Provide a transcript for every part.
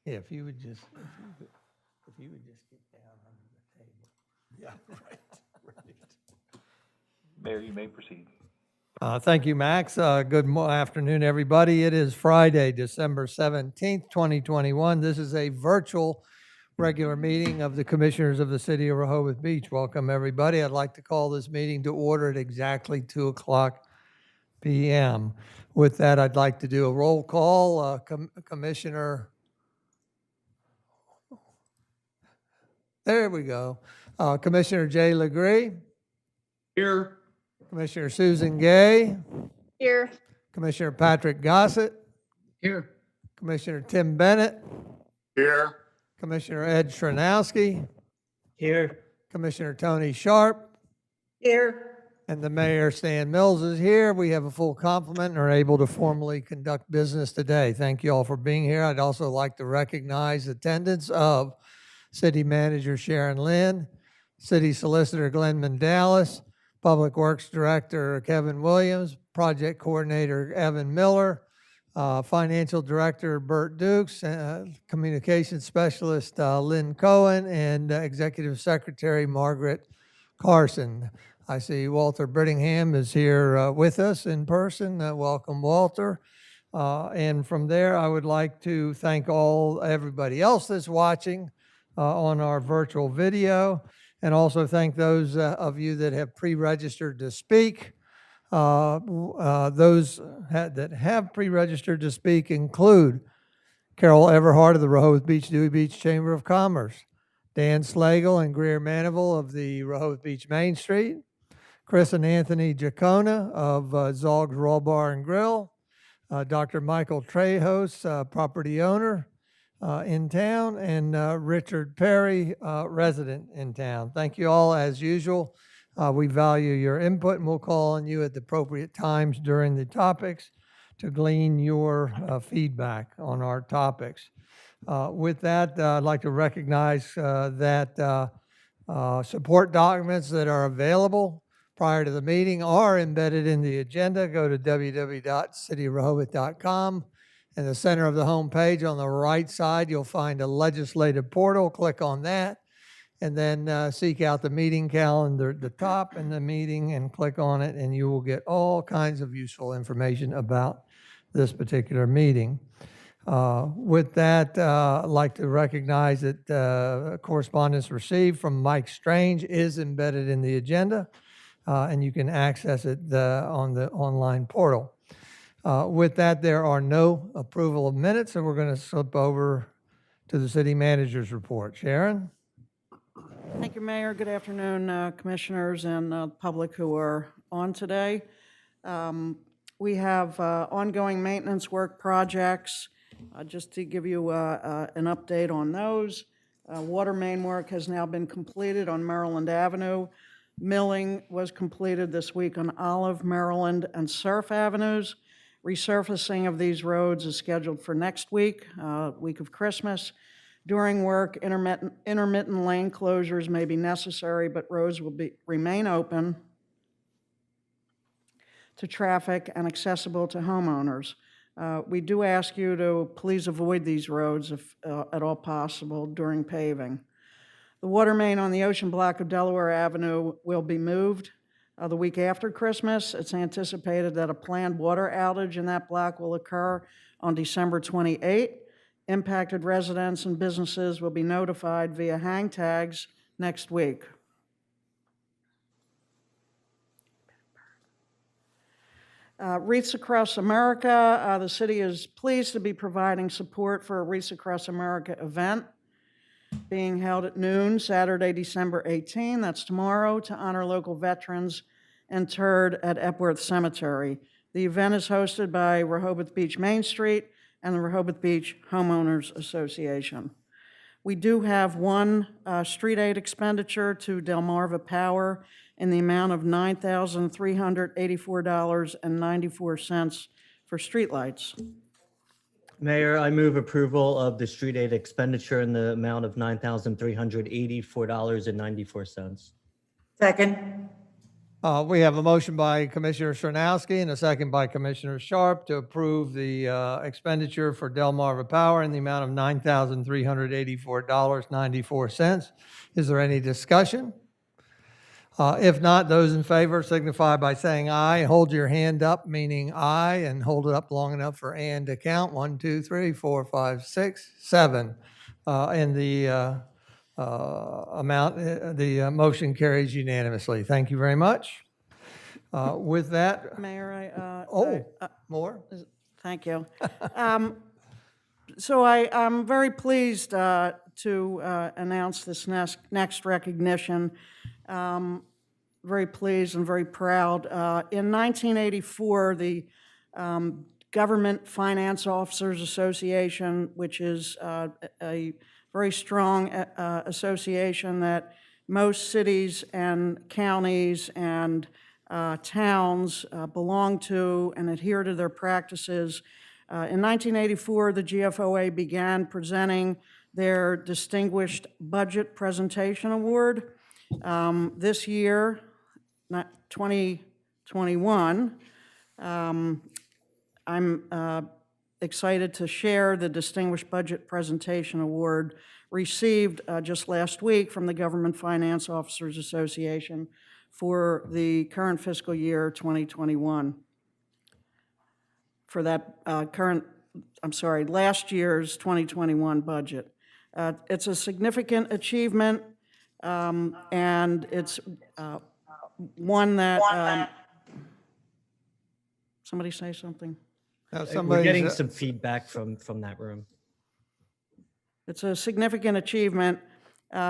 Yeah, if you would just get down under the table. Yeah, right. Mayor, you may proceed. Thank you, Max. Good afternoon, everybody. It is Friday, December 17th, 2021. This is a virtual regular meeting of the Commissioners of the City of Rehoboth Beach. Welcome, everybody. I'd like to call this meeting to order at exactly 2:00 p.m. With that, I'd like to do a roll call. Commissioner, there we go. Commissioner Jay Legree, Here. Commissioner Susan Gay, Here. Commissioner Patrick Gossett, Here. Commissioner Tim Bennett, Here. Commissioner Ed Shranowski, Here. Commissioner Tony Sharp, Here. and the Mayor, Stan Mills, is here. We have a full complement and are able to formally conduct business today. Thank you all for being here. I'd also like to recognize attendance of City Manager Sharon Lynn, City Solicitor Glenn Mandalis, Public Works Director Kevin Williams, Project Coordinator Evan Miller, Financial Director Bert Dukes, Communications Specialist Lynn Cohen, and Executive Secretary Margaret Carson. I see Walter Brittingham is here with us in person. Welcome, Walter. And from there, I would like to thank everybody else that's watching on our virtual video, and also thank those of you that have pre-registered to speak. Those that have pre-registered to speak include Carol Everhart of the Rehoboth Beach Dewey Beach Chamber of Commerce, Dan Slagle and Greer Manival of the Rehoboth Beach Main Street, Chris and Anthony Giacona of Zogg's Raw Bar and Grill, Dr. Michael Trejos, property owner in town, and Richard Perry, resident in town. Thank you all as usual. We value your input, and we'll call on you at the appropriate times during the topics to glean your feedback on our topics. With that, I'd like to recognize that support documents that are available prior to the meeting are embedded in the agenda. Go to www.cityrehoboth.com. In the center of the home page on the right side, you'll find a legislative portal. Click on that, and then seek out the meeting calendar at the top and the meeting, and click on it, and you will get all kinds of useful information about this particular meeting. With that, I'd like to recognize that correspondence received from Mike Strange is embedded in the agenda, and you can access it on the online portal. With that, there are no approval of minutes, and we're going to slip over to the city manager's report. Sharon? Thank you, Mayor. Good afternoon, commissioners and public who are on today. We have ongoing maintenance work projects. Just to give you an update on those, water main work has now been completed on Maryland Avenue. Milling was completed this week on Olive, Maryland, and Surf Avenues. Resurfacing of these roads is scheduled for next week, week of Christmas. During work, intermittent lane closures may be necessary, but roads will remain open to traffic and accessible to homeowners. We do ask you to please avoid these roads if at all possible during paving. The water main on the ocean block of Delaware Avenue will be moved the week after Christmas. It's anticipated that a planned water outage in that block will occur on December 28. Impacted residents and businesses will be notified via hang tags next week. Wreaths Across America, the city is pleased to be providing support for a Wreaths Across America event being held at noon Saturday, December 18, that's tomorrow, to honor local veterans interred at Epworth Cemetery. The event is hosted by Rehoboth Beach Main Street and the Rehoboth Beach Homeowners Association. We do have one street aid expenditure to Delmarva Power in the amount of $9,384.94 for streetlights. Mayor, I move approval of the street aid expenditure in the amount of $9,384.94. Second. We have a motion by Commissioner Sarnowski and a second by Commissioner Sharp to approve the expenditure for Delmarva Power in the amount of $9,384.94. Is there any discussion? If not, those in favor signify by saying aye. Hold your hand up, meaning aye, and hold it up long enough for Ann to count. 1, 2, 3, 4, 5, 6, 7. And the motion carries unanimously. Thank you very much. With that, Mayor, more? thank you. So I'm very pleased to announce this next recognition. Very pleased and very proud. In 1984, the Government Finance Officers Association, which is a very strong association that most cities and counties and towns belong to and adhere to their practices. In 1984, the GFOA began presenting their Distinguished Budget Presentation Award. This year, 2021, I'm excited to share the Distinguished Budget Presentation Award received just last week from the Government Finance Officers Association for the current fiscal year 2021. For that last year's 2021 budget. It's a significant achievement, and it's one that, somebody say something? We're getting some feedback from that room. It's a significant achievement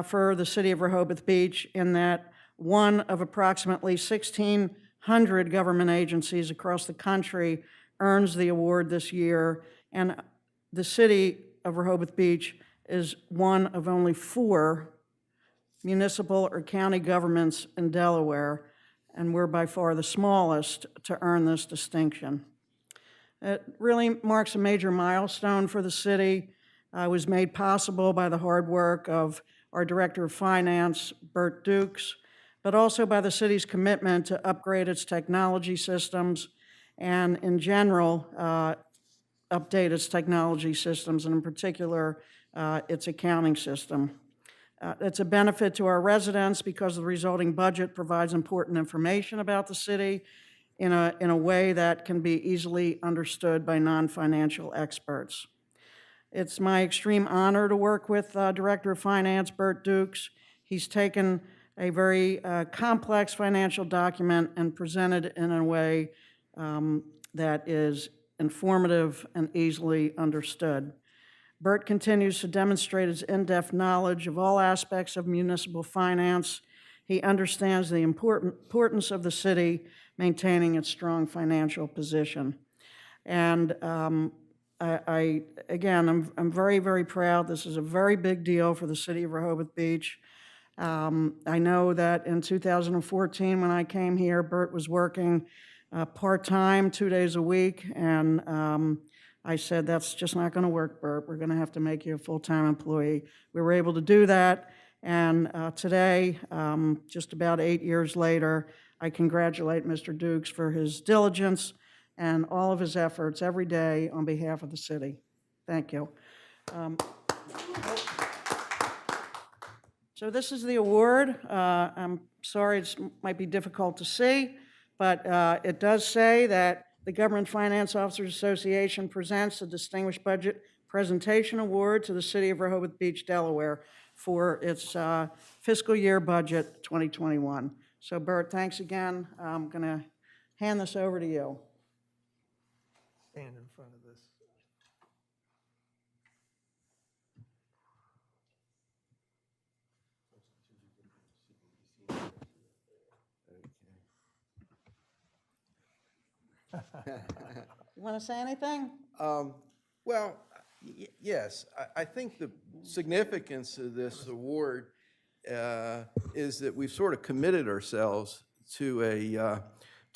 for the city of Rehoboth Beach in that one of approximately 1,600 government agencies across the country earns the award this year, and the city of Rehoboth Beach is one of only 4 municipal or county governments in Delaware, and we're by far the smallest to earn this distinction. It really marks a major milestone for the city. It was made possible by the hard work of our Director of Finance, Bert Dukes, but also by the city's commitment to upgrade its technology systems and, in general, update its technology systems, and in particular, its accounting system. It's a benefit to our residents because the resulting budget provides important information about the city in a way that can be easily understood by non-financial experts. It's my extreme honor to work with Director of Finance, Bert Dukes. He's taken a very complex financial document and presented it in a way that is informative and easily understood. Bert continues to demonstrate his in-depth knowledge of all aspects of municipal finance. He understands the importance of the city maintaining its strong financial position. And again, I'm very, very proud. This is a very big deal for the city of Rehoboth Beach. I know that in 2014, when I came here, Bert was working part-time, 2 days a week, and I said, that's just not going to work, Bert. We're going to have to make you a full-time employee. We were able to do that, and today, just about 8 years later, I congratulate Mr. Dukes for his diligence and all of his efforts every day on behalf of the city. Thank you. So this is the award. I'm sorry, it might be difficult to see, but it does say that the Government Finance Officers Association presents the Distinguished Budget Presentation Award to the City of Rehoboth Beach, Delaware for its fiscal year budget 2021. So Bert, thanks again. I'm going to hand this over to you. Stand in front of this. You want to say anything? Well, yes. I think the significance of this award is that we've sort of committed ourselves to a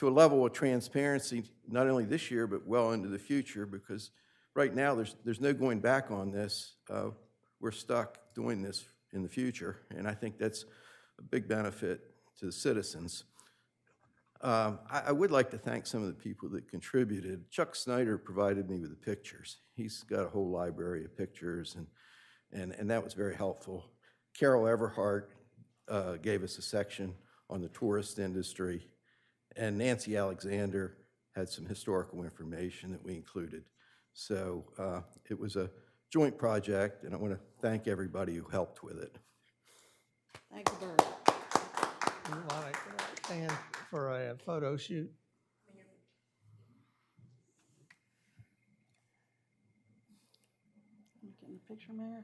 level of transparency, not only this year, but well into the future, because right now there's no going back on this. We're stuck doing this in the future, and I think that's a big benefit to the citizens. I would like to thank some of the people that contributed. Chuck Snyder provided me with the pictures. He's got a whole library of pictures, and that was very helpful. Carol Everhart gave us a section on the tourist industry, and Nancy Alexander had some historical information that we included. So it was a joint project, and I want to thank everybody who helped with it. Thank you, Bert. You want to stand for a photo shoot? Getting the picture, Mayor?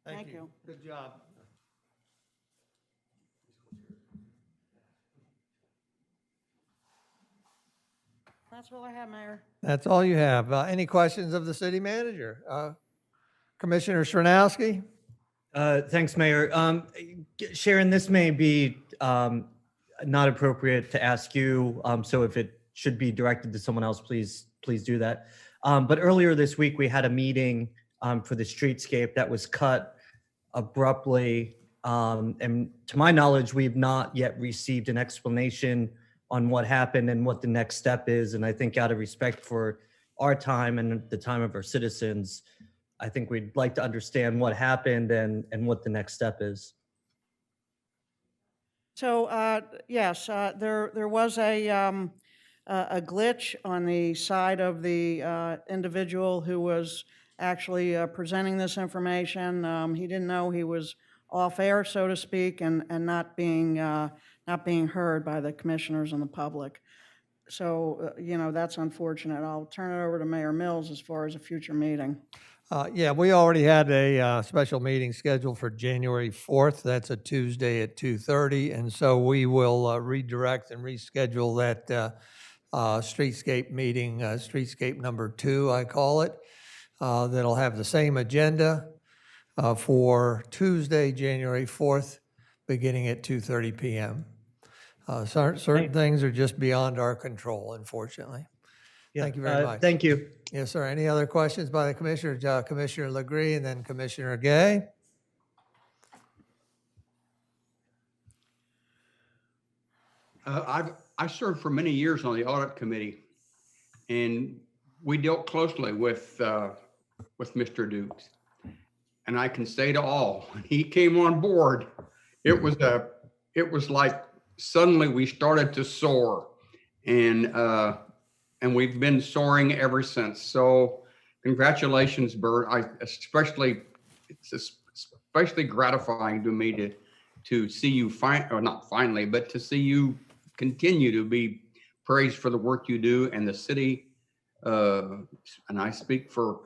Thank you. Good job. That's all I have, Mayor. That's all you have. Any questions of the city manager? Commissioner Shranowski? Thanks, Mayor. Sharon, this may be not appropriate to ask you, so if it should be directed to someone else, please do that. But earlier this week, we had a meeting for the streetscape that was cut abruptly. And to my knowledge, we've not yet received an explanation on what happened and what the next step is. And I think out of respect for our time and the time of our citizens, I think we'd like to understand what happened and what the next step is. So, yes, there was a glitch on the side of the individual who was actually presenting this information. He didn't know he was off air, so to speak, and not being heard by the commissioners and the public. So, that's unfortunate. I'll turn it over to Mayor Mills as far as a future meeting. Yeah, we already had a special meeting scheduled for January 4th. That's a Tuesday at 2:30. And so we will redirect and reschedule that streetscape meeting, streetscape number 2, I call it. That'll have the same agenda for Tuesday, January 4th, beginning at 2:30 p.m. Certain things are just beyond our control, unfortunately. Yeah, Thank you very much. Thank you. Yes, sir. Any other questions by the commissioners? Commissioner Legree and then Commissioner Gay. I served for many years on the audit committee, and we dealt closely with Mr. Dukes. And I can say to all, when he came on board, it was like suddenly we started to soar, and we've been soaring ever since. So congratulations, Bert. It's especially gratifying to me to see you not finally, but to see you continue to be praised for the work you do, and the city, and I speak for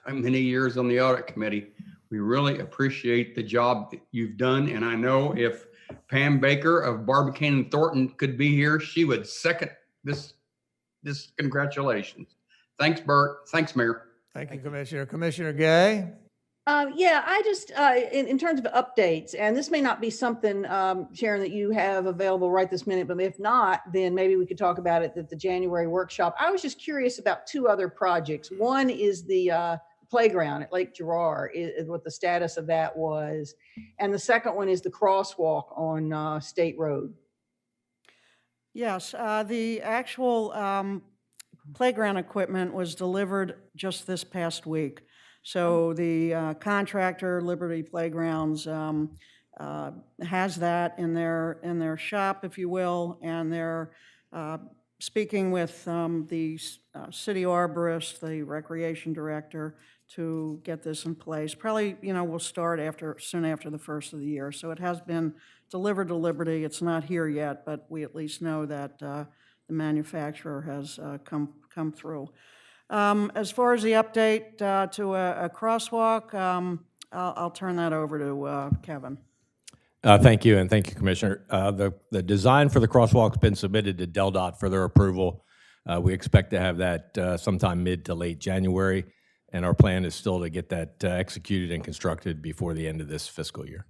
many years on the audit committee, we really appreciate the job that you've done. And I know if Pam Baker of Barbicane and Thornton could be here, she would second this congratulations. Thanks, Bert. Thanks, Mayor. Thank you, Commissioner. Commissioner Gay? Yeah, I just, in terms of updates, and this may not be something, Sharon, that you have available right this minute, but if not, then maybe we could talk about it at the January workshop. I was just curious about 2 other projects. One is the playground at Lake Girard, is what the status of that was. And the second one is the crosswalk on State Road. Yes, the actual playground equipment was delivered just this past week. So the contractor, Liberty Playgrounds, has that in their shop, if you will, and they're speaking with the city arborist, the recreation director, to get this in place. Probably, we'll start soon after the first of the year. So it has been delivered to Liberty. It's not here yet, but we at least know that the manufacturer has come through. As far as the update to a crosswalk, I'll turn that over to Kevin. Thank you, and thank you, Commissioner. The design for the crosswalk's been submitted to DelDOT for their approval. We expect to have that sometime mid to late January, and our plan is still to get that executed and constructed before the end of this fiscal year.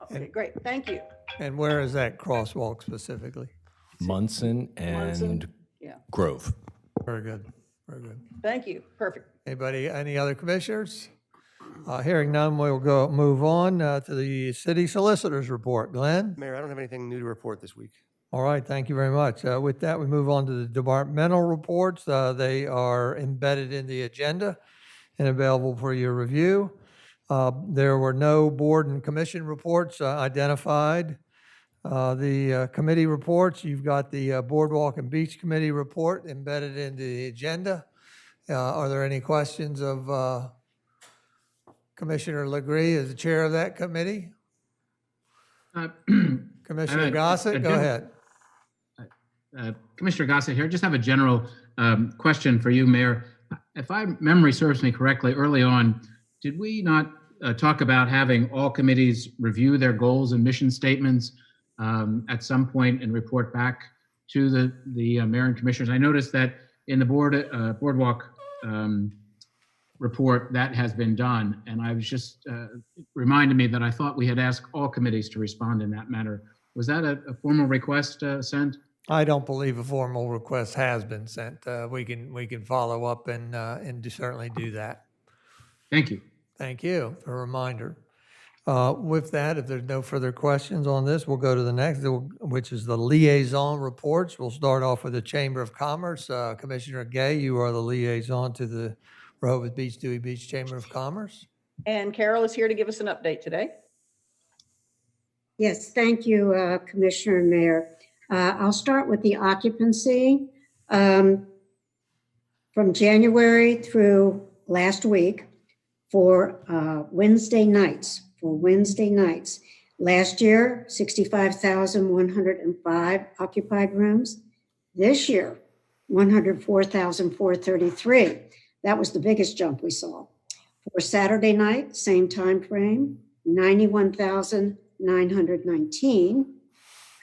Okay, great. Thank you. And where is that crosswalk specifically? Munson, and Yeah, Grove. Very good, very good. thank you. Perfect. Anybody, any other commissioners? Hearing none, we'll move on to the city solicitor's report. Glenn? Mayor, I don't have anything new to report this week. All right, thank you very much. With that, we move on to the departmental reports. They are embedded in the agenda and available for your review. There were no board and commission reports identified. The committee reports, you've got the Boardwalk and Beach Committee report embedded in the agenda. Are there any questions of Commissioner Legree as the chair of that committee? Commissioner Gossett, go ahead. Commissioner Gossett here. Just have a general question for you, Mayor. If memory serves me correctly, early on, did we not talk about having all committees review their goals and mission statements at some point and report back to the mayor and commissioners? I noticed that in the Boardwalk report that has been done, and I was just reminded me that I thought we had asked all committees to respond in that manner. Was that a formal request sent? I don't believe a formal request has been sent. We can follow up and certainly do that. Thank you. Thank you for a reminder. With that, if there's no further questions on this, we'll go to the next, which is the liaison reports. We'll start off with the Chamber of Commerce. Commissioner Gay, you are the liaison to the Rehoboth Beach, Dewey Beach Chamber of Commerce. And Carol is here to give us an update today. Yes, thank you, Commissioner and Mayor. I'll start with the occupancy. From January through last week for Wednesday nights. Last year, 65,105 occupied rooms. This year, 104,433. That was the biggest jump we saw. For Saturday night, same time frame, 91,919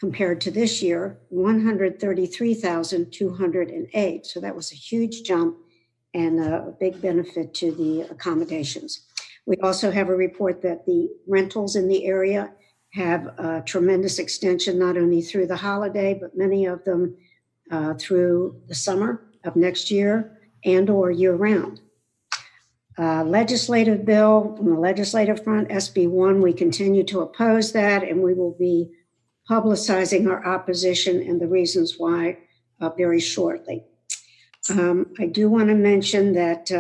compared to this year, 133,208. So that was a huge jump and a big benefit to the accommodations. We also have a report that the rentals in the area have a tremendous extension, not only through the holiday, but many of them through the summer of next year and or year round. Legislative bill from the legislative front, SB1, we continue to oppose that, and we will be publicizing our opposition and the reasons why very shortly. I do want to mention that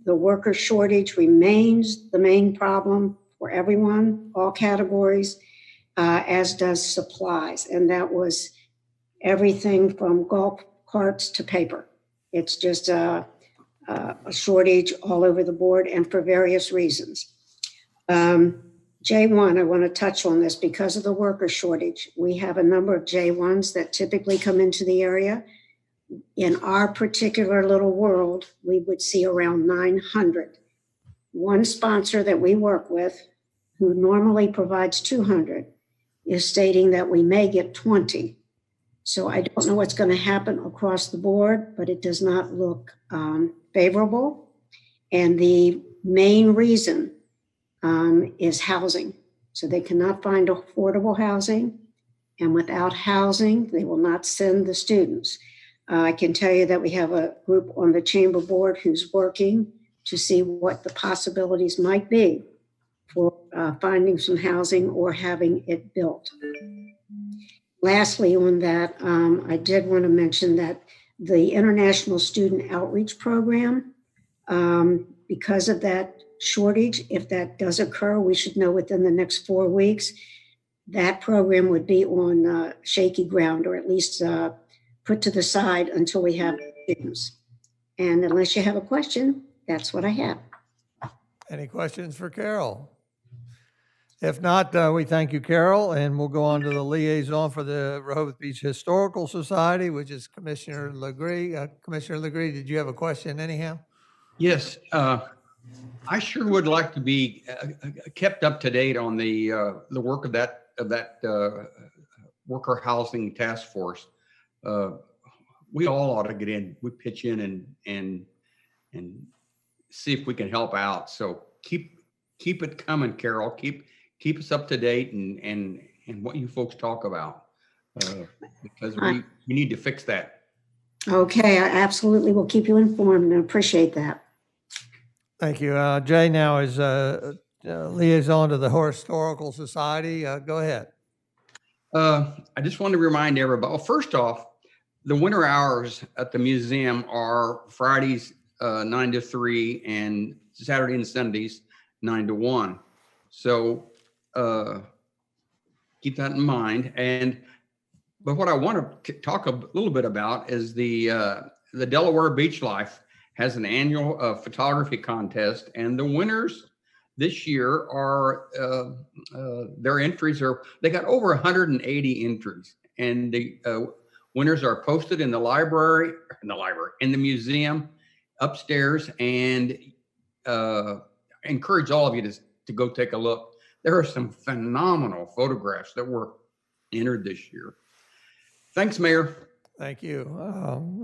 the worker shortage remains the main problem for everyone, all categories, as does supplies. And that was everything from golf carts to paper. It's just a shortage all over the board and for various reasons. J1, I want to touch on this because of the worker shortage. We have a number of J1s that typically come into the area. In our particular little world, we would see around 900. One sponsor that we work with, who normally provides 200, is stating that we may get 20. So I don't know what's going to happen across the board, but it does not look favorable. And the main reason is housing. So they cannot find affordable housing. And without housing, they will not send the students. I can tell you that we have a group on the chamber board who's working to see what the possibilities might be for finding some housing or having it built. Lastly, on that, I did want to mention that the International Student Outreach Program, because of that shortage, if that does occur, we should know within the next 4 weeks, that program would be on shaky ground, or at least put to the side until we have students. And unless you have a question, that's what I have. Any questions for Carol? If not, we thank you, Carol, and we'll go on to the liaison for the Rehoboth Beach Historical Society, which is Commissioner Legree. Commissioner Legree, did you have a question anyhow? Yes, I sure would like to be kept up to date on the work of that worker housing task force. We all ought to get in. We pitch in and see if we can help out. So keep it coming, Carol. Keep us up to date and what you folks talk about. because we need to fix that. Okay, I absolutely will keep you informed and appreciate that. Thank you. Jay now is liaison to the Historical Society. Go ahead. I just want to remind everybody, well, first off, the winter hours at the museum are Fridays 9 to 3 and Saturday and Sundays 9 to 1. So keep that in mind. But what I want to talk a little bit about is the Delaware Beach Life has an annual photography contest, and the winners this year are their entries they got over 180 entries, and the winners are posted in the museum upstairs, and encourage all of you to go take a look. There are some phenomenal photographs that were entered this year. Thanks, Mayor. Thank you.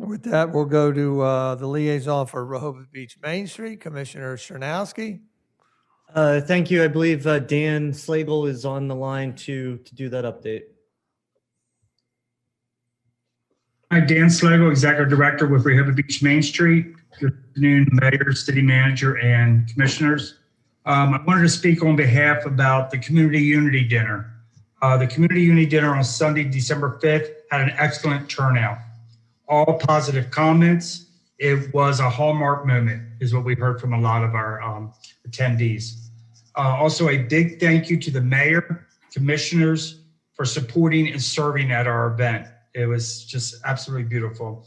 With that, we'll go to the liaison for Rehoboth Beach Main Street, Commissioner Chernowski. Thank you. I believe Dan Slagle is on the line to do that update. Hi, Dan Slagle, Executive Director with Rehoboth Beach Main Street. Good afternoon, Mayor, City Manager, and Commissioners. I wanted to speak on behalf about the Community Unity Dinner. The Community Unity Dinner on Sunday, December 5th had an excellent turnout. All positive comments. It was a hallmark moment, is what we heard from a lot of our attendees. Also, a big thank you to the mayor, commissioners for supporting and serving at our event. It was just absolutely beautiful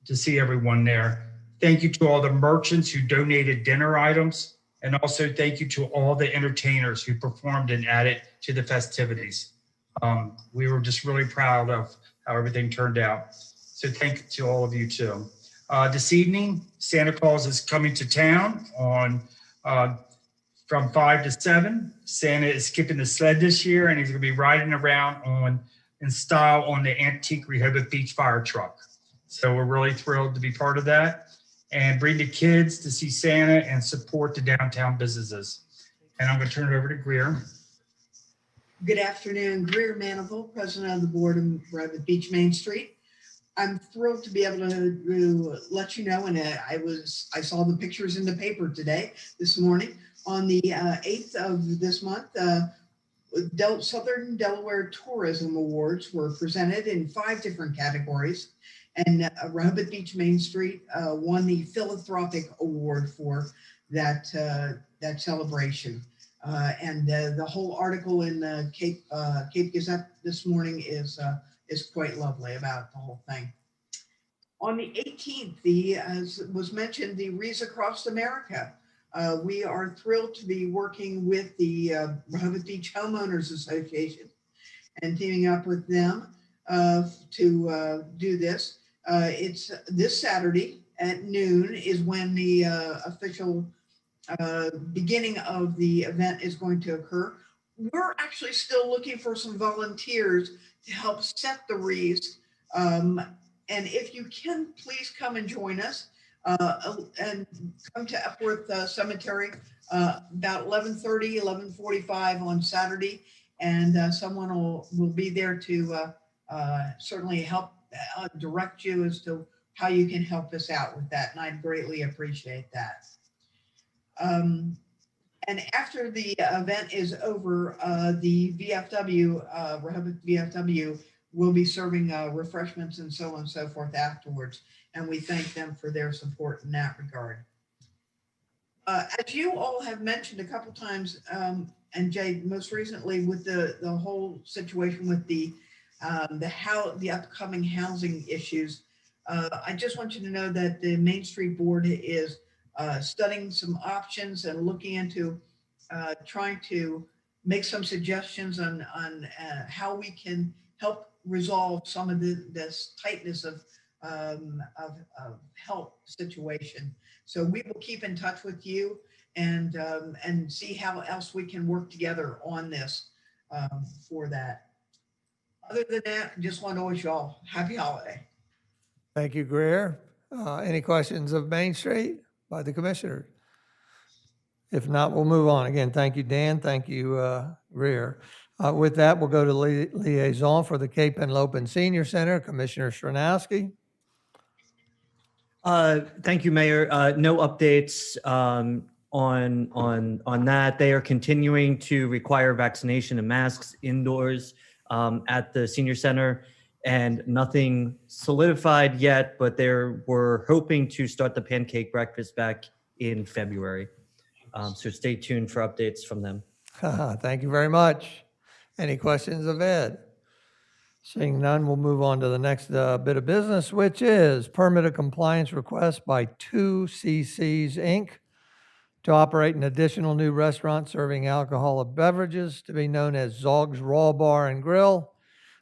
to see everyone there. Thank you to all the merchants who donated dinner items, and also thank you to all the entertainers who performed and added to the festivities. We were just really proud of how everything turned out. So thank you to all of you too. This evening, Santa Claus is coming to town on from 5 to 7. Santa is skipping the sled this year, and he's going to be riding around in style on the antique Rehoboth Beach fire truck. So we're really thrilled to be part of that and bring the kids to see Santa and support the downtown businesses. And I'm going to turn it over to Greer. Good afternoon, Greer Manifold, President of the Board of Rehoboth Beach Main Street. I'm thrilled to be able to let you know, and I saw the pictures in the paper this morning, on the 8th of this month, Southern Delaware Tourism Awards were presented in 5 different categories, and Rehoboth Beach Main Street won the Philanthropic Award for that celebration. And the whole article in the Cape Gazette this morning is quite lovely about the whole thing. On the 18th, as was mentioned, the Wreath Across America. We are thrilled to be working with the Rehoboth Beach Homeowners Association and teaming up with them to do this. It's this Saturday at noon is when the official beginning of the event is going to occur. We're actually still looking for some volunteers to help set the wreaths. And if you can, please come and join us and come to Epworth Cemetery about 11:30, 11:45 on Saturday. And someone will be there to certainly help direct you as to how you can help us out with that. And I'd greatly appreciate that. And after the event is over, the VFW, Rehoboth VFW, will be serving refreshments and so on and so forth afterwards. And we thank them for their support in that regard. As you all have mentioned a couple times, and Jay, most recently with the whole situation with the upcoming housing issues, I just want you to know that the Main Street Board is studying some options and looking into trying to make some suggestions on how we can help resolve some of this tightness of health situation. So we will keep in touch with you and see how else we can work together on this for that. Other than that, I just want to wish you all happy holiday. Thank you, Greer. Any questions of Main Street by the commissioner? If not, we'll move on. Again, thank you, Dan. Thank you, Greer. With that, we'll go to liaison for the Cape and Lopin Senior Center, Commissioner Stranowski. Thank you, Mayor. No updates on that. They are continuing to require vaccination and masks indoors at the senior center, and nothing solidified yet, but we're hoping to start the pancake breakfast back in February. So stay tuned for updates from them. Thank you very much. Any questions of Ed? Seeing none, we'll move on to the next bit of business, which is permit of compliance request by 2CCs Inc. to operate an additional new restaurant serving alcoholic beverages to be known as Zogg's Raw Bar and Grill,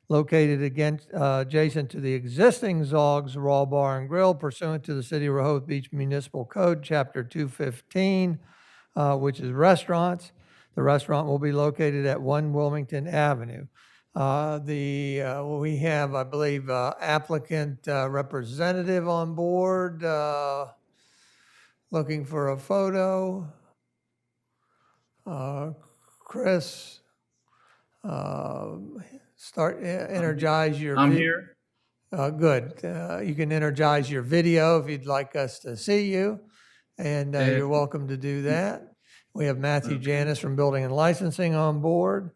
located adjacent to the existing Zogg's Raw Bar and Grill pursuant to the City of Rehoboth Beach Municipal Code, Chapter 215, which is restaurants. The restaurant will be located at 1 Wilmington Avenue. We have, I believe, applicant representative on board, looking for a photo. Chris, energize your. I'm here. Good. You can energize your video if you'd like us to see you, and you're welcome to do that. We have Matthew Janis from Building and Licensing on board.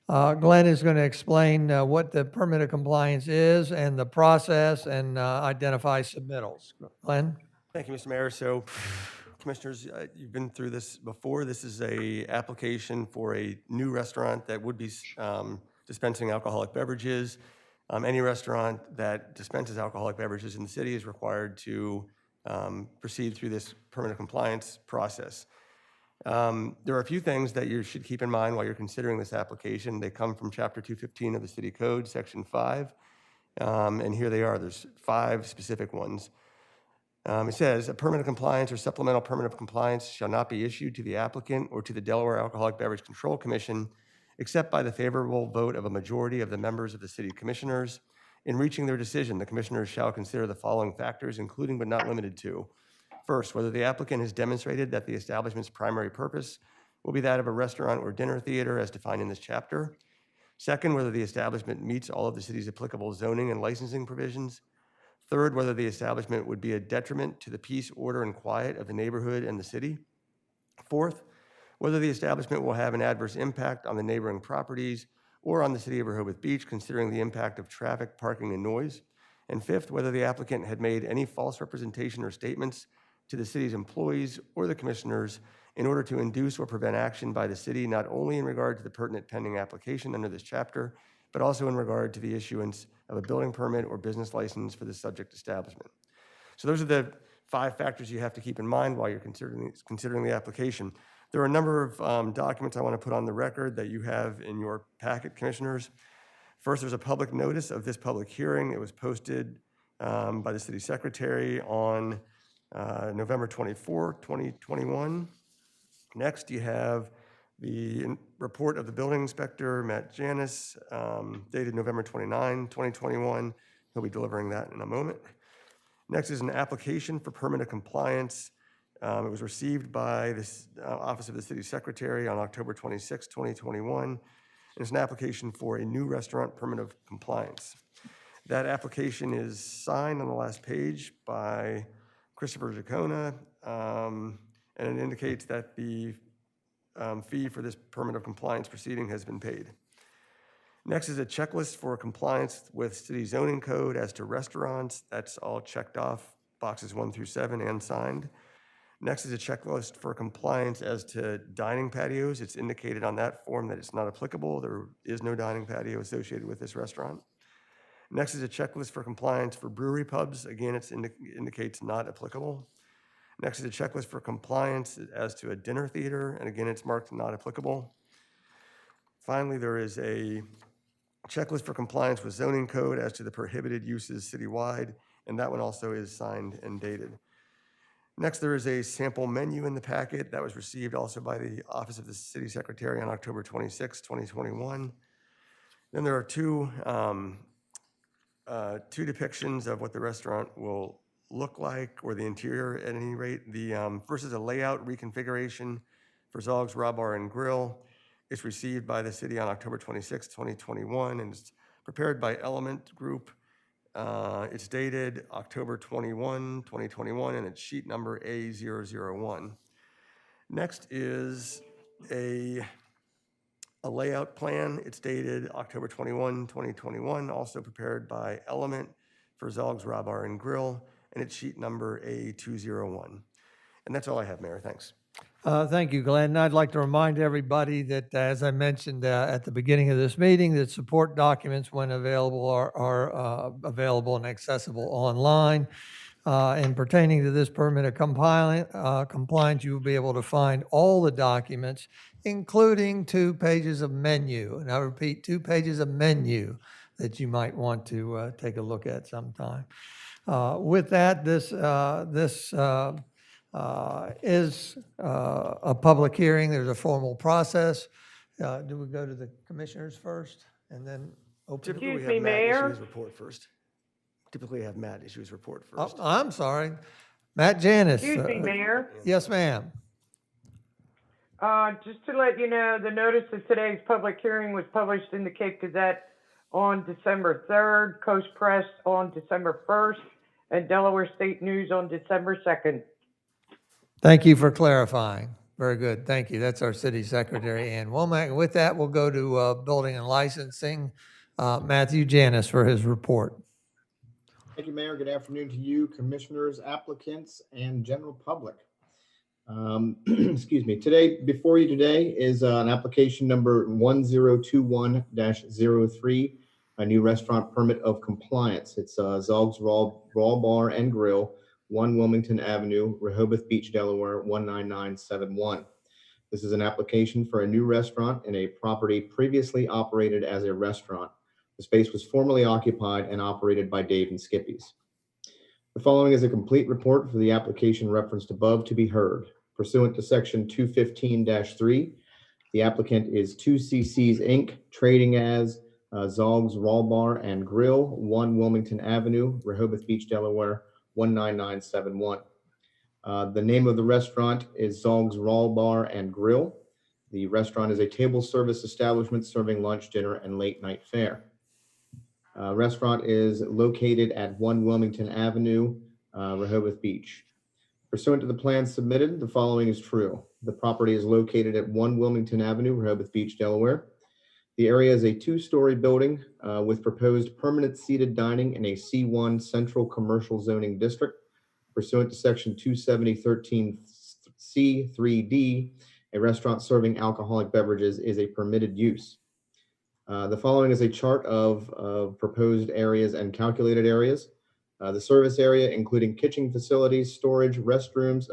Glenn is going to explain what the permit of compliance is and the process and identify submittals. Glenn? Thank you, Mr. Mayor. So, Commissioners, you've been through this before. This is a application for a new restaurant that would be dispensing alcoholic beverages. Any restaurant that dispenses alcoholic beverages in the city is required to proceed through this permit of compliance process. There are a few things that you should keep in mind while you're considering this application. They come from Chapter 215 of the City Code, Section 5, and here they are. There's 5 specific ones. It says, a permit of compliance or supplemental permit of compliance shall not be issued to the applicant or to the Delaware Alcoholic Beverage Control Commission except by the favorable vote of a majority of the members of the City Commissioners. In reaching their decision, the Commissioners shall consider the following factors, including but not limited to: first, whether the applicant has demonstrated that the establishment's primary purpose will be that of a restaurant or dinner theater as defined in this chapter. Second, whether the establishment meets all of the city's applicable zoning and licensing provisions. Third, whether the establishment would be a detriment to the peace, order, and quiet of the neighborhood and the city. Fourth, whether the establishment will have an adverse impact on the neighboring properties or on the city of Rehoboth Beach, considering the impact of traffic, parking, and noise. And fifth, whether the applicant had made any false representation or statements to the city's employees or the commissioners in order to induce or prevent action by the city, not only in regard to the pertinent pending application under this chapter, but also in regard to the issuance of a building permit or business license for the subject establishment. So those are the 5 factors you have to keep in mind while you're considering the application. There are a number of documents I want to put on the record that you have in your packet, Commissioners. First, there's a public notice of this public hearing. It was posted by the City Secretary on November 24, 2021. Next, you have the report of the building inspector, Matt Janis, dated November 29, 2021. He'll be delivering that in a moment. Next is an application for permit of compliance. It was received by the Office of the City Secretary on October 26, 2021. And it's an application for a new restaurant permit of compliance. That application is signed on the last page by Christopher Jacona, and it indicates that the fee for this permit of compliance proceeding has been paid. Next is a checklist for compliance with city zoning code as to restaurants. That's all checked off, boxes 1 through 7 and signed. Next is a checklist for compliance as to dining patios. It's indicated on that form that it's not applicable. There is no dining patio associated with this restaurant. Next is a checklist for compliance for brewery pubs. Again, it indicates not applicable. Next is a checklist for compliance as to a dinner theater, and again, it's marked not applicable. Finally, there is a checklist for compliance with zoning code as to the prohibited uses citywide, and that one also is signed and dated. Next, there is a sample menu in the packet that was received also by the Office of the City Secretary on October 26, 2021. Then there are two depictions of what the restaurant will look like, or the interior at any rate. The first is a layout reconfiguration for Zogg's Raw Bar and Grill. It's received by the city on October 26, 2021, and it's prepared by Element Group. It's dated October 21, 2021, and it's sheet number A001. Next is a layout plan. It's dated October 21, 2021, also prepared by Element for Zogg's Raw Bar and Grill, and it's sheet number A201. And that's all I have, Mayor. Thanks. Thank you, Glenn. And I'd like to remind everybody that, as I mentioned at the beginning of this meeting, that support documents, when available, are available and accessible online. And pertaining to this permit of compliance, you will be able to find all the documents, including 2 pages of menu. And I repeat, 2 pages of menu that you might want to take a look at sometime. With that, this is a public hearing. There's a formal process. Do we go to the commissioners first and then open? Typically, we Excuse me, have Matt Mayor? issue his report first. Typically have Matt issue his report first. I'm sorry. Matt Janis. Excuse me, Mayor. Yes, ma'am. Just to let you know, the notice of today's public hearing was published in the Cape Gazette on December 3rd, Coast Press on December 1st, and Delaware State News on December 2nd. Thank you for clarifying. Very good. Thank you. That's our city secretary, Ann Womack. And with that, we'll go to building and licensing. Matthew Janis for his report. Thank you, Mayor. Good afternoon to you, commissioners, applicants, and general public. Excuse me. Before you today is an application number 1021-03, a new restaurant permit of compliance. It's Zogg's Raw Bar and Grill, 1 Wilmington Avenue, Rehoboth Beach, Delaware, 19971. This is an application for a new restaurant in a property previously operated as a restaurant. The space was formerly occupied and operated by Dave and Skippy's. The following is a complete report for the application referenced above to be heard. Pursuant to section 215-3, the applicant is 2CC's Inc., trading as Zogg's Raw Bar and Grill, 1 Wilmington Avenue, Rehoboth Beach, Delaware, 19971. The name of the restaurant is Zogg's Raw Bar and Grill. The restaurant is a table service establishment serving lunch, dinner, and late night fare. Restaurant is located at 1 Wilmington Avenue, Rehoboth Beach. Pursuant to the plan submitted, the following is true. The property is located at 1 Wilmington Avenue, Rehoboth Beach, Delaware. The area is a 2-story building with proposed permanent seated dining in a C1 Central Commercial Zoning District. Pursuant to section 270.13C3D, a restaurant serving alcoholic beverages is a permitted use. The following is a chart of proposed areas and calculated areas. The service area, including kitchen facilities, storage, restrooms,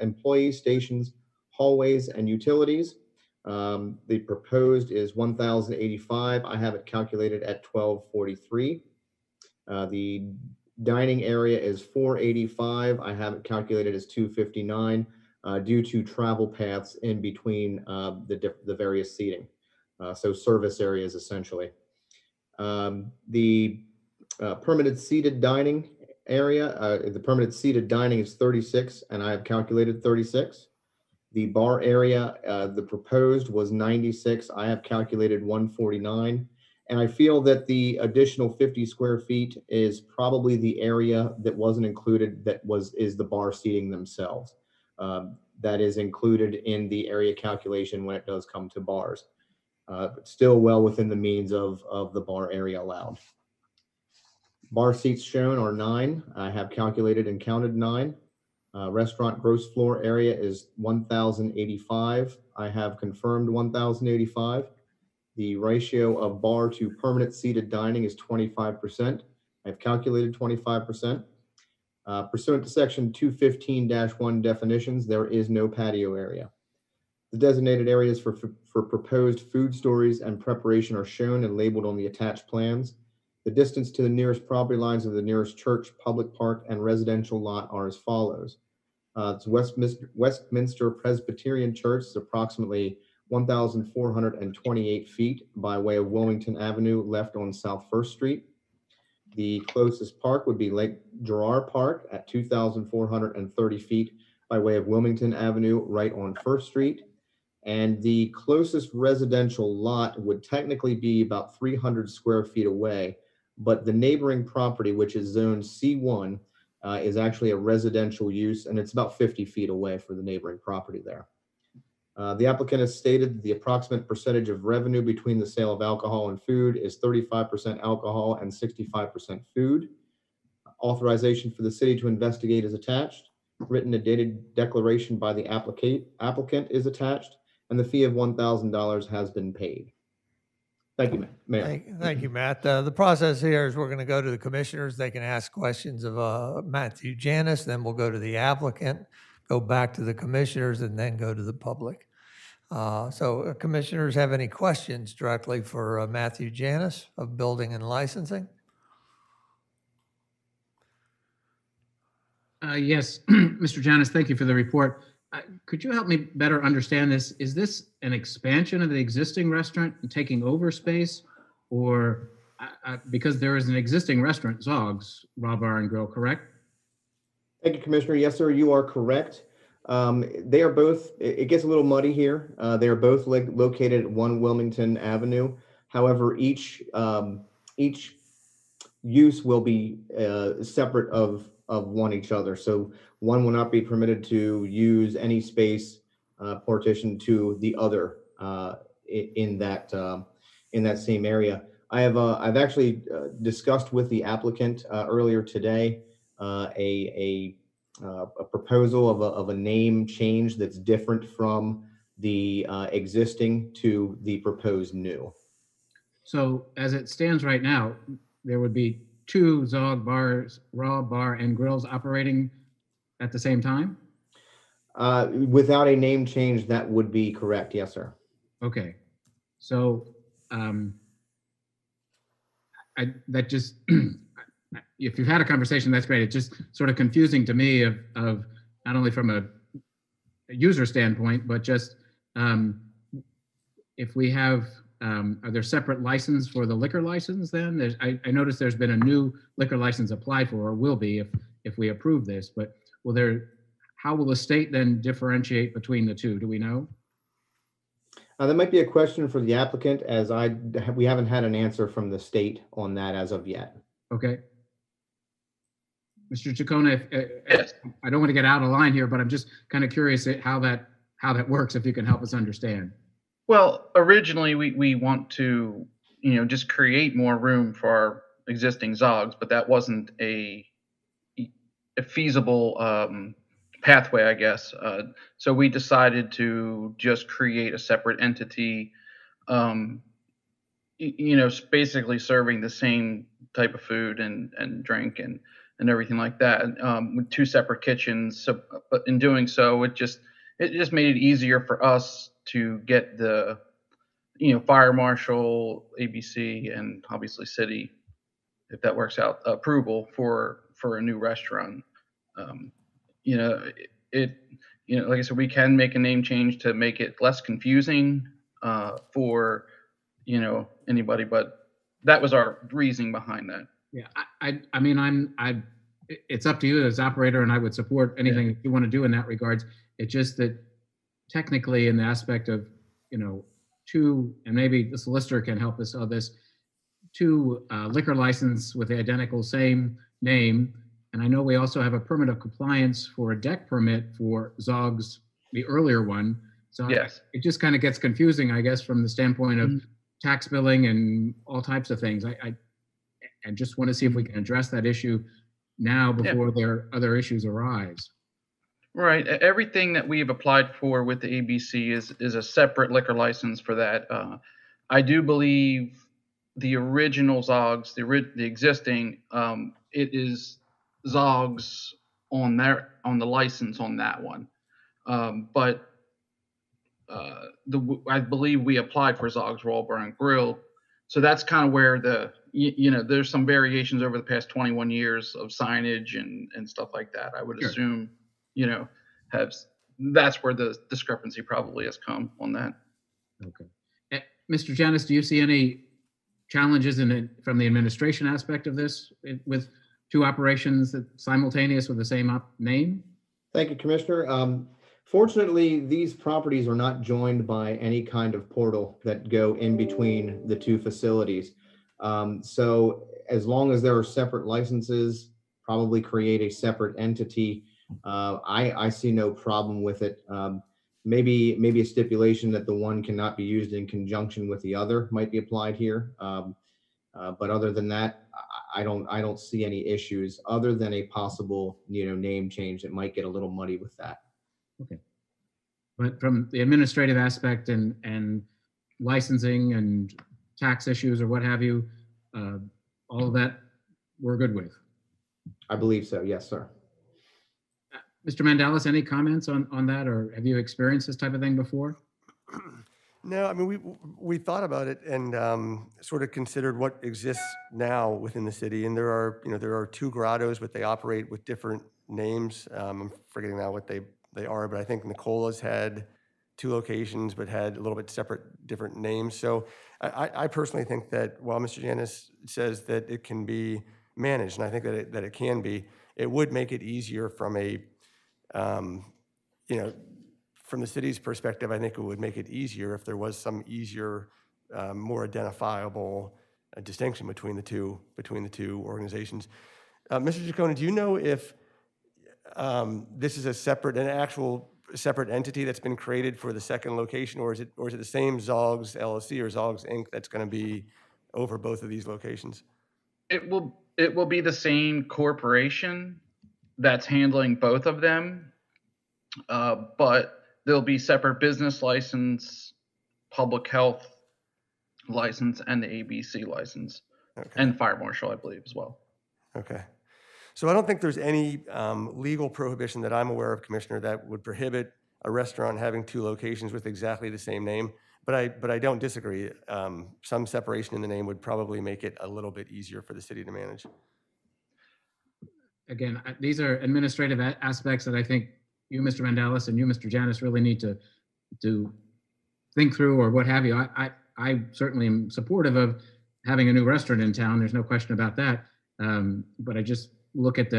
employee stations, hallways, and utilities. The proposed is 1,085. I have it calculated at 1,243. The dining area is 485. I have it calculated as 259 due to travel paths in between the various seating. So service areas essentially. The permitted seated dining area, the permitted seated dining is 36, and I have calculated 36. The bar area, the proposed was 96. I have calculated 149. And I feel that the additional 50 square feet is probably the area that wasn't included is the bar seating themselves. That is included in the area calculation when it does come to bars. But still well within the means of the bar area allowed. Bar seats shown are 9. I have calculated and counted 9. Restaurant gross floor area is 1,085. I have confirmed 1,085. The ratio of bar to permanent seated dining is 25%. I've calculated 25%. Pursuant to section 215-1 definitions, there is no patio area. The designated areas for proposed food stories and preparation are shown and labeled on the attached plans. The distance to the nearest property lines of the nearest church, public park, and residential lot are as follows. It's Westminster Presbyterian Church is approximately 1,428 feet by way of Wilmington Avenue, left on South First Street. The closest park would be Lake Gerard Park at 2,430 feet by way of Wilmington Avenue, right on First Street. And the closest residential lot would technically be about 300 square feet away, but the neighboring property, which is zone C1, is actually a residential use, and it's about 50 feet away for the neighboring property there. The applicant has stated the approximate percentage of revenue between the sale of alcohol and food is 35% alcohol and 65% food. Authorization for the city to investigate is attached. Written and dated declaration by the applicant is attached, and the fee of $1,000 has been paid. Thank you, Mayor. Thank you, Matt. The process here is we're going to go to the commissioners. They can ask questions of Matthew Janis, then we'll go to the applicant, go back to the commissioners, and then go to the public. So commissioners have any questions directly for Matthew Janis of Building and Licensing? Yes, Mr. Janis, thank you for the report. Could you help me better understand this? Is this an expansion of the existing restaurant and taking over space? Or because there is an existing restaurant, Zogg's Raw Bar and Grill, correct? Thank you, Commissioner. Yes, sir, you are correct. They are both, it gets a little muddy here. They are both located at 1 Wilmington Avenue. However, each use will be separate of one each other. So one will not be permitted to use any space partitioned to the other in that same area. I've actually discussed with the applicant earlier today a proposal of a name change that's different from the existing to the proposed new. So as it stands right now, there would be 2 Zogg bars, Raw Bar and Grills operating at the same time? Without a name change, that would be correct. Yes, sir. Okay. So that just, if you've had a conversation, that's great. It's just sort of confusing to me of not only from a user standpoint, but just if we have, are there separate license for the liquor license then? I noticed there's been a new liquor license applied for, or will be if we approve this, but how will the state then differentiate between the two? Do we know? That might be a question for the applicant, as we haven't had an answer from the state on that as of yet. Okay. Mr. Ciccone, I don't want to get out of line here, but I'm just kind of curious how that works, if you can help us understand. Well, originally we want to, just create more room for our existing Zoggs, but that wasn't a feasible pathway, I guess. So we decided to just create a separate entity, basically serving the same type of food and drink and everything like that, with 2 separate kitchens. So, but in doing so, it just made it easier for us to get the, fire marshal, ABC, and obviously city, if that works out, approval for a new restaurant. Like I said, we can make a name change to make it less confusing for, anybody, but that was our reasoning behind that. Yeah, I mean, it's up to you as operator, and I would support anything you want to do in that regards. It's just that technically, in the aspect of, 2, and maybe the solicitor can help us on this, 2 liquor license with the identical same name. And I know we also have a permit of compliance for a deck permit for Zogg's, the earlier one. So yes, it just kind of gets confusing, I guess, from the standpoint of tax billing and all types of things. I just want to see if we can address that issue now before there other issues arise. Right. Everything that we've applied for with the ABC is a separate liquor license for that. I do believe the original Zogg's, the existing, it is Zogg's on the license on that one. But I believe we applied for Zogg's Raw Bar and Grill. So that's kind of where there's some variations over the past 21 years of signage and stuff like that. I would assume, that's where the discrepancy probably has come on that. Okay. Mr. Janis, do you see any challenges from the administration aspect of this with 2 operations that simultaneous with the same name? Thank you, Commissioner. Fortunately, these properties are not joined by any kind of portal that go in between the two facilities. So as long as there are separate licenses, probably create a separate entity. I see no problem with it. Maybe a stipulation that the one cannot be used in conjunction with the other might be applied here. But other than that, I don't see any issues other than a possible, name change that might get a little muddy with that. Okay. But from the administrative aspect and licensing and tax issues or what have you, all of that we're good with. I believe so. Yes, sir. Mr. Mandalis, any comments on that, or have you experienced this type of thing before? No, I mean, we thought about it and sort of considered what exists now within the city. And there are two grottos, but they operate with different names. I'm forgetting now what they are, but I think Nicola's had 2 locations, but had a little bit different names. So I personally think that while Mr. Janis says that it can be managed, and I think that it can be, it would make it easier from a, from the city's perspective. I think it would make it easier if there was some easier, more identifiable distinction between the two organizations. Mr. Giacone, do you know if this is an actual separate entity that's been created for the second location, or is it the same Zogg's LLC or Zogg's Inc. that's going to be over both of these locations? It will be the same corporation that's handling both of them, but there'll be separate business license, public health license, and the ABC license, Okay. and fire marshal, I believe, as well. Okay. So I don't think there's any legal prohibition that I'm aware of, Commissioner, that would prohibit a restaurant having 2 locations with exactly the same name. But I don't disagree. Some separation in the name would probably make it a little bit easier for the city to manage. Again, these are administrative aspects that I think you, Mr. Mandalis, and you, Mr. Janis, really need to think through, or what have you. I certainly am supportive of having a new restaurant in town. There's no question about that. But I just look at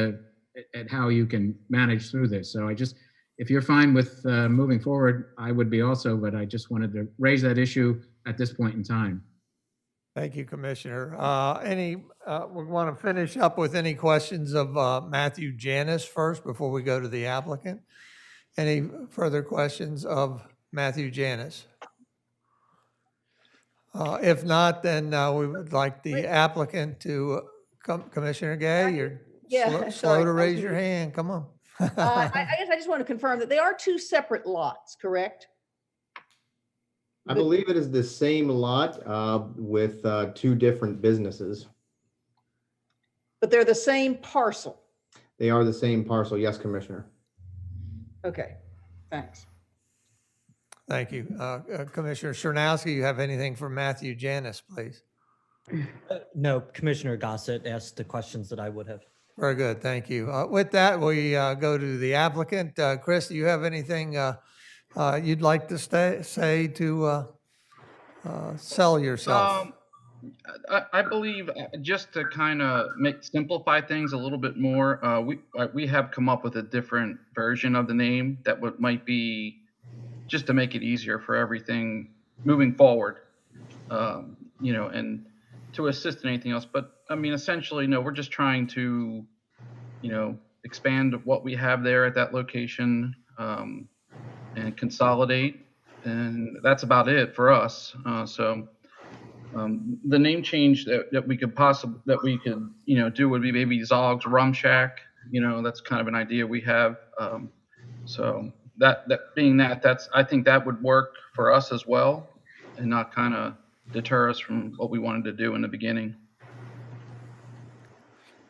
how you can manage through this. So if you're fine with moving forward, I would be also, but I just wanted to raise that issue at this point in time. Thank you, Commissioner. We want to finish up with any questions of Matthew Janis first before we go to the applicant. Any further questions of Matthew Janis? If not, then we would like the applicant to come. Commissioner Gay, you're slow sorry. to raise your hand. Come on. I guess I just want to confirm that they are 2 separate lots, correct? I believe it is the same lot with 2 different businesses. But they're the same parcel. They are the same parcel. Yes, Commissioner. Okay, thanks. Thank you. Commissioner Chernowski, you have anything for Matthew Janis, please? No, Commissioner Gossett asked the questions that I would have. Very good, thank you. With that, we go to the applicant. Chris, do you have anything you'd like to say to sell yourself? I believe just to kind of simplify things a little bit more, we have come up with a different version of the name that might be just to make it easier for everything moving forward, and to assist in anything else. But I mean, essentially, no, we're just trying to, expand what we have there at that location, and consolidate, and that's about it for us. So the name change that we could do would be maybe Zogg's Rum Shack. That's kind of an idea we have. So that being I think that would work for us as well, and not kind of deter us from what we wanted to do in the beginning.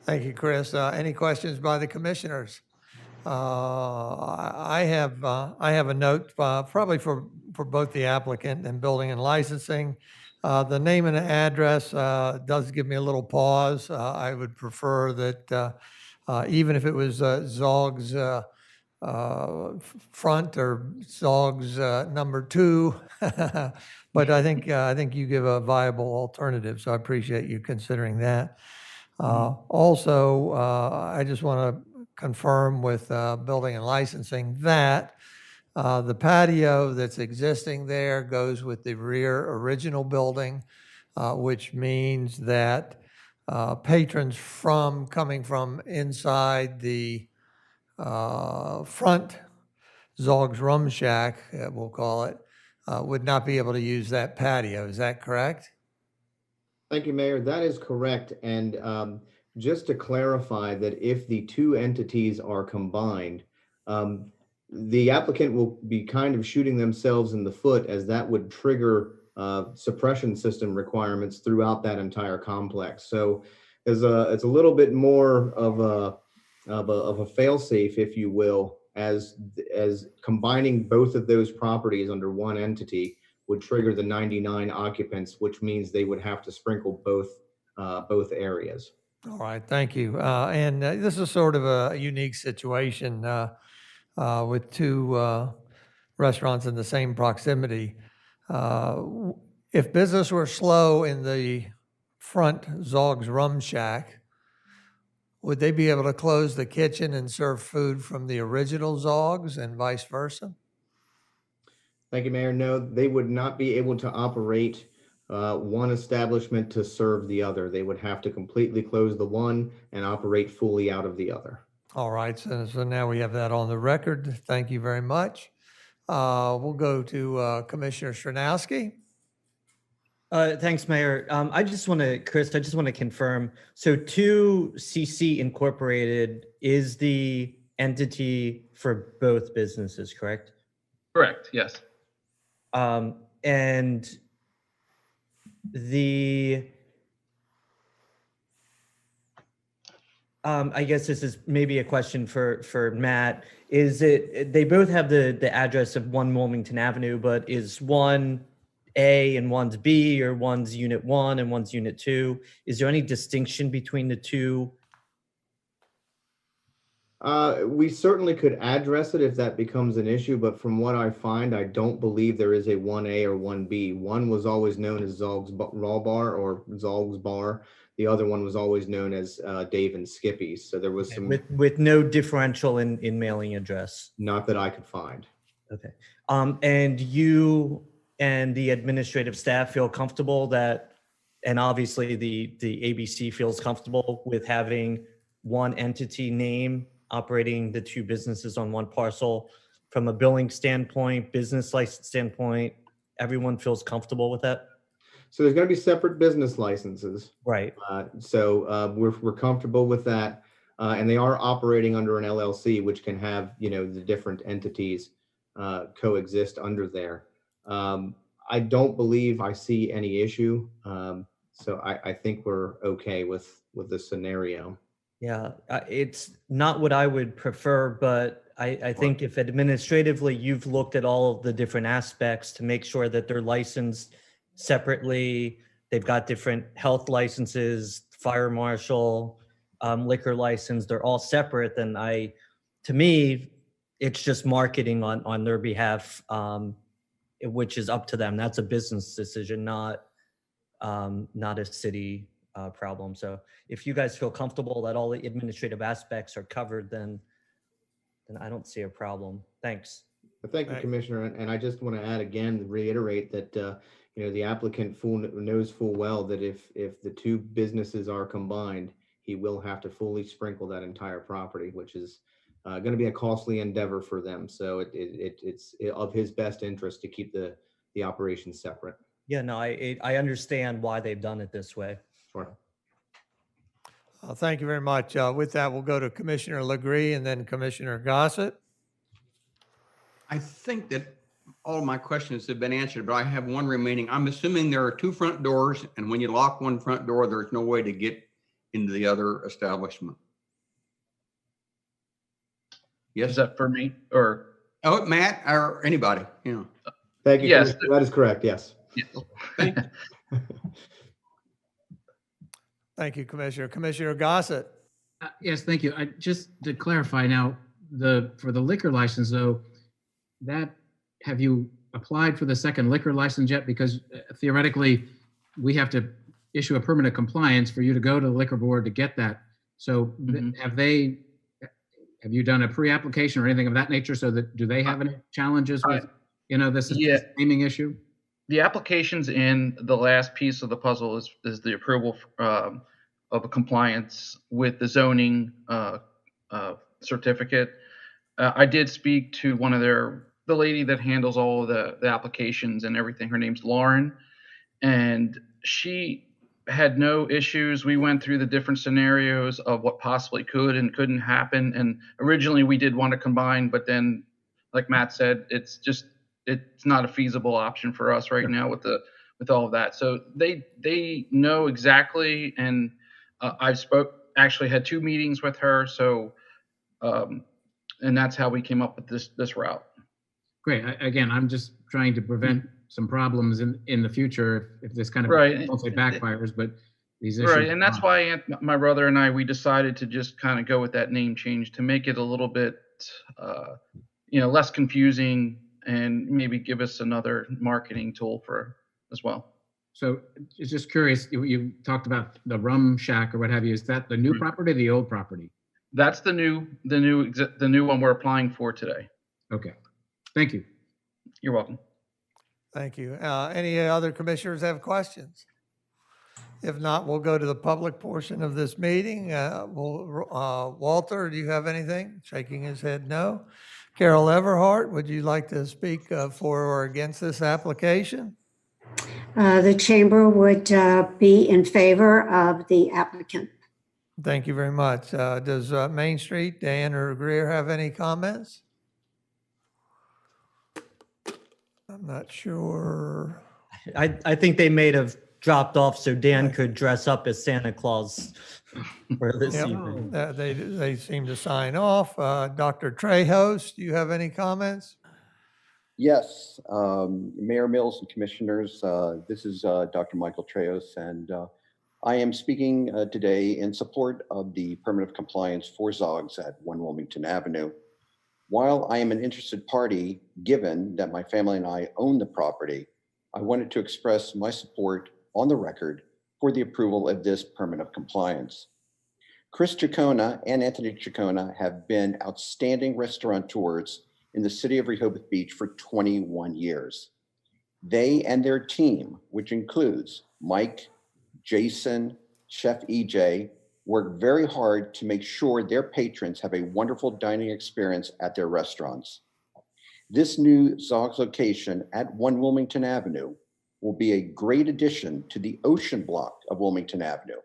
Thank you, Chris. Any questions by the commissioners? I have a note probably for both the applicant and building and licensing. The name and address does give me a little pause. I would prefer that even if it was Zogg's front or Zogg's number 2, but I think you give a viable alternative, so I appreciate you considering that. Also, I just want to confirm with building and licensing that The patio that's existing there goes with the rear original building, which means that patrons coming from inside the front Zogg's Rum Shack, we'll call it, would not be able to use that patio. Is that correct? Thank you, Mayor. That is correct. And just to clarify that if the two entities are combined, the applicant will be kind of shooting themselves in the foot, as that would trigger suppression system requirements throughout that entire complex. So it's a little bit more of a fail-safe, if you will, as combining both of those properties under one entity would trigger the 99 occupants, which means they would have to sprinkle both areas. All right, thank you. And this is sort of a unique situation with two restaurants in the same proximity. If business were slow in the front Zogg's Rum Shack, would they be able to close the kitchen and serve food from the original Zogg's and vice versa? Thank you, Mayor. No, they would not be able to operate one establishment to serve the other. They would have to completely close the one and operate fully out of the other. All right, so now we have that on the record. Thank you very much. We'll go to Commissioner Stranowski. Thanks, Mayor. Chris, I just want to confirm. So 2CC Incorporated is the entity for both businesses, correct? Correct, yes. And I guess this is maybe a question for Matt. They both have the address of 1 Wilmington Avenue, but is one A and one's B, or one's Unit 1 and one's Unit 2? Is there any distinction between the two? We certainly could address it if that becomes an issue, but from what I find, I don't believe there is a 1A or 1B. One was always known as Zogg's Raw Bar or Zogg's Bar. The other one was always known as Dave and Skippy's. So there was some... With no differential in mailing address? Not that I could find. Okay. And you and the administrative staff feel comfortable that, and obviously the ABC feels comfortable with having one entity name operating the two businesses on one parcel. From a billing standpoint, business license standpoint, everyone feels comfortable with that? So there's going to be separate business licenses. Right. So we're comfortable with that. And they are operating under an LLC, which can have, the different entities coexist under there. I don't believe I see any issue. So I think we're okay with the scenario. Yeah, it's not what I would prefer, but I think if administratively you've looked at all of the different aspects to make sure that they're licensed separately, they've got different health licenses, fire marshal, liquor license, they're all separate, then to me, it's just marketing on their behalf, which is up to them. That's a business decision, not a city problem. So if you guys feel comfortable that all the administrative aspects are covered, then I don't see a problem. Thanks. Thank you, Commissioner. And I just want to add again, reiterate that the applicant knows full well that if the two businesses are combined, he will have to fully sprinkle that entire property, which is going to be a costly endeavor for them. So it's of his best interest to keep the operations separate. Yeah, no, I understand why they've done it this way. Sure. Thank you very much. With that, we'll go to Commissioner Legree and then Commissioner Gossett. I think that all of my questions have been answered, but I have one remaining. I'm assuming there are two front doors, and when you lock one front door, there's no way to get into the other establishment. Yes. Is that for me or? Oh, Matt or anybody, Thank you. Yes. That is correct. Yes. Yes. Thank you. Thank you, Commissioner. Commissioner Gossett. Yes, thank you. Just to clarify now, for the liquor license though, have you applied for the second liquor license yet? Because theoretically, we have to issue a permit of compliance for you to go to the liquor board to get that. So have have you done a pre-application or anything of that nature? So that, do they have any challenges with, this Yeah. naming issue? The application's in. The last piece of the puzzle is the approval of a compliance with the zoning certificate. I did speak to the lady that handles all of the applications and everything. Her name's Lauren, and she had no issues. We went through the different scenarios of what possibly could and couldn't happen. And originally we did want to combine, but then, like Matt said, it's not a feasible option for us right now with all of that. So they know exactly, and actually had 2 meetings with her. So, and that's how we came up with this route. Great. Again, I'm just trying to prevent some problems in the future if this kind of, Right. I won't say backfires, but these issues. Right, and that's why my brother and I, we decided to just kind of go with that name change to make it a little bit, less confusing and maybe give us another marketing tool as well. So just curious, you talked about the Rum Shack or what have you. Is that the new property or the old property? That's the new one we're applying for today. Okay. Thank you. You're welcome. Thank you. Any other commissioners have questions? If not, we'll go to the public portion of this meeting. Walter, do you have anything? Shaking his head no. Carol Everhart, would you like to speak for or against this application? The chamber would be in favor of the applicant. Thank you very much. Does Main Street, Dan or Greer have any comments? I'm not sure. I think they may have dropped off so Dan could dress up as Santa Claus for this Yep, evening. they seem to sign off. Dr. Trejos, do you have any comments? Yes, Mayor Mills and Commissioners, this is Dr. Michael Trejos, and I am speaking today in support of the permit of compliance for Zogg's at 1 Wilmington Avenue. While I am an interested party, given that my family and I own the property, I wanted to express my support on the record for the approval of this permit of compliance. Chris Ciccona and Anthony Ciccona have been outstanding restaurateurs in the city of Rehoboth Beach for 21 years. They and their team, which includes Mike, Jason, Chef EJ, work very hard to make sure their patrons have a wonderful dining experience at their restaurants. This new Zogg's location at 1 Wilmington Avenue will be a great addition to the ocean block of Wilmington Avenue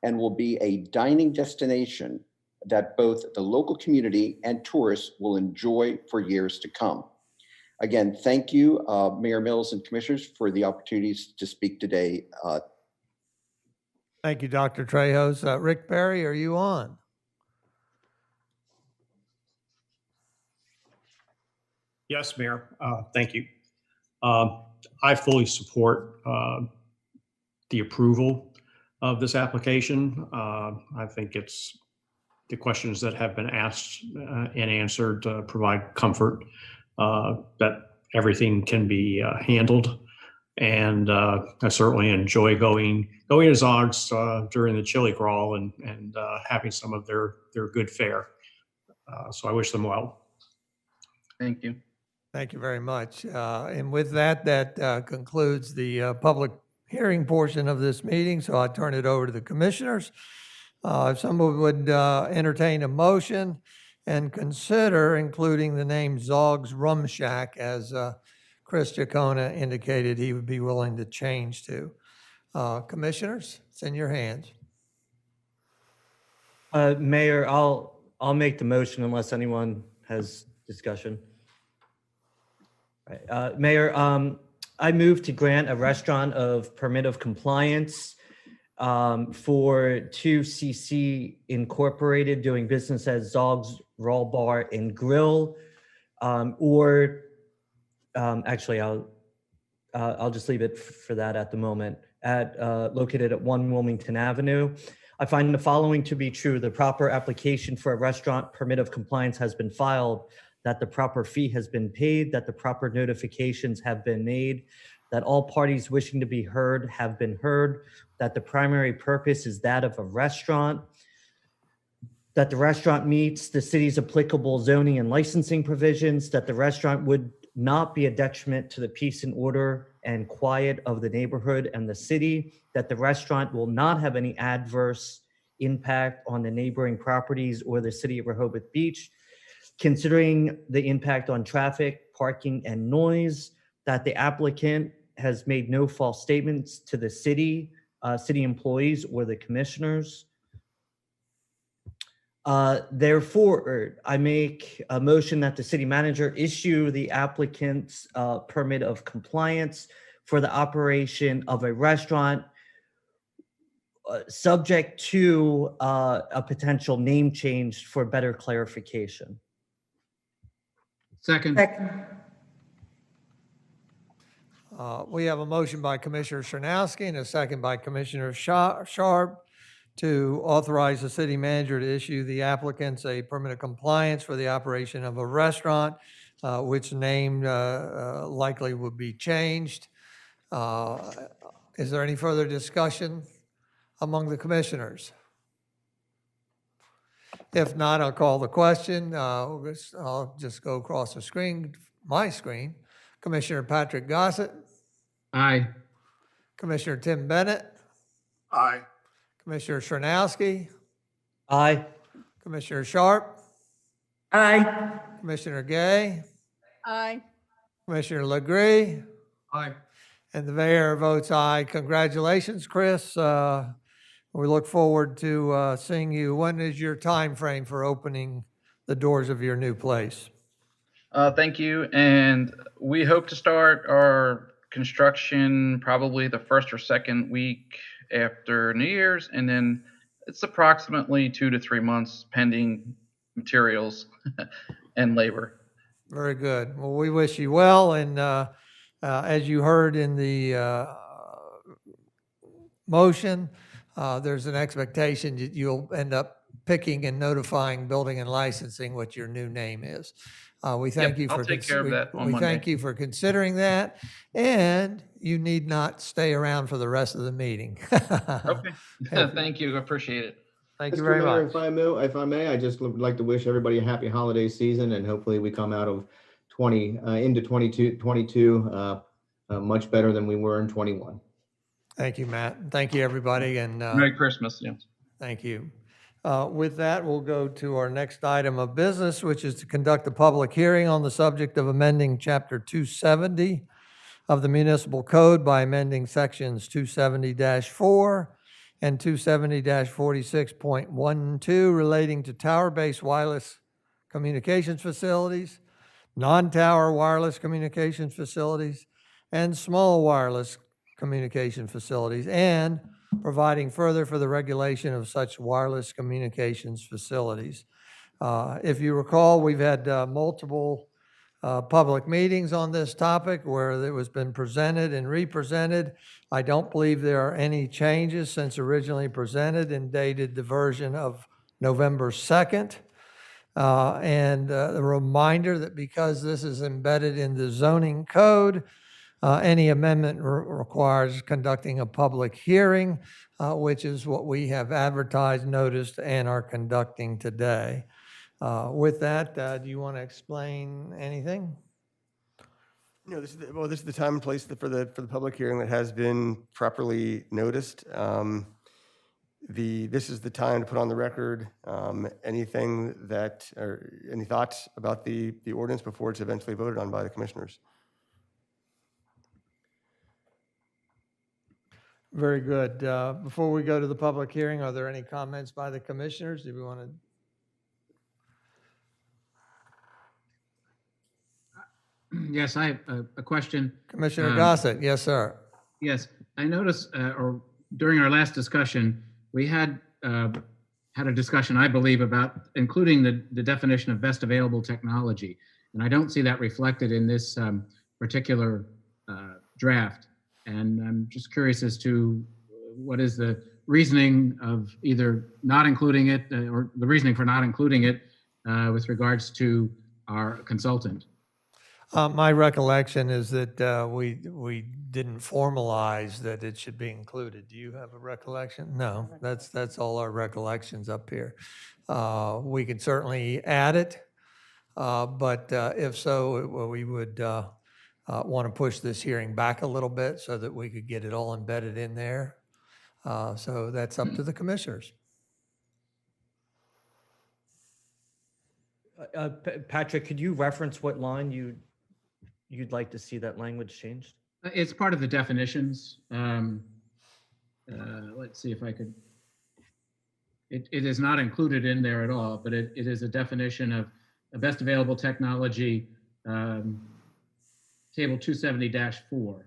and will be a dining destination that both the local community and tourists will enjoy for years to come. Again, thank you, Mayor Mills and Commissioners, for the opportunities to speak today. Thank you, Dr. Trejos. Rick Perry, are you on? Yes, Mayor. Thank you. I fully support the approval of this application. I think it's the questions that have been asked and answered provide comfort that everything can be handled. And I certainly enjoy going to Zogg's during the chili crawl and having some of their good fare. So I wish them well. Thank you. Thank you very much. And with that concludes the public hearing portion of this meeting. So I turn it over to the commissioners. If someone would entertain a motion and consider including the name Zogg's Rum Shack as Chris Ciccona indicated he would be willing to change to. Commissioners, it's in your hands. Mayor, I'll make the motion unless anyone has discussion. Right. Mayor, I move to grant a restaurant of permit of compliance for 2CC Incorporated doing business as Zogg's Raw Bar and Grill, actually I'll just leave it for that at the moment. Located at 1 Wilmington Avenue. I find the following to be true. The proper application for a restaurant permit of compliance has been filed, that the proper fee has been paid, that the proper notifications have been made, that all parties wishing to be heard have been heard, that the primary purpose is that of a restaurant, that the restaurant meets the city's applicable zoning and licensing provisions, that the restaurant would not be a detriment to the peace and order and quiet of the neighborhood and the city, that the restaurant will not have any adverse impact on the neighboring properties or the city of Rehoboth Beach, considering the impact on traffic, parking, and noise, that the applicant has made no false statements to the city employees, or the commissioners. Therefore, I make a motion that the city manager issue the applicant's permit of compliance for the operation of a restaurant, subject to a potential name change for better clarification. Second. We have a motion by Commissioner Sharnowski and a second by Commissioner Sharp to authorize the city manager to issue the applicants a permit of compliance for the operation of a restaurant, which name likely would be changed. Is there any further discussion among the commissioners? If not, I'll call the question. I'll just go across the screen, my screen. Commissioner Patrick Gossett. Aye. Commissioner Tim Bennett. Aye. Commissioner Sharnowski. Aye. Commissioner Sharp. Aye. Commissioner Gay. Aye. Commissioner Legree. Aye. And the mayor votes aye. Congratulations, Chris. We look forward to seeing you. When is your time frame for opening the doors of your new place? Thank you. And we hope to start our construction probably the first or second week after New Year's. And then it's approximately 2 to 3 months pending materials and labor. Very good. Well, we wish you well. And as you heard in the motion, there's an expectation that you'll end up picking and notifying building and licensing what your new name is. We thank you for I'll take care of that on we Monday. thank you for considering that, and you need not stay around for the rest of the meeting. Okay. Thank you. I appreciate it. Thank you Mr. very Mayor, much. if I may, I just would like to wish everybody a happy holiday season, and hopefully we come out of into 22 much better than we were in 21. Thank you, Matt. Thank you, everybody, and Merry Christmas. Yeah. thank you. With that, we'll go to our next item of business, which is to conduct a public hearing on the subject of amending Chapter 270 of the Municipal Code by amending Sections 270-4 and 270-46.12 relating to tower-based wireless communications facilities, non-tower wireless communications facilities, and small wireless communication facilities, and providing further for the regulation of such wireless communications facilities. If you recall, we've had multiple public meetings on this topic where it was been presented and represented. I don't believe there are any changes since originally presented and dated the version of November 2nd. And a reminder that because this is embedded in the zoning code, any amendment requires conducting a public hearing, which is what we have advertised, noticed, and are conducting today. With that, do you want to explain anything? No, this is the time and place for the public hearing that has been properly noticed. This is the time to put on the record anything that, or any thoughts about the ordinance before it's eventually voted on by the commissioners. Very good. Before we go to the public hearing, are there any comments by the commissioners? Do we want to? Yes, I have a question. Commissioner Gossett, yes, sir. Yes, I noticed, or during our last discussion, we had a discussion, I believe, about including the definition of best available technology. And I don't see that reflected in this particular draft. And I'm just curious as to what is the reasoning of either not including it or the reasoning for not including it with regards to our consultant. My recollection is that we didn't formalize that it should be included. Do you have a recollection? No, that's all our recollections up here. We could certainly add it, but if so, we would want to push this hearing back a little bit so that we could get it all embedded in there. So that's up to the commissioners. Patrick, could you reference what line you'd like to see that language changed? It's part of the definitions. Let's see if I could. It is not included in there at all, but it is a definition of the best available technology, table 270-4.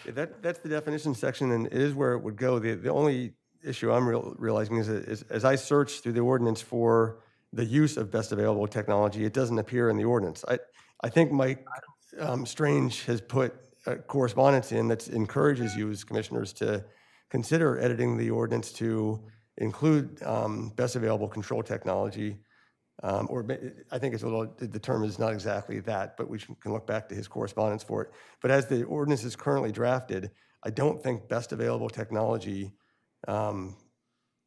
That's the definition section, and it is where it would go. The only issue I'm realizing is as I search through the ordinance for the use of best available technology, it doesn't appear in the ordinance. I think Mike Strange has put correspondence in that encourages you as commissioners to consider editing the ordinance to include best available control technology. I think it's a little, the term is not exactly that, but we can look back to his correspondence for it. But as the ordinance is currently drafted, I don't think best available technology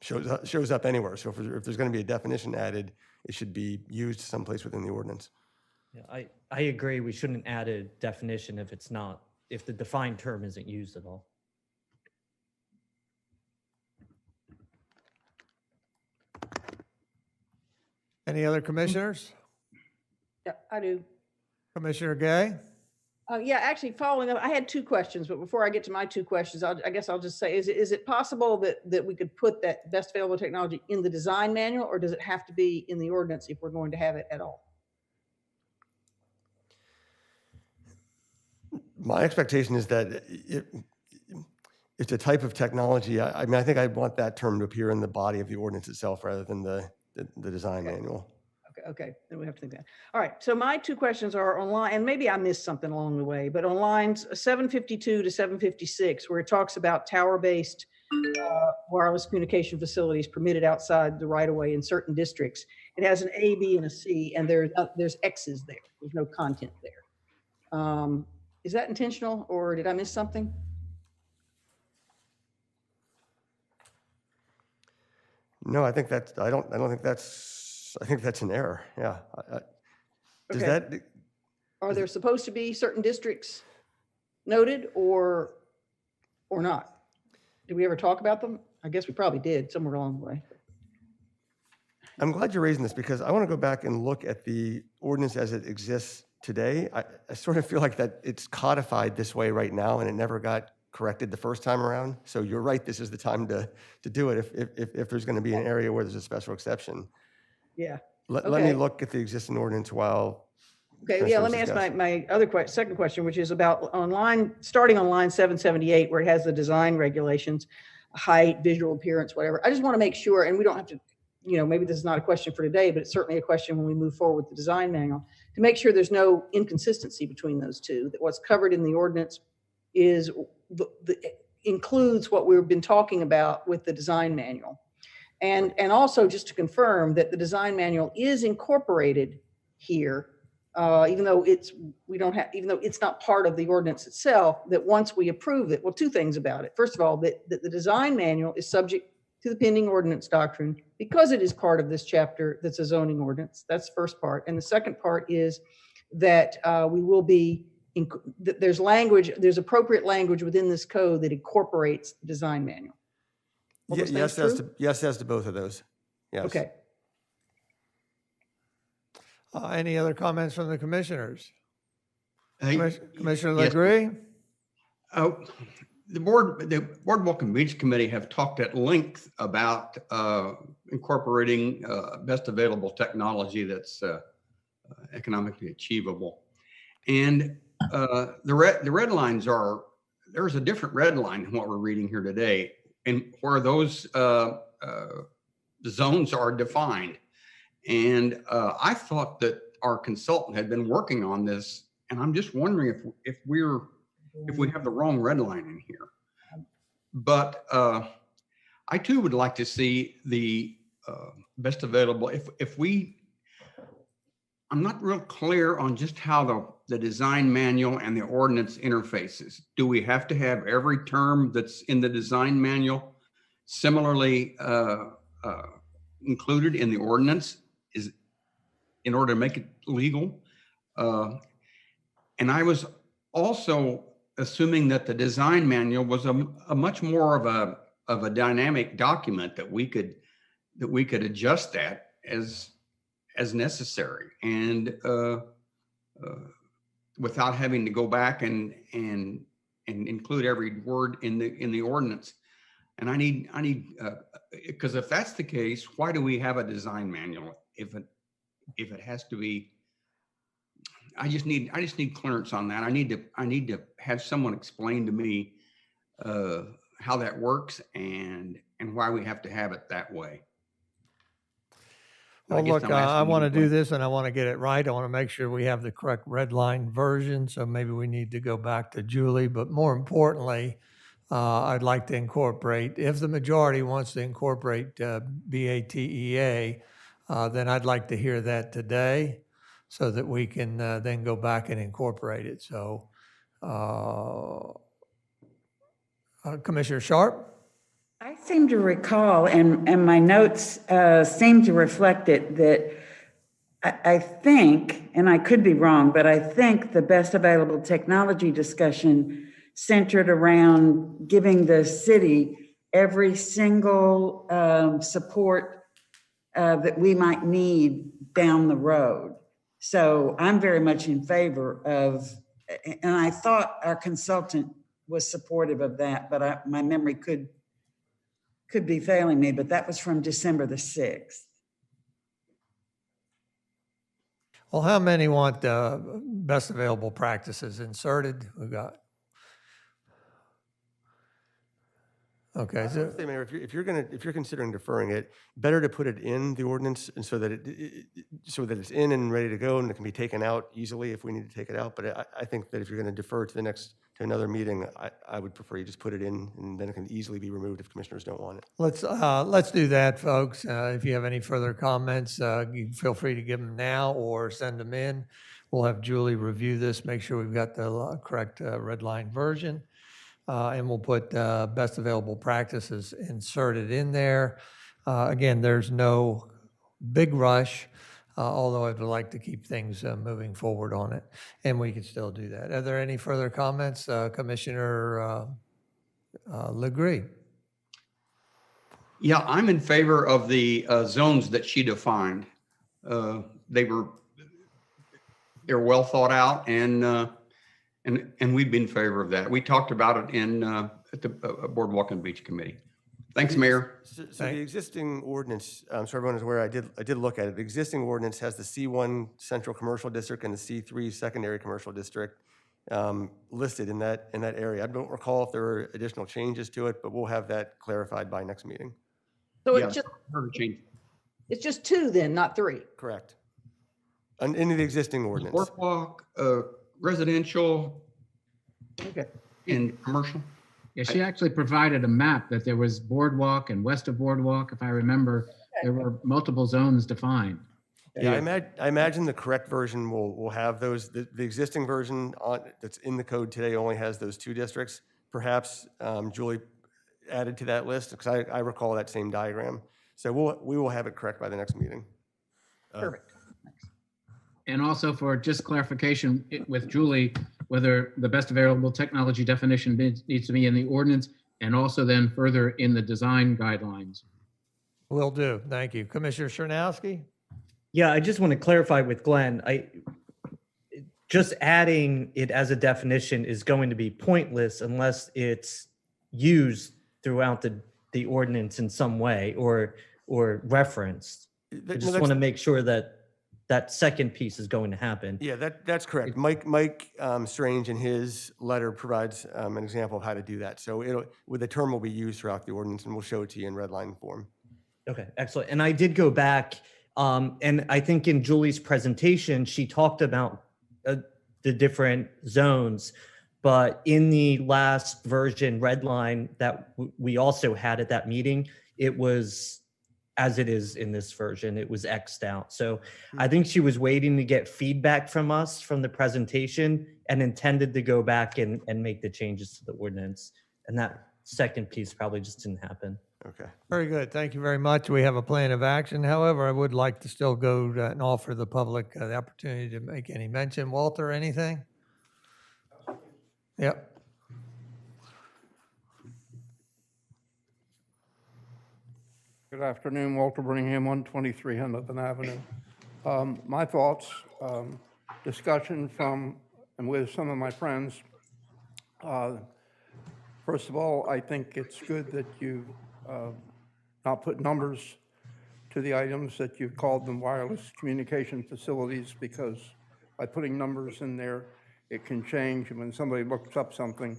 shows up anywhere. So if there's going to be a definition added, it should be used someplace within the ordinance. Yeah, I agree. We shouldn't add a definition if the defined term isn't used at all. Any other commissioners? Yeah, I do. Commissioner Gay? Yeah, actually, following up, I had two questions, but before I get to my two questions, I guess I'll just say, is it possible that we could put that best available technology in the design manual, or does it have to be in the ordinance if we're going to have it at all? My expectation is that it's a type of technology. I mean, I think I'd want that term to appear in the body of the ordinance itself rather than the design manual. Okay, then we have to think that. All right, so my two questions are online, and maybe I missed something along the way, but on lines 752 to 756, where it talks about tower-based wireless communication facilities permitted outside the right-of-way in certain districts, it has an A, B, and a C, and there's X's there. There's no content there. Is that intentional, or did I miss something? No, I think that's, I think that's an error. Yeah. Does Okay. that, Are there supposed to be certain districts noted or not? Did we ever talk about them? I guess we probably did somewhere along the way. I'm glad you're raising this because I want to go back and look at the ordinance as it exists today. I sort of feel like that it's codified this way right now and it never got corrected the first time around. So you're right, this is the time to do it if there's going to be an area where there's a special exception. Yeah. Let me Okay. look at the existing ordinance while. Okay, yeah, let me ask my other second question, which is about starting on line 778, where it has the design regulations, height, visual appearance, whatever. I just want to make sure, and we don't have to, maybe this is not a question for today, but it's certainly a question when we move forward with the design manual, to make sure there's no inconsistency between those two, that what's covered in the ordinance is includes what we've been talking about with the design manual. And also just to confirm that the design manual is incorporated here, even though it's not part of the ordinance itself, that once we approve it, well, two things about it. First of all, that the design manual is subject to the pending ordinance doctrine because it is part of this chapter that's a zoning ordinance. That's the first part. And the second part is that we will be, there's appropriate language within this code that incorporates the design manual. Yes, as to both of those. Yes. Okay. Any other comments from the commissioners? Hey, Commissioner yes. LeGree? The Boardwalk and Beach Committee have talked at length about incorporating best available technology that's economically achievable. And the red lines there's a different red line than what we're reading here today, and where those zones are defined. And I thought that our consultant had been working on this, and I'm just wondering if we have the wrong red line in here. But I too would like to see the best available. I'm not real clear on just how the design manual and the ordinance interfaces. Do we have to have every term that's in the design manual similarly included in the ordinance in order to make it legal? And I was also assuming that the design manual was a much more of a dynamic document that we could adjust that as necessary, and without having to go back and include every word in the ordinance. And I need because if that's the case, why do we have a design manual if it has to be? I just need clearance on that. I need to have someone explain to me how that works and why we have to have it that way. Well, look, I want to do this and I want to get it right. I want to make sure we have the correct red line version. So maybe we need to go back to Julie. But more importantly, I'd like to incorporate, if the majority wants to incorporate BATEA, then I'd like to hear that today so that we can then go back and incorporate it. So Commissioner Sharp? I seem to recall, and my notes seem to reflect it, that I think, and I could be wrong, but I think the best available technology discussion centered around giving the city every single support that we might need down the road. So I'm very much in favor of, and I thought our consultant was supportive of that, but my memory could be failing me, but that was from December the 6th. Well, how many want best available practices inserted? We've got. Okay. I would say, Mayor, if you're considering deferring it, better to put it in the ordinance and so that it's in and ready to go and it can be taken out easily if we need to take it out. But I think that if you're going to defer to another meeting, I would prefer you just put it in and then it can easily be removed if commissioners don't want it. Let's do that, folks. If you have any further comments, you feel free to give them now or send them in. We'll have Julie review this, make sure we've got the correct red line version. And we'll put best available practices inserted in there. Again, there's no big rush, although I'd like to keep things moving forward on it, and we can still do that. Are there any further comments? Commissioner Legree? Yeah, I'm in favor of the zones that she defined. They're well thought out, and we'd be in favor of that. We talked about it at the Boardwalk and Beach Committee. Thanks, Mayor. So the existing ordinance, so everyone is aware, I did look at it. The existing ordinance has the C1 Central Commercial District and the C3 Secondary Commercial District listed in that area. I don't recall if there were additional changes to it, but we'll have that clarified by next meeting. So Yeah, it's just two then, not three. Correct. And in the existing ordinance. Boardwalk, residential, Okay. and commercial. Yeah, she actually provided a map that there was Boardwalk and west of Boardwalk, if I remember, there were multiple zones defined. Yeah, I imagine the correct version will have those. The existing version that's in the code today only has those two districts. Perhaps Julie added to that list because I recall that same diagram. So we will have it correct by the next meeting. Perfect. And also for just clarification with Julie, whether the best available technology definition needs to be in the ordinance and also then further in the design guidelines. Will do. Thank you. Commissioner Chernowski? Yeah, I just want to clarify with Glenn. Just adding it as a definition is going to be pointless unless it's used throughout the ordinance in some way or referenced. I just want to make sure that second piece is going to happen. Yeah, that's correct. Mike Strange in his letter provides an example of how to do that. So the term will be used throughout the ordinance, and we'll show it to you in red line form. Okay, excellent. And I did go back, and I think in Julie's presentation, she talked about the different zones, but in the last version red line that we also had at that meeting, it was as it is in this version. It was X'd out. So I think she was waiting to get feedback from us from the presentation and intended to go back and make the changes to the ordinance. And that second piece probably just didn't happen. Okay. Very good. Thank you very much. We have a plan of action. However, I would like to still go and offer the public the opportunity to make any mention. Walter, anything? Yep. Good afternoon, Walter Birmingham, 123 Wilmington Avenue. My thoughts, discussion from and with some of my friends. First of all, I think it's good that you not put numbers to the items, that you've called them wireless communication facilities, because by putting numbers in there, it can change. And when somebody looks up something,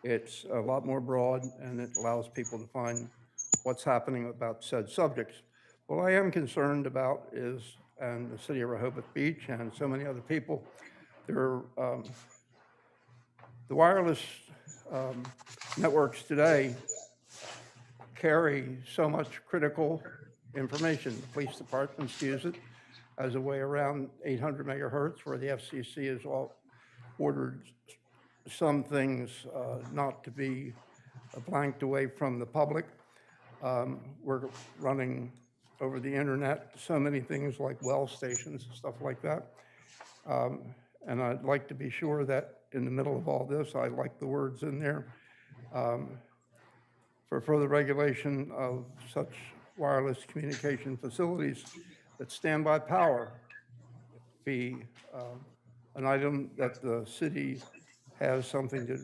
it's a lot more broad and it allows people to find what's happening about said subjects. What I am concerned about is, and the city of Rehoboth Beach and so many other people, the wireless networks today carry so much critical information. The police departments use it as a way around 800 megahertz, where the FCC has ordered some things not to be blanked away from the public. We're running over the internet so many things like well stations and stuff like that. And I'd like to be sure that in the middle of all this, I like the words in there, for further regulation of such wireless communication facilities, that standby power be an item that the city has something to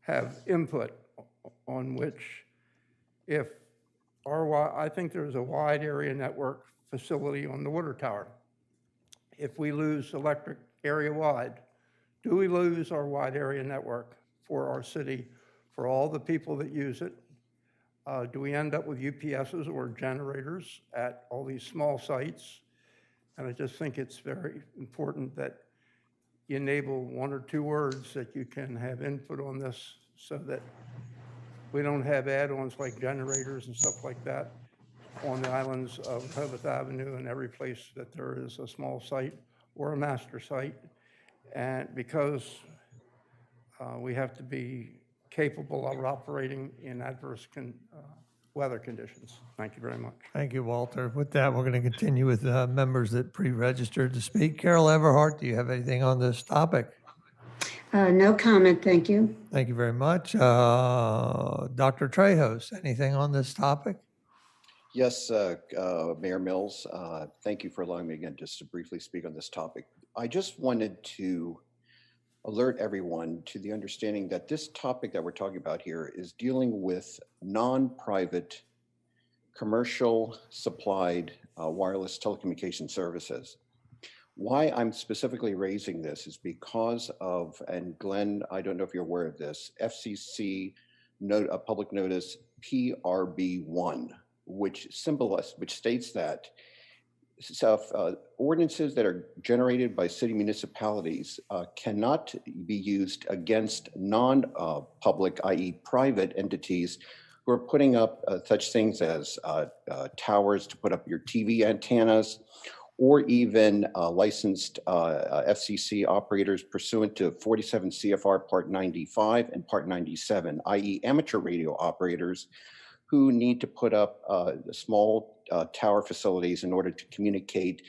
have input on, which if I think there's a wide area network facility on the water tower. If we lose electric area wide, do we lose our wide area network for our city, for all the people that use it? Do we end up with UPSs or generators at all these small sites? And I just think it's very important that you enable one or two words that you can have input on this, so that we don't have add-ons like generators and stuff like that on the islands of Rehoboth Avenue and every place that there is a small site or a master site. And because we have to be capable of operating in adverse weather conditions. Thank you very much. Thank you, Walter. With that, we're going to continue with members that pre-registered to speak. Carol Everhart, do you have anything on this topic? No comment, thank you. Thank you very much. Dr. Trejos, anything on this topic? Yes, Mayor Mills, thank you for allowing me again just to briefly speak on this topic. I just wanted to alert everyone to the understanding that this topic that we're talking about here is dealing with non-private, commercial supplied wireless telecommunication services. Why I'm specifically raising this is because of, and Glenn, I don't know if you're aware of this, FCC a public notice PRB1, which states that ordinances that are generated by city municipalities cannot be used against non-public, i.e. private entities who are putting up such things as towers to put up your TV antennas, or even licensed FCC operators pursuant to 47 CFR Part 95 and Part 97, i.e. amateur radio operators who need to put up small tower facilities in order to communicate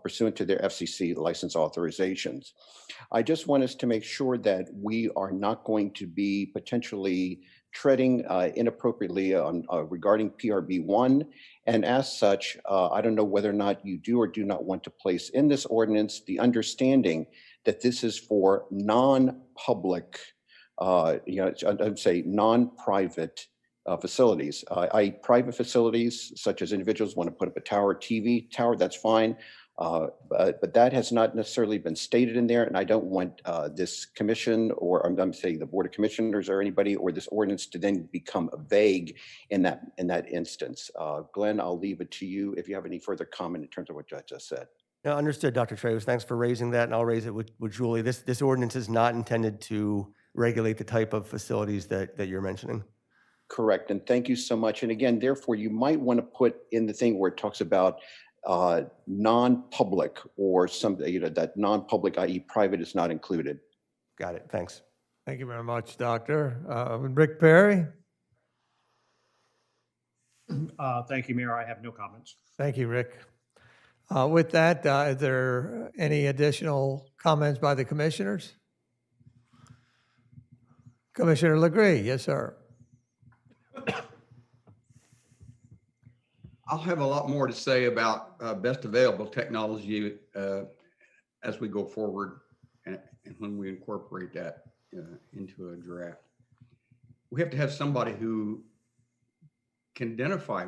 pursuant to their FCC license authorizations. I just want us to make sure that we are not going to be potentially treading inappropriately on regarding PRB1. And as such, I don't know whether or not you do or do not want to place in this ordinance the understanding that this is for non-public, I'd say non-private facilities, i.e. private facilities, such as individuals want to put up a tower, TV tower, that's fine. But that has not necessarily been stated in there, and I don't want this commission, or I'm saying the Board of Commissioners or anybody, or this ordinance to then become vague in that instance. Glenn, I'll leave it to you if you have any further comment in terms of what I just said. No, understood, Dr. Trejos. Thanks for raising that, and I'll raise it with Julie. This ordinance is not intended to regulate the type of facilities that you're mentioning. Correct, and thank you so much. And again, therefore, you might want to put in the thing where it talks about non-public or something, that non-public, i.e. private, is not included. Got it. Thanks. Thank you very much, Doctor. Rick Perry? Thank you, Mayor. I have no comments. Thank you, Rick. With that, is there any additional comments by the commissioners? Commissioner Legree, yes, sir. I'll have a lot more to say about best available technology as we go forward and when we incorporate that into a draft. We have to have somebody who can identify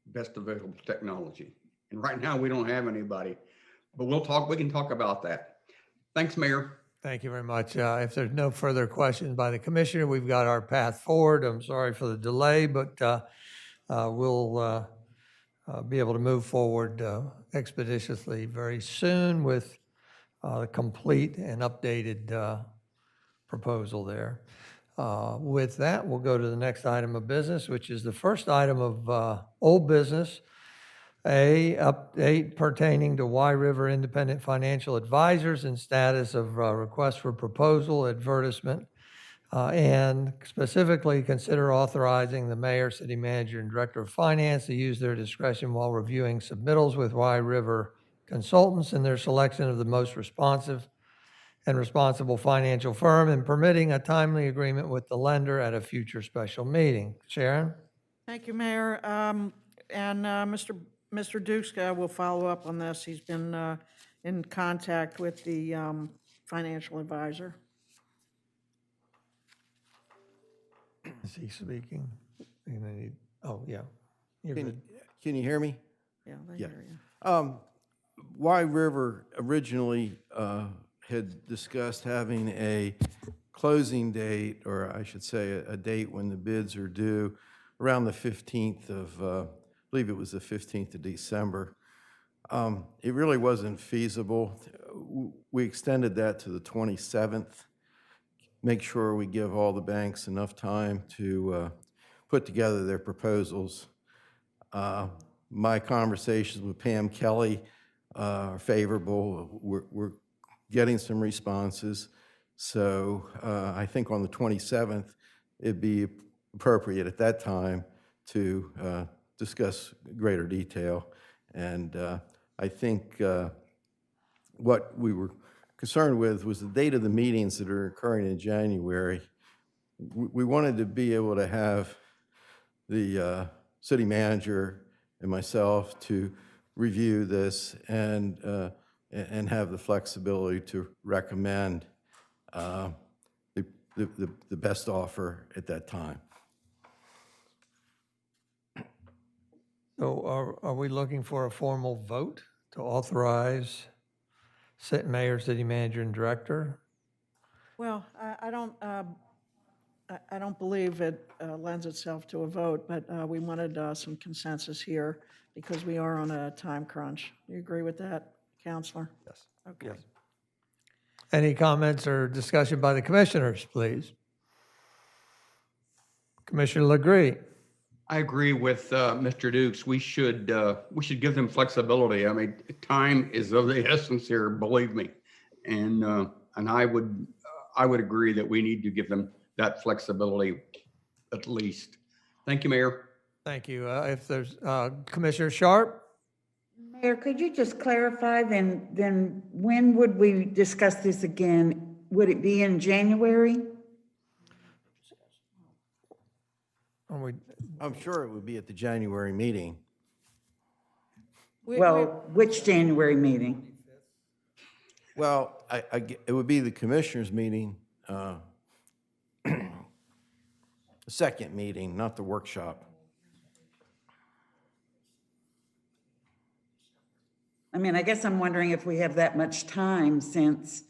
best available technology. And right now we don't have anybody, but we can talk about that. Thanks, Mayor. Thank you very much. If there's no further questions by the commissioner, we've got our path forward. I'm sorry for the delay, but we'll be able to move forward expeditiously very soon with a complete and updated proposal there. With that, we'll go to the next item of business, which is the first item of old business, A, update pertaining to Y River Independent Financial Advisors and status of request for proposal, advertisement, and specifically consider authorizing the mayor, city manager, and director of finance to use their discretion while reviewing submittals with Y River consultants in their selection of the most responsive and responsible financial firm and permitting a timely agreement with the lender at a future special meeting. Sharon? Thank you, Mayor. Mr. Dukes will follow up on this. He's been in contact with the financial advisor. Is he speaking? Oh, yeah. You're Can good. can you hear me? Yeah, they Yeah. hear you. Y River originally had discussed having a closing date, or I should say a date when the bids are due, around the 15th of, I believe it was the 15th of December. It really wasn't feasible. We extended that to the 27th. Make sure we give all the banks enough time to put together their proposals. My conversations with Pam Kelly are favorable. We're getting some responses. So I think on the 27th, it'd be appropriate at that time to discuss greater detail. And I think what we were concerned with was the date of the meetings that are occurring in January. We wanted to be able to have the city manager and myself to review this and have the flexibility to recommend the best offer at that time. So are we looking for a formal vote to authorize mayor, city manager, and director? Well, I don't believe it lends itself to a vote, but we wanted some consensus here because we are on a time crunch. You agree with that, Counselor? Yes. Okay. Yes. Any comments or discussion by the commissioners, please? Commissioner Legree? I agree with Mr. Dukes. We should give them flexibility. I mean, time is of the essence here, believe me. And I would agree that we need to give them that flexibility at least. Thank you, Mayor. Thank you. If there's Commissioner Sharp? Mayor, could you just clarify then when would we discuss this again? Would it be in January? I'm sure it would be at the January meeting. Well, which January meeting? Well, it would be the commissioners' meeting, the second meeting, not the workshop. I mean, I guess I'm wondering if we have that much time since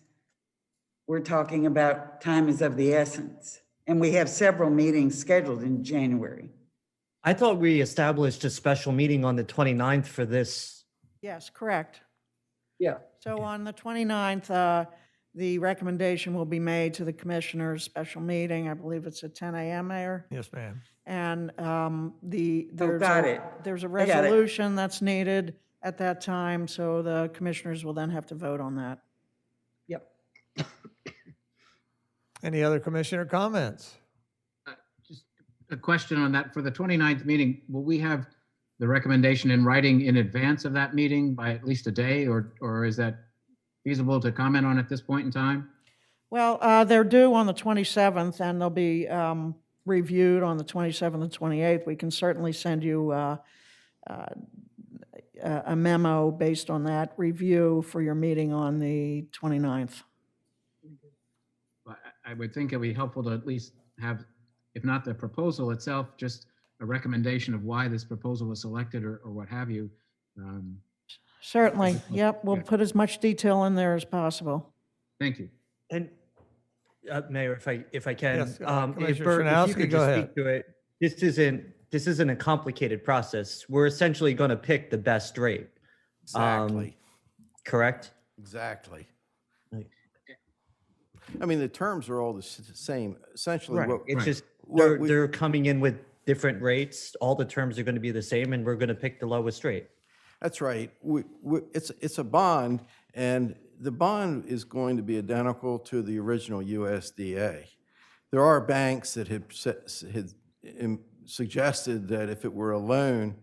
we're talking about time is of the essence. And we have several meetings scheduled in January. I thought we established a special meeting on the 29th for this. Yes, correct. Yeah. So on the 29th, the recommendation will be made to the commissioners' special meeting. I believe it's at 10 a.m., Mayor. Yes, ma'am. And got it. there's a I got it. resolution that's needed at that time, so the commissioners will then have to vote on that. Yep. Any other commissioner comments? Just a question on that. For the 29th meeting, will we have the recommendation in writing in advance of that meeting by at least a day, or is that feasible to comment on at this point in time? Well, they're due on the 27th, and they'll be reviewed on the 27th and 28th. We can certainly send you a memo based on that review for your meeting on the 29th. I would think it would be helpful to at least have, if not the proposal itself, just a recommendation of why this proposal was selected or what have you. Certainly, yep, we'll put as much detail in there as possible. Thank you. And Mayor, if I can, Yes, if Commissioner Bert, if you Szymanowski, could go just ahead. speak to it. This isn't a complicated process. We're essentially going to pick the best rate. Exactly. Correct? Exactly. Like- I mean, the terms are all the same, essentially. Right. What- It's just what we- they're coming in with different rates. All the terms are going to be the same, and we're going to pick the lowest rate. That's right. It's a bond, and the bond is going to be identical to the original USDA. There are banks that had suggested that if it were a loan,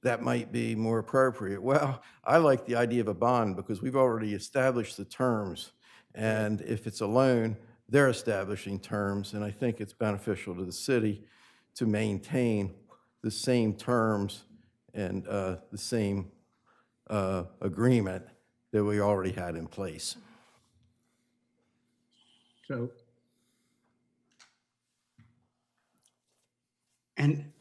that might be more appropriate. Well, I like the idea of a bond because we've already established the terms, and if it's a loan, they're establishing terms, and I think it's beneficial to the city to maintain the same terms and the same agreement that we already had in place. So, And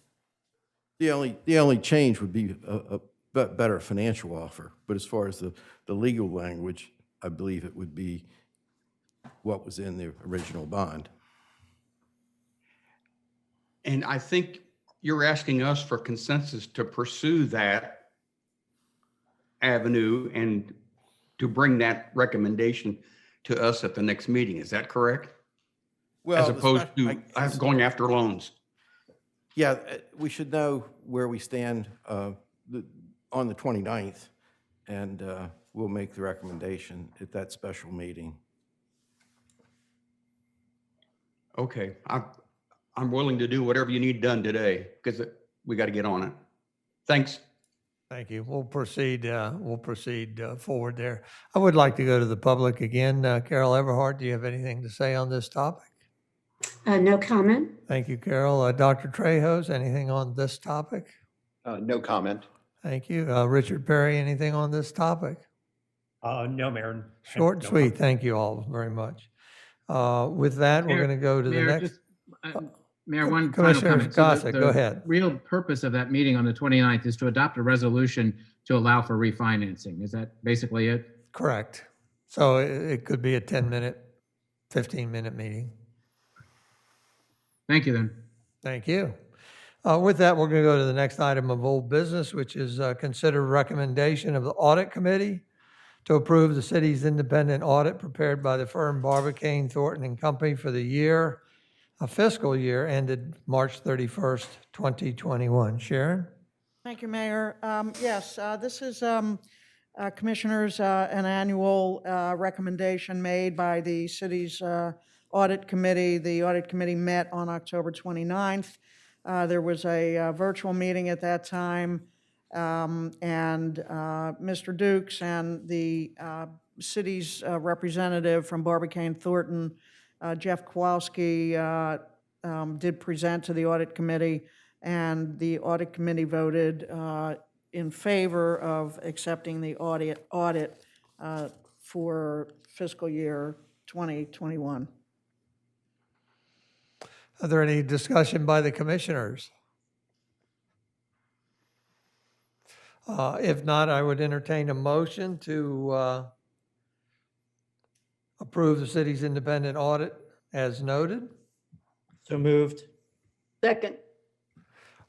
The only change would be a better financial offer, but as far as the legal language, I believe it would be what was in the original bond. And I think you're asking us for consensus to pursue that avenue and to bring that recommendation to us at the next meeting. Is that correct? As opposed to going after loans. Yeah, we should know where we stand on the 29th, and we'll make the recommendation at that special meeting. Okay, I'm willing to do whatever you need done today because we got to get on it. Thanks. Thank you. We'll proceed forward there. I would like to go to the public again. Carol Everhart, do you have anything to say on this topic? No comment. Thank you, Carol. Dr. Trejos, anything on this topic? No comment. Thank you. Richard Perry, anything on this topic? No, Mayor. Short and sweet. Thank you all very much. With that, we're Mayor- going to go to the Mayor, next. Mayor, one final Commissioner comment. So Gossett, go ahead. Real purpose of that meeting on the 29th is to adopt a resolution to allow for refinancing. Is that basically it? Correct. So it could be a 10-minute, 15-minute meeting. Thank you then. Thank you. With that, we're going to go to the next item of old business, which is consider recommendation of the Audit Committee to approve the city's independent audit prepared by the firm Barbicane, Thornton and Company for the year, a fiscal year ended March 31st, 2021. Sharon? Thank you, Mayor. Yes, this is, Commissioners, an annual recommendation made by the city's Audit Committee. The Audit Committee met on October 29th. There was a virtual meeting at that time, and Mr. Dukes and the city's representative from Barbicane Thornton, Jeff Kowalski, did present to the Audit Committee, and the Audit Committee voted in favor of accepting the audit for fiscal year 2021. Are there any discussion by the commissioners? If not, I would entertain a motion to approve the city's independent audit as noted. So moved. Second.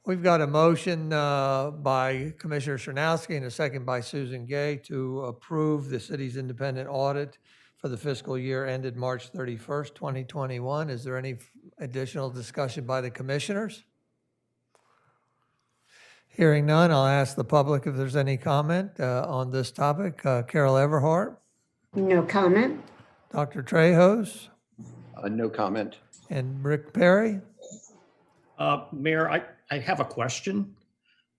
We've got a motion by Commissioner Szymanowski and a second by Susan Gay to approve the city's independent audit for the fiscal year ended March 31st, 2021. Is there any additional discussion by the commissioners? Hearing none, I'll ask the public if there's any comment on this topic. Carol Everhart, No comment. Dr. Trejos, No comment. and Rick Perry. Mayor, I have a question.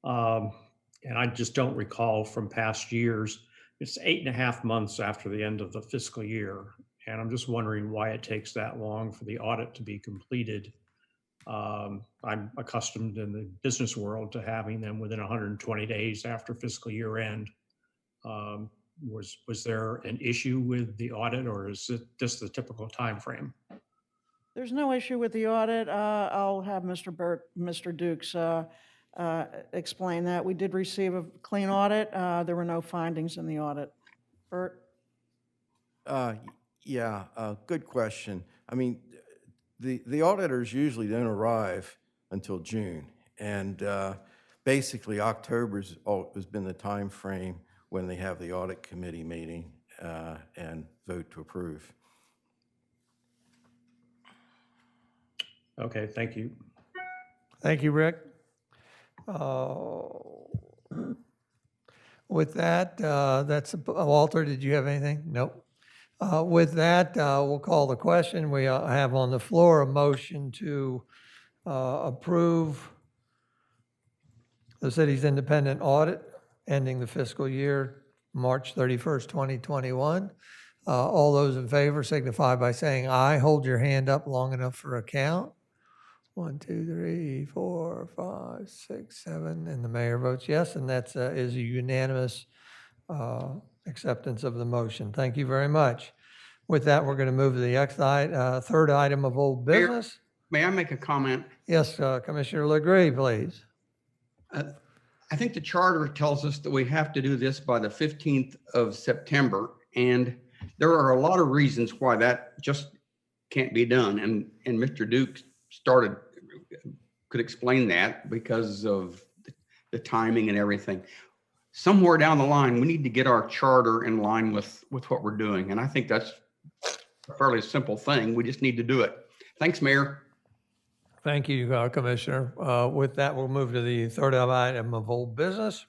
And I just don't recall from past years. It's 8.5 months after the end of the fiscal year. And I'm just wondering why it takes that long for the audit to be completed. I'm accustomed in the business world to having them within 120 days after fiscal year end. Was there an issue with the audit, or is it just the typical time frame? There's no issue with the audit. I'll have Mr. Dukes explain that. We did receive a clean audit. There were no findings in the audit. Bert? Yeah, good question. I mean, the auditors usually don't arrive until June, and basically October's has been the time frame when they have the audit committee meeting and vote to approve. Okay, thank you. Thank you, Rick. With that, Walter, did you have anything? Nope. With that, we'll call the question. We have on the floor a motion to approve the city's independent audit ending the fiscal year March 31st, 2021. All those in favor signify by saying aye. Hold your hand up long enough for a count. 1, 2, 3, 4, 5, 6, 7, and the mayor votes yes, and that is a unanimous acceptance of the motion. Thank you very much. With that, we're going to move to the third item of old business. May I make a comment? Yes, Commissioner Legree, please. I think the charter tells us that we have to do this by the 15th of September, and there are a lot of reasons why that just can't be done. And Mr. Duke could explain that because of the timing and everything. Somewhere down the line, we need to get our charter in line with what we're doing. And I think that's a fairly simple thing. We just need to do it. Thanks, Mayor. Thank you, Commissioner. With that, we'll move to the third item of old business,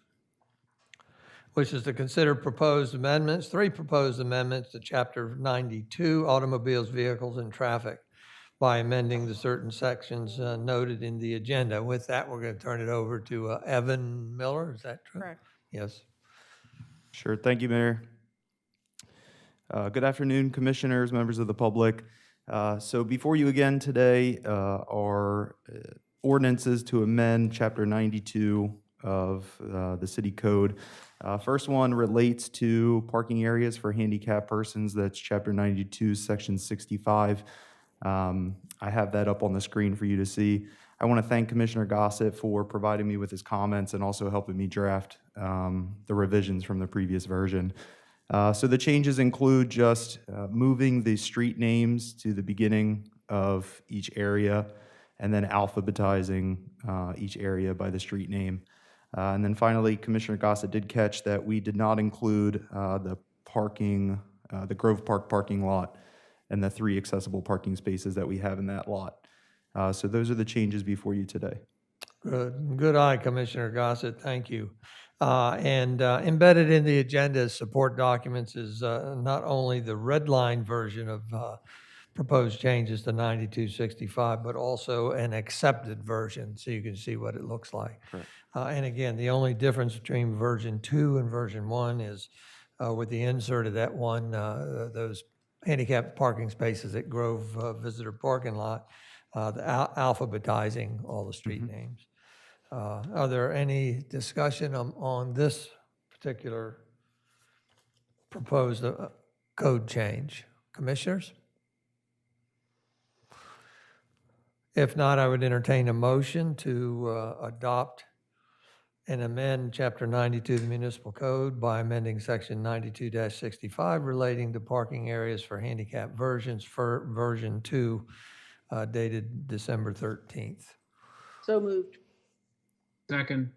which is to consider proposed amendments, 3 proposed amendments to Chapter 92, Automobiles, Vehicles, and Traffic, by amending the certain sections noted in the agenda. With that, we're going to turn it over to Evan Miller. Is that true? Correct. Yes. Sure. Thank you, Mayor. Good afternoon, commissioners, members of the public. So before you again today are ordinances to amend Chapter 92 of the City Code. First one relates to parking areas for handicapped persons. That's Chapter 92, Section 65. I have that up on the screen for you to see. I want to thank Commissioner Gossett for providing me with his comments and also helping me draft the revisions from the previous version. So the changes include just moving the street names to the beginning of each area and then alphabetizing each area by the street name. And then finally, Commissioner Gossett did catch that we did not include the Grove Park parking lot and the 3 accessible parking spaces that we have in that lot. So those are the changes before you today. Good eye, Commissioner Gossett. Thank you. And embedded in the agenda as support documents is not only the red line version of proposed changes to 9265, but also an accepted version so you can see what it looks like. And again, the only difference between version 2 and version 1 is with the insert of that one, those handicapped parking spaces at Grove Visitor Parking Lot, alphabetizing all the street names. Are there any discussion on this particular proposed code change? Commissioners? If not, I would entertain a motion to adopt and amend Chapter 92 of the Municipal Code by amending Section 92-65 relating to parking areas for handicapped versions for version 2 dated December 13th. So moved. Second.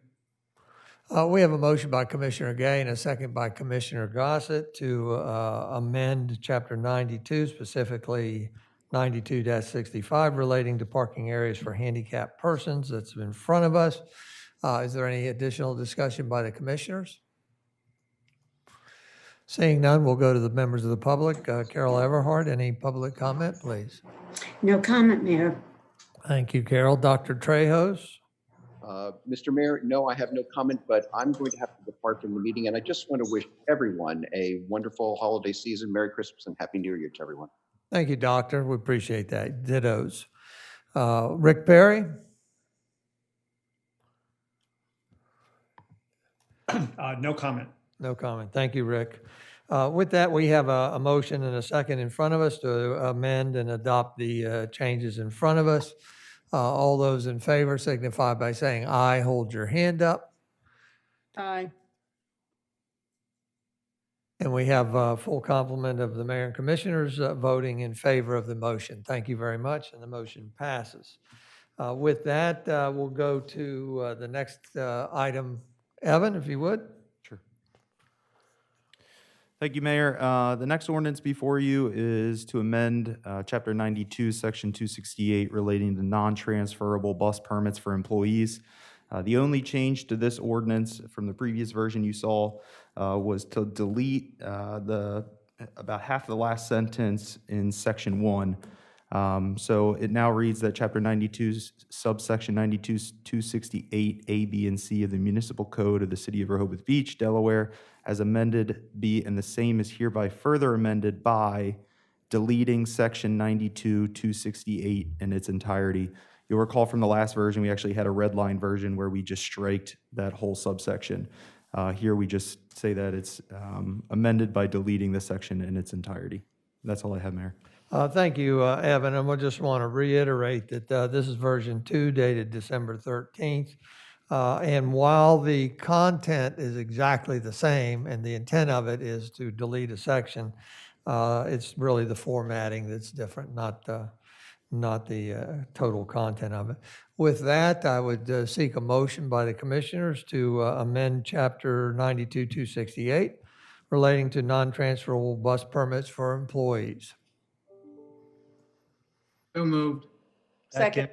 We have a motion by Commissioner Gay and a second by Commissioner Gossett to amend Chapter 92, specifically 92-65 relating to parking areas for handicapped persons. That's in front of us. Is there any additional discussion by the commissioners? Seeing none, we'll go to the members of the public. Carol Everhart, any public comment, please? No comment, Mayor. Thank you, Carol. Dr. Trejos? Mr. Mayor, no, I have no comment, but I'm going to have to depart from the meeting, and I just want to wish everyone a wonderful holiday season. Merry Christmas and Happy New Year to everyone. Thank you, Doctor. We appreciate that. Dittos. Rick Perry? No comment. No comment. Thank you, Rick. With that, we have a motion and a second in front of us to amend and adopt the changes in front of us. All those in favor signify by saying aye. Hold your hand up. Aye. And we have a full complement of the mayor and commissioners voting in favor of the motion. Thank you very much, and the motion passes. With that, we'll go to the next item. Evan, if you would. Sure. Thank you, Mayor. The next ordinance before you is to amend Chapter 92, Section 268, relating to non-transferable bus permits for employees. The only change to this ordinance from the previous version you saw was to delete about half of the last sentence in Section 1. So it now reads that Chapter 92, subsection 92, 268, A, B, and C of the Municipal Code of the City of Rehoboth Beach, Delaware, as amended, be and the same is hereby further amended by deleting Section 92, 268 in its entirety. You'll recall from the last version, we actually had a red line version where we just striked that whole subsection. Here we just say that it's amended by deleting the section in its entirety. That's all I have, Mayor. Thank you, Evan. And we just want to reiterate that this is version 2 dated December 13th. And while the content is exactly the same and the intent of it is to delete a section, it's really the formatting that's different, not the total content of it. With that, I would seek a motion by the commissioners to amend Chapter 92, 268 relating to non-transferable bus permits for employees. So moved. Second.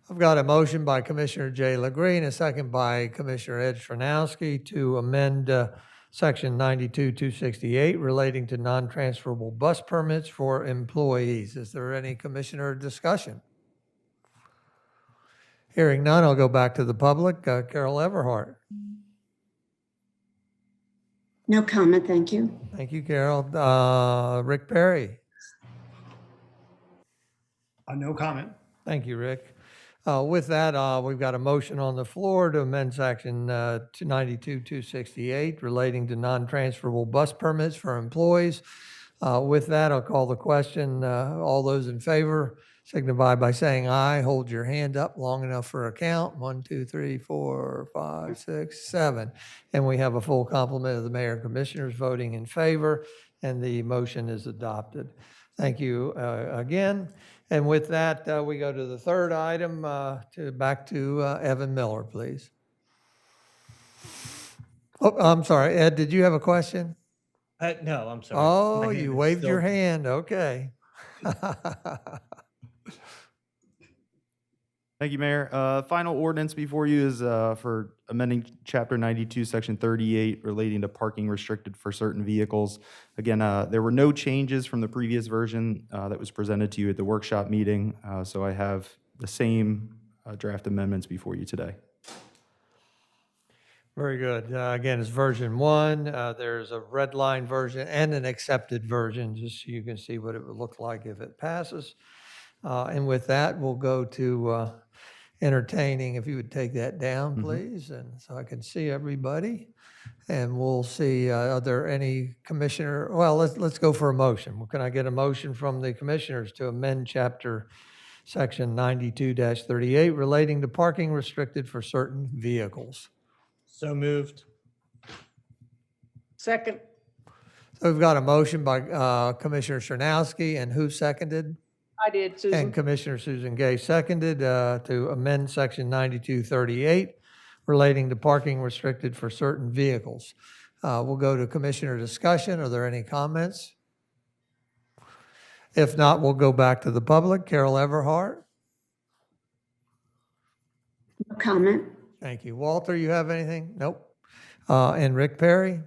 I've got a motion by Commissioner Jay Legree and a second by Commissioner Ed Stranowski to amend Section 92, 268 relating to non-transferable bus permits for employees. Is there any commissioner discussion? Hearing none, I'll go back to the public. Carol Everhart. No comment, thank you. Thank you, Carol. Rick Perry. No comment. Thank you, Rick. With that, we've got a motion on the floor to amend Section 292, 268 relating to non-transferable bus permits for employees. With that, I'll call the question. All those in favor signify by saying aye. Hold your hand up long enough for a count. 1, 2, 3, 4, 5, 6, 7. And we have a full complement of the mayor and commissioners voting in favor, and the motion is adopted. Thank you again. And with that, we go to the third item, back to Evan Miller, please. Oh, I'm sorry. Ed, did you have a question? No, I'm sorry. Oh, My hand you is waved still- your hand. Okay. Thank you, Mayor. Final ordinance before you is for amending Chapter 92, Section 38, relating to parking restricted for certain vehicles. Again, there were no changes from the previous version that was presented to you at the workshop meeting, so I have the same draft amendments before you today. Very good. Again, it's version 1. There's a red line version and an accepted version, just so you can see what it would look like if it passes. And with that, we'll go to entertaining, if you would take that down, please, and so I can see everybody. And we'll see, are there any commissioner, well, let's go for a motion. Can I get a motion from the commissioners to amend Section 92-38 relating to parking restricted for certain vehicles? So moved. Second. So we've got a motion by Commissioner Chernowski, and who seconded? I did, Susan. And Commissioner Susan Gay seconded to amend Section 9238 relating to parking restricted for certain vehicles. We'll go to commissioner discussion. Are there any comments? If not, we'll go back to the public. Carol Everhart. No comment. Thank you. Walter, you have anything? Nope. And Rick Perry?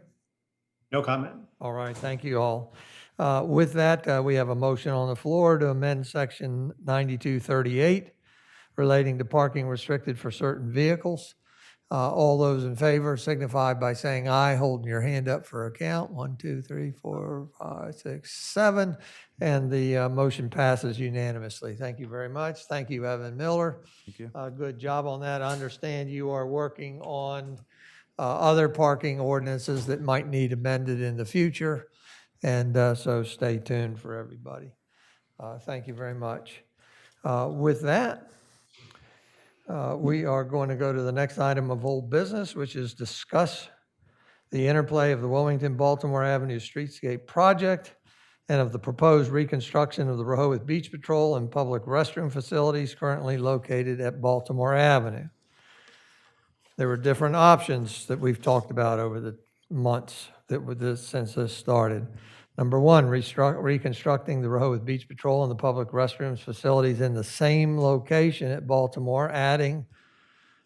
No comment. All right, thank you all. With that, we have a motion on the floor to amend section 9238 relating to parking restricted for certain vehicles. All those in favor signify by saying aye, holding your hand up for a count. 1, 2, 3, 4, 5, 6, 7. And the motion passes unanimously. Thank you very much. Thank you, Evan Miller. Thank you. Good job on that. I understand you are working on other parking ordinances that might need amended in the future. And so stay tuned for everybody. Thank you very much. With that, we are going to go to the next item of old business, which is discuss the interplay of the Wilmington-Baltimore Avenue Streetscape Project and of the proposed reconstruction of the Rehoboth Beach Patrol and public restroom facilities currently located at Baltimore Avenue. There were different options that we've talked about over the months since this started. Number one, reconstructing the Rehoboth Beach Patrol and the public restrooms facilities in the same location at Baltimore, adding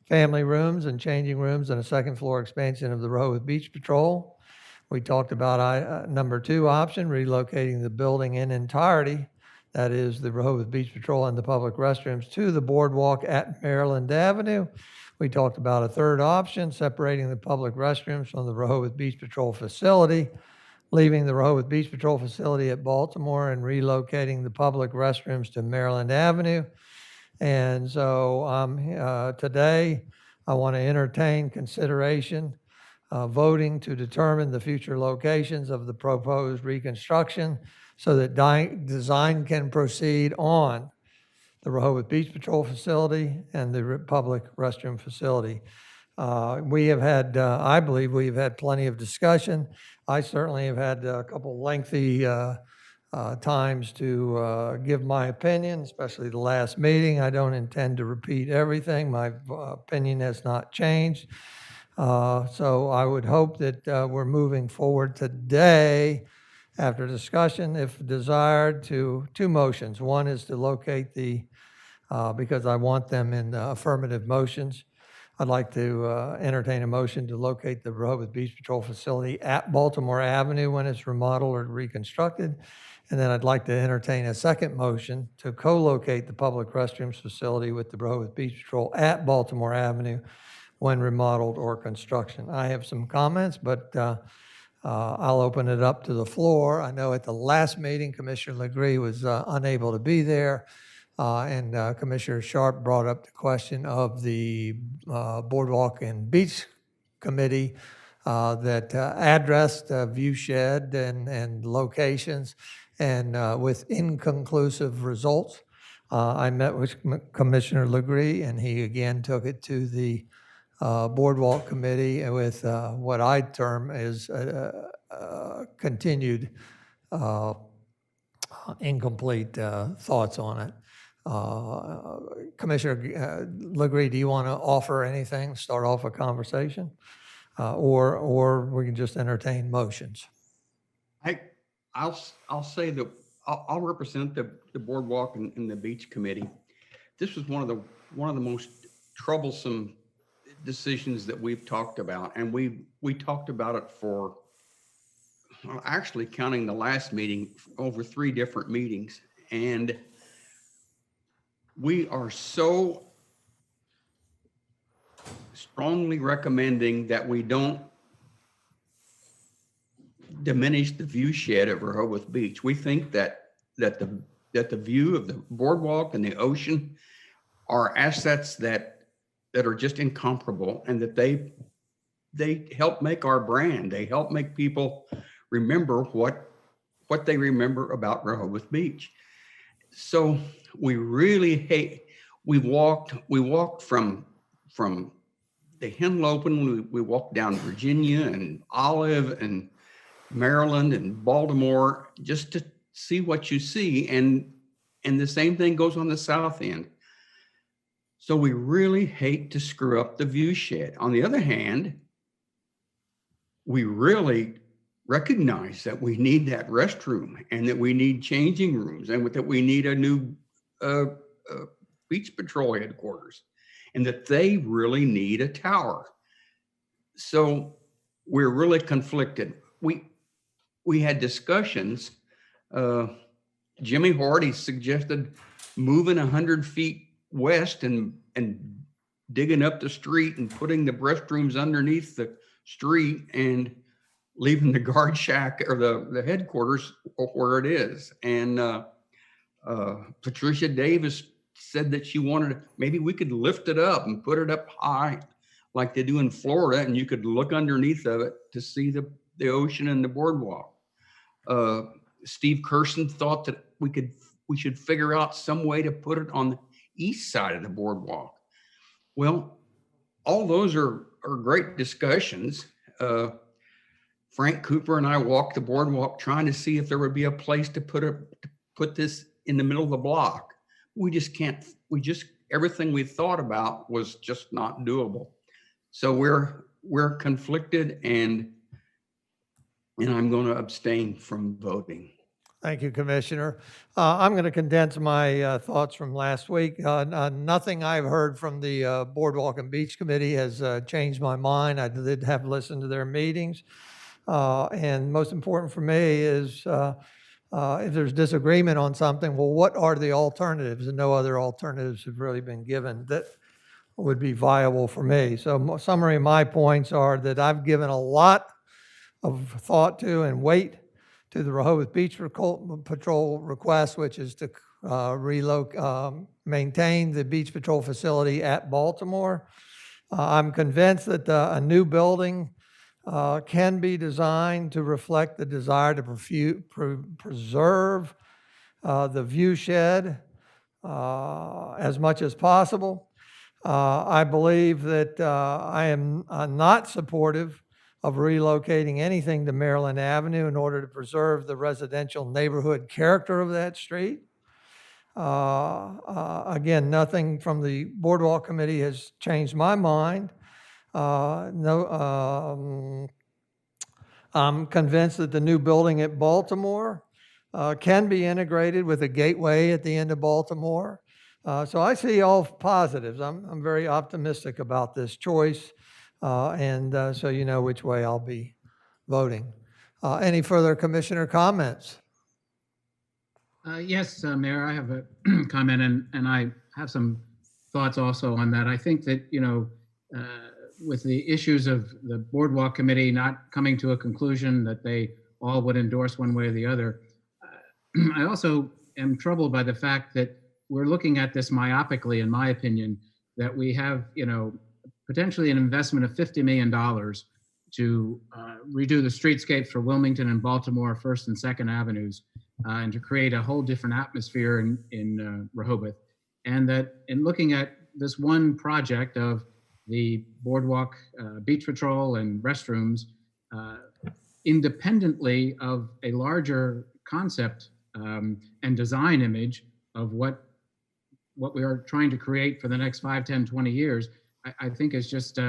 family rooms and changing rooms and a second floor expansion of the Rehoboth Beach Patrol. We talked about number two option, relocating the building in entirety, that is the Rehoboth Beach Patrol and the public restrooms, to the Boardwalk at Maryland Avenue. We talked about a third option, separating the public restrooms from the Rehoboth Beach Patrol facility, leaving the Rehoboth Beach Patrol facility at Baltimore and relocating the public restrooms to Maryland Avenue. And so today, I want to entertain consideration, voting to determine the future locations of the proposed reconstruction so that design can proceed on the Rehoboth Beach Patrol facility and the public restroom facility. We have had, I believe we've had plenty of discussion. I certainly have had a couple lengthy times to give my opinion, especially the last meeting. I don't intend to repeat everything. My opinion has not changed. So I would hope that we're moving forward today after discussion, if desired, to two motions. One is to locate because I want them in affirmative motions. I'd like to entertain a motion to locate the Rehoboth Beach Patrol facility at Baltimore Avenue when it's remodeled or reconstructed. And then I'd like to entertain a second motion to co-locate the public restrooms facility with the Rehoboth Beach Patrol at Baltimore Avenue when remodeled or construction. I have some comments, but I'll open it up to the floor. I know at the last meeting, Commissioner Legree was unable to be there. And Commissioner Sharp brought up the question of the Boardwalk and Beach Committee that addressed view shed and locations, and with inconclusive results. I met with Commissioner Legree, and he again took it to the Boardwalk Committee with what I term is continued incomplete thoughts on it. Commissioner Legree, do you want to offer anything, start off a conversation? Or we can just entertain motions? I'll say that I'll represent the Boardwalk and the Beach Committee. This was one of the most troublesome decisions that we've talked about, and we talked about it for, well, actually counting the last meeting, over 3 different meetings. And we are so strongly recommending that we don't diminish the view shed at Rehoboth Beach. We think that the view of the boardwalk and the ocean are assets that are just incomparable, and that they help make our brand. They help make people remember what they remember about Rehoboth Beach. So we really we walked from the Henlopen, we walked down Virginia and Olive and Maryland and Baltimore just to see what you see. And the same thing goes on the south end. So we really hate to screw up the view shed. On the other hand, we really recognize that we need that restroom and that we need changing rooms and that we need a new beach patrol headquarters. and that they really need a tower. So we're really conflicted. We had discussions. Jimmy Hardy suggested moving 100 feet west and digging up the street and putting the restrooms underneath the street and leaving the guard shack or the headquarters where it is. And Patricia Davis said that she wanted, maybe we could lift it up and put it up high like they do in Florida, and you could look underneath of it to see the ocean and the boardwalk. Steve Kerson thought that we should figure out some way to put it on the east side of the boardwalk. Well, all those are great discussions. Frank Cooper and I walked the boardwalk trying to see if there would be a place to put this in the middle of the block. We just can't, everything we thought about was just not doable. So we're conflicted, and I'm going to abstain from voting. Thank you, Commissioner. I'm going to condense my thoughts from last week. Nothing I've heard from the Boardwalk and Beach Committee has changed my mind. I did have listened to their meetings. And most important for me is if there's disagreement on something, well, what are the alternatives? And no other alternatives have really been given that would be viable for me. So summary of my points are that I've given a lot of thought to and weight to the Rehoboth Beach Patrol request, which is to maintain the Beach Patrol facility at Baltimore. I'm convinced that a new building can be designed to reflect the desire to preserve the view shed as much as possible. I believe that I am not supportive of relocating anything to Maryland Avenue in order to preserve the residential neighborhood character of that street. Again, nothing from the Boardwalk Committee has changed my mind. I'm convinced that the new building at Baltimore can be integrated with a gateway at the end of Baltimore. So I see all positives. I'm very optimistic about this choice. So you know which way I'll be voting. Any further commissioner comments? Yes, Mayor, I have a comment, and I have some thoughts also on that. I think that, with the issues of the Boardwalk Committee not coming to a conclusion that they all would endorse one way or the other, I also am troubled by the fact that we're looking at this myopically, in my opinion, that we have, potentially an investment of $50 million to redo the streetscapes for Wilmington and Baltimore, First and Second Avenues, and to create a whole different atmosphere in Rehoboth. And that in looking at this one project of the Boardwalk, Beach Patrol, and restrooms, independently of a larger concept and design image of what we are trying to create for the next 5, 10, 20 years, I think is just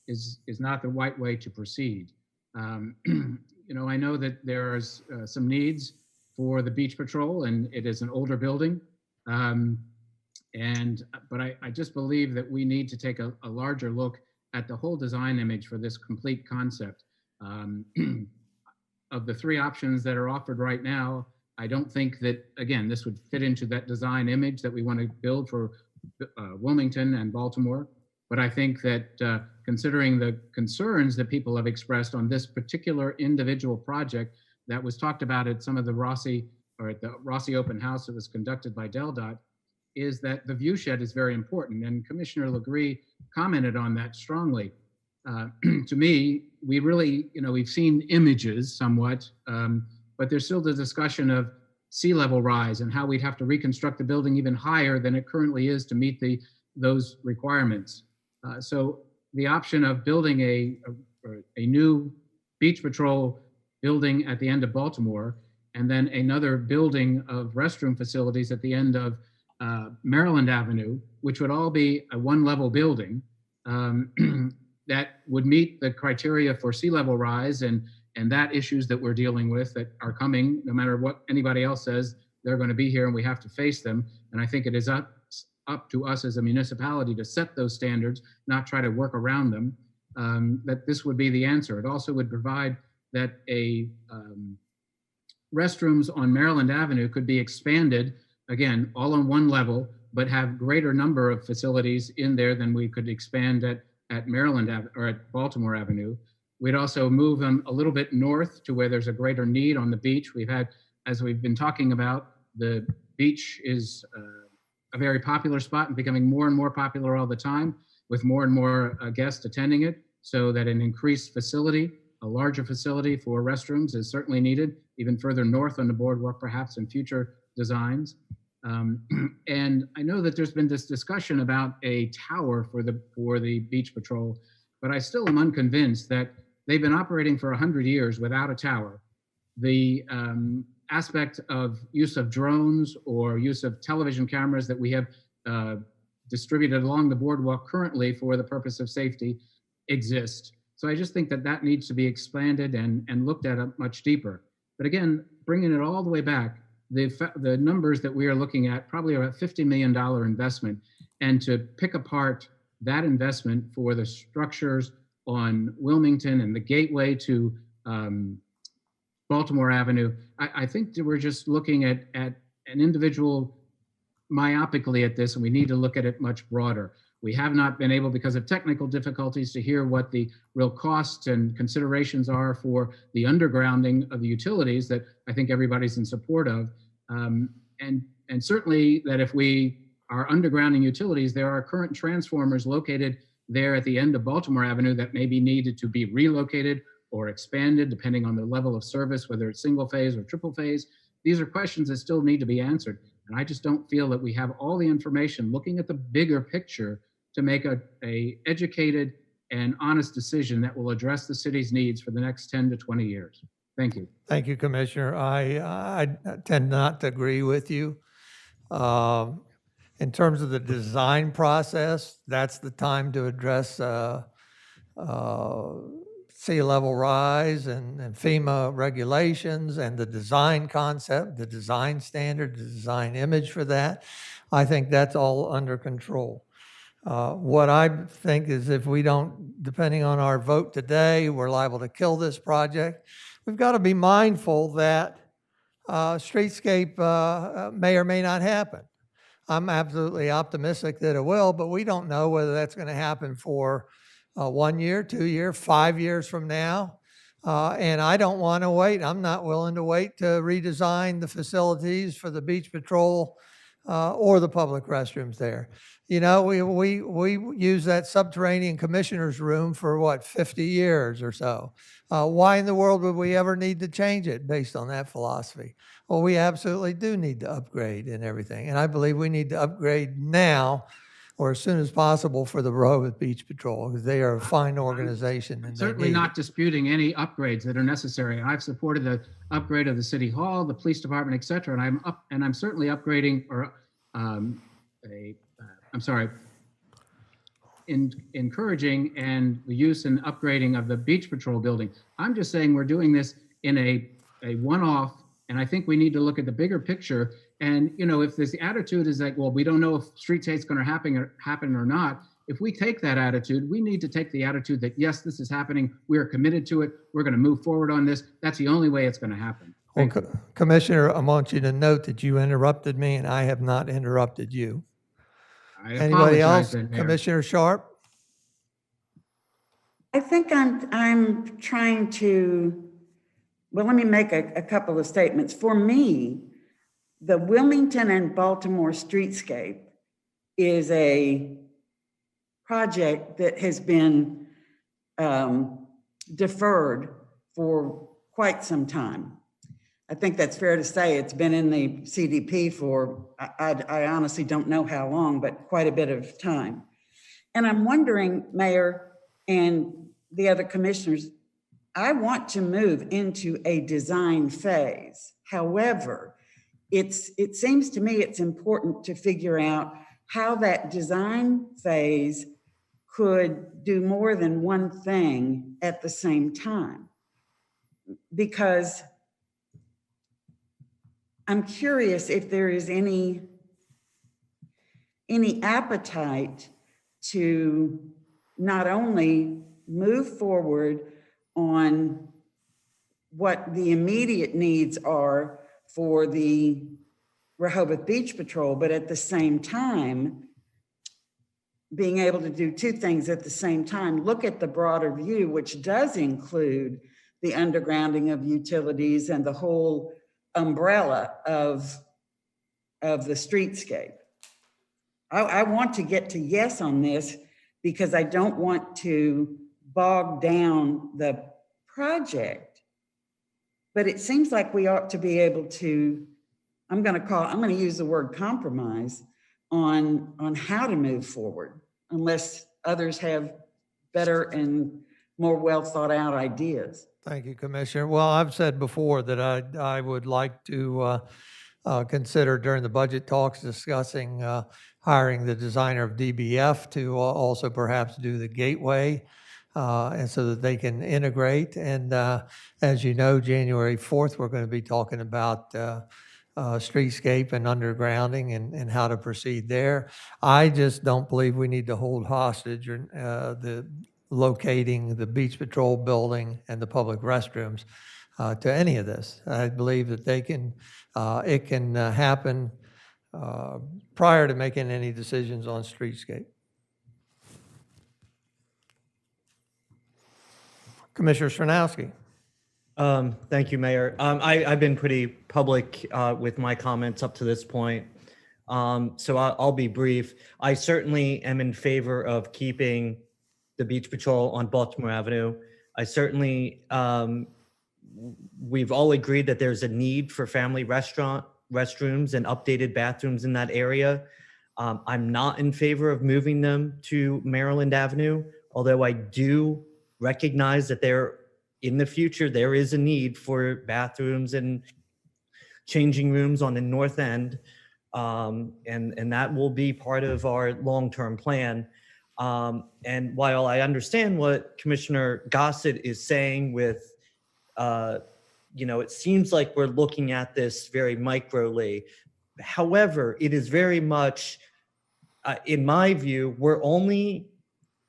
is not the right way to proceed. I know that there's some needs for the Beach Patrol, and it is an older building. But I just believe that we need to take a larger look at the whole design image for this complete concept. Of the 3 options that are offered right now, I don't think that, again, this would fit into that design image that we want to build for Wilmington and Baltimore. But I think that considering the concerns that people have expressed on this particular individual project that was talked about at some of the Rossi open house that was conducted by DelDOT, is that the view shed is very important. And Commissioner Legree commented on that strongly. To me, we really, we've seen images somewhat, but there's still the discussion of sea level rise and how we'd have to reconstruct the building even higher than it currently is to meet those requirements. So the option of building a new Beach Patrol building at the end of Baltimore, and then another building of restroom facilities at the end of Maryland Avenue, which would all be a one-level building that would meet the criteria for sea level rise and that issues that we're dealing with that are coming, no matter what anybody else says, they're going to be here and we have to face them. And I think it is up up to us as a municipality to set those standards, not try to work around them, that this would be the answer. It also would provide that restrooms on Maryland Avenue could be expanded, again, all on one level, but have greater number of facilities in there than we could expand at Maryland or at Baltimore Avenue. We'd also move them a little bit north to where there's a greater need on the beach. We've had, as we've been talking about, the beach is a very popular spot and becoming more and more popular all the time, with more and more guests attending it, so that an increased facility, a larger facility for restrooms is certainly needed, even further north on the boardwalk, perhaps in future designs. And I know that there's been this discussion about a tower for the beach patrol, but I still am unconvinced that they've been operating for 100 years without a tower. The aspect of use of drones or use of television cameras that we have distributed along the boardwalk currently for the purpose of safety exist. So I just think that that needs to be expanded and looked at much deeper. But again, bringing it all the way back, the numbers that we are looking at probably are a $50 million investment, and to pick apart that investment for the structures on Wilmington and the gateway to Baltimore Avenue, I think that we're just looking at an individual myopically at this, and we need to look at it much broader. We have not been able, because of technical difficulties, to hear what the real costs and considerations are for the undergrounding of the utilities that I think everybody's in support of. And certainly that if we are undergrounding utilities, there are current transformers located there at the end of Baltimore Avenue that may be needed to be relocated or expanded depending on the level of service, whether it's single phase or triple phase. These are questions that still need to be answered. And I just don't feel that we have all the information looking at the bigger picture to make a educated and honest decision that will address the city's needs for the next 10 to 20 years. Thank you. Thank you, Commissioner. I tend not to agree with you. In terms of the design process, that's the time to address sea level rise and FEMA regulations and the design concept, the design standard, the design image for that. I think that's all under control. What I think is if we don't, depending on our vote today, we're liable to kill this project. We've got to be mindful that streetscape may or may not happen. I'm absolutely optimistic that it will, but we don't know whether that's going to happen for 1 year, 2 years, 5 years from now. And I don't want to wait. I'm not willing to wait to redesign the facilities for the beach patrol or the public restrooms there. You know, we use that subterranean commissioner's room for what, 50 years or so. Why in the world would we ever need to change it based on that philosophy? Well, we absolutely do need to upgrade and everything. And I believe we need to upgrade now or as soon as possible for the Rehoboth Beach Patrol, because they are a fine organization. And Certainly not disputing any upgrades that are necessary. I've supported the upgrade of the city hall, the police department, et cetera. And I'm certainly upgrading or encouraging and the use and upgrading of the beach patrol building. I'm just saying we're doing this in a one-off, and I think we need to look at the bigger picture. And, you know, if this attitude is like, well, we don't know if street tape's going to happen or not, if we take that attitude, we need to take the attitude that, yes, this is happening. We're committed to it. We're going to move forward on this. That's the only way it's going to happen. Well, Commissioner, I want you to note that you interrupted me and I have not interrupted you. Anybody else? Commissioner Sharp? I think I'm trying to, well, let me make a couple of statements. For me, the Wilmington and Baltimore streetscape is a project that has been deferred for quite some time. I think that's fair to say. It's been in the CDP for, I honestly don't know how long, but quite a bit of time. And I'm wondering, Mayor and the other commissioners, I want to move into a design phase. However, it seems to me it's important to figure out how that design phase could do more than one thing at the same time. Because I'm curious if there is any any appetite to not only move forward on what the immediate needs are for the Rehoboth Beach Patrol, but at the same time, being able to do two things at the same time, look at the broader view, which does include the undergrounding of utilities and the whole umbrella of the streetscape. I want to get to yes on this because I don't want to bog down the project, but it seems like we ought to be able to, I'm going to use the word compromise on how to move forward, unless others have better and more well thought out ideas. Thank you, Commissioner. Well, I've said before that I would like to consider during the budget talks discussing hiring the designer of DBF to also perhaps do the gateway, and so that they can integrate. And as you know, January 4th, we're going to be talking about streetscape and undergrounding and how to proceed there. I just don't believe we need to hold hostage the locating the Beach Patrol building and the public restrooms to any of this. I believe that it can happen prior to making any decisions on streetscape. Commissioner Stronowski. Thank you, Mayor. I've been pretty public with my comments up to this point, so I'll be brief. I certainly am in favor of keeping the Beach Patrol on Baltimore Avenue. I certainly, we've all agreed that there's a need for family restrooms and updated bathrooms in that area. I'm not in favor of moving them to Maryland Avenue, although I do recognize that in the future, there is a need for bathrooms and changing rooms on the north end, and that will be part of our long-term plan. And while I understand what Commissioner Gossett is saying with, it seems like we're looking at this very microly. However, it is very much, in my view, we're only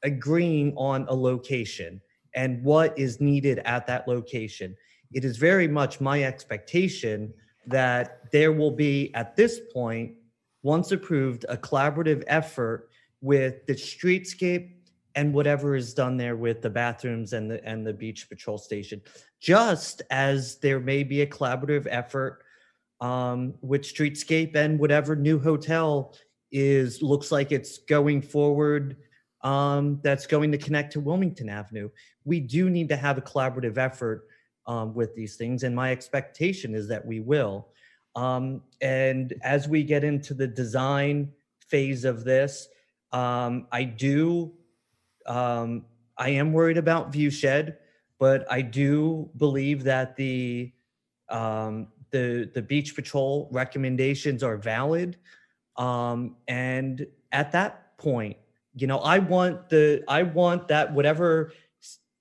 agreeing on a location and what is needed at that location. It is very much my expectation that there will be, at this point, once approved, a collaborative effort with the streetscape and whatever is done there with the bathrooms and the Beach Patrol station. Just as there may be a collaborative effort with streetscape and whatever new hotel looks like it's going forward, that's going to connect to Wilmington Avenue. We do need to have a collaborative effort with these things, and my expectation is that we will. And as we get into the design phase of this, I am worried about view shed, but I do believe that the Beach Patrol recommendations are valid. And at that point, I want that whatever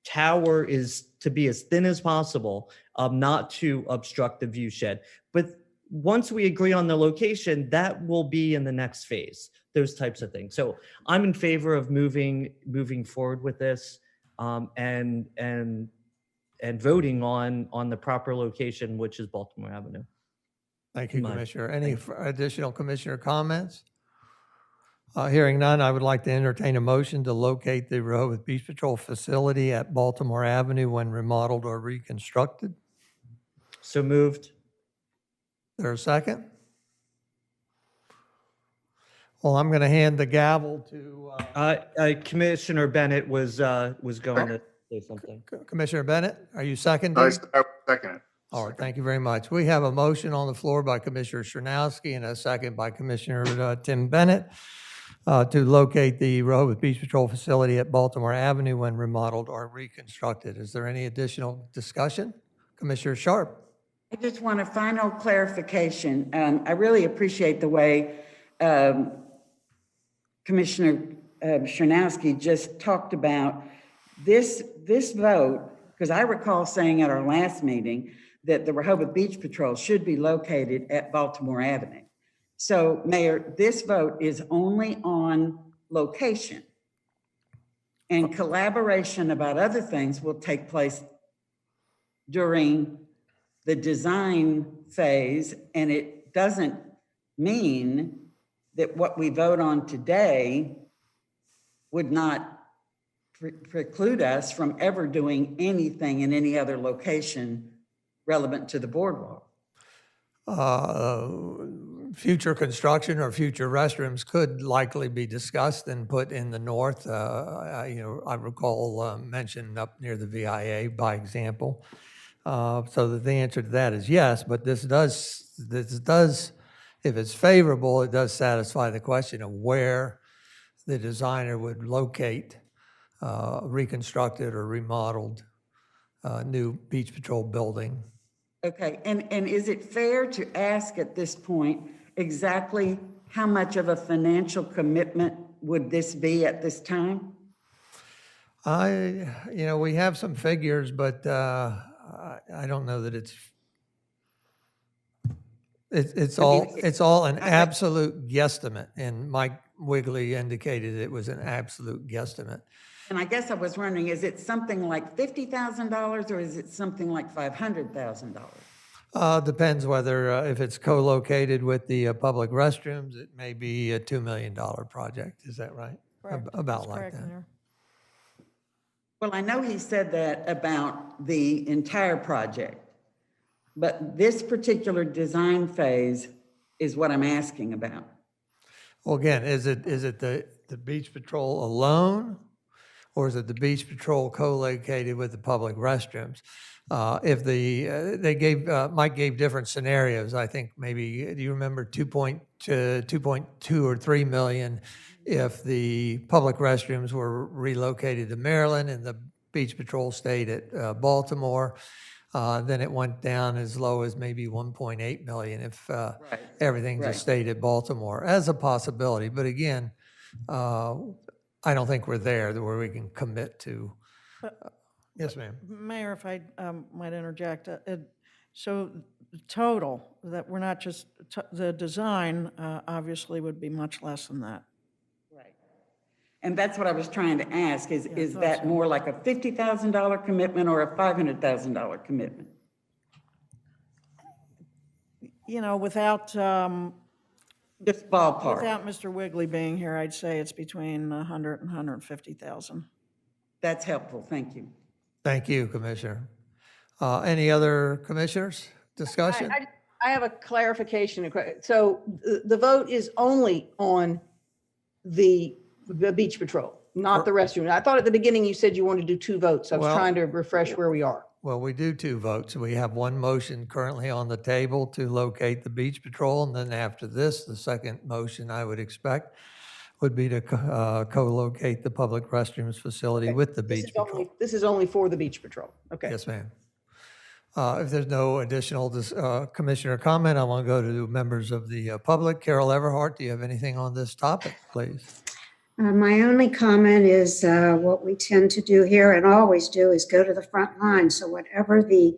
tower is to be as thin as possible, not to obstruct the view shed. But once we agree on the location, that will be in the next phase, those types of things. So I'm in favor of moving forward with this, and voting on the proper location, which is Baltimore Avenue. Thank you, Commissioner. Any additional Commissioner comments? Hearing none, I would like to entertain a motion to locate the Rehoboth Beach Patrol facility at Baltimore Avenue when remodeled or reconstructed. So moved. There a second? Well, I'm going to hand the gavel to Commissioner Bennett was going to say something. Commissioner Bennett. Are you seconding? I second it. All right, thank you very much. We have a motion on the floor by Commissioner Stronowski and a second by Commissioner Tim Bennett to locate the Rehoboth Beach Patrol facility at Baltimore Avenue when remodeled or reconstructed. Is there any additional discussion? Commissioner Sharp. I just want a final clarification. I really appreciate the way Commissioner Stronowski just talked about this vote, because I recall saying at our last meeting that the Rehoboth Beach Patrol should be located at Baltimore Avenue. So Mayor, this vote is only on location. And collaboration about other things will take place during the design phase. And it doesn't mean that what we vote on today would not preclude us from ever doing anything in any other location relevant to the boardwalk. Future construction or future restrooms could likely be discussed and put in the north. I recall mentioned up near the VIA by example. So that the answer to that is yes, but this does, if it's favorable, it does satisfy the question of where the designer would locate reconstructed or remodeled new beach patrol building. Okay, and is it fair to ask at this point exactly how much of a financial commitment would this be at this time? We have some figures, but I don't know that it's all an absolute guesstimate, and Mike Wigley indicated it was an absolute guesstimate. And I guess I was wondering, is it something like $50,000 or is it something like $500,000? Depends whether, if it's co-located with the public restrooms, it may be a $2 million project. Is that right? Correct. About That's like correct, that. Mayor. Well, I know he said that about the entire project, but this particular design phase is what I'm asking about. Well, again, is it the beach patrol alone? Or is it the beach patrol co-located with the public restrooms? Mike gave different scenarios. I think maybe, do you remember 2.2 or 3 million if the public restrooms were relocated to Maryland and the beach patrol stayed at Baltimore? Then it went down as low as maybe 1.8 million if everything just stayed at Baltimore as a possibility. But again, I don't think we're there where we can commit to. Yes, ma'am. Mayor, if I might interject, so the total, that we're not just, the design obviously would be much less than that. Right. And that's what I was trying to ask, is that more like a $50,000 commitment or a $500,000 commitment? Without just ballpark. Without Mr. Wigley being here, I'd say it's between 100 and 150,000. That's helpful. Thank you. Thank you, Commissioner. Any other commissioners? Discussion? I have a clarification. So the vote is only on the beach patrol, not the restroom. I thought at the beginning you said you wanted to do 2 votes. I was trying to refresh where we are. Well, we do 2 votes. We have one motion currently on the table to locate the beach patrol, and then after this, the second motion I would expect would be to co-locate the public restrooms facility with the beach patrol. This is only for the beach patrol. Okay. Yes, ma'am. If there's no additional commissioner comment, I want to go to members of the public. Carol Everhart, do you have anything on this topic, please? My only comment is what we tend to do here and always do is go to the front line. So whatever the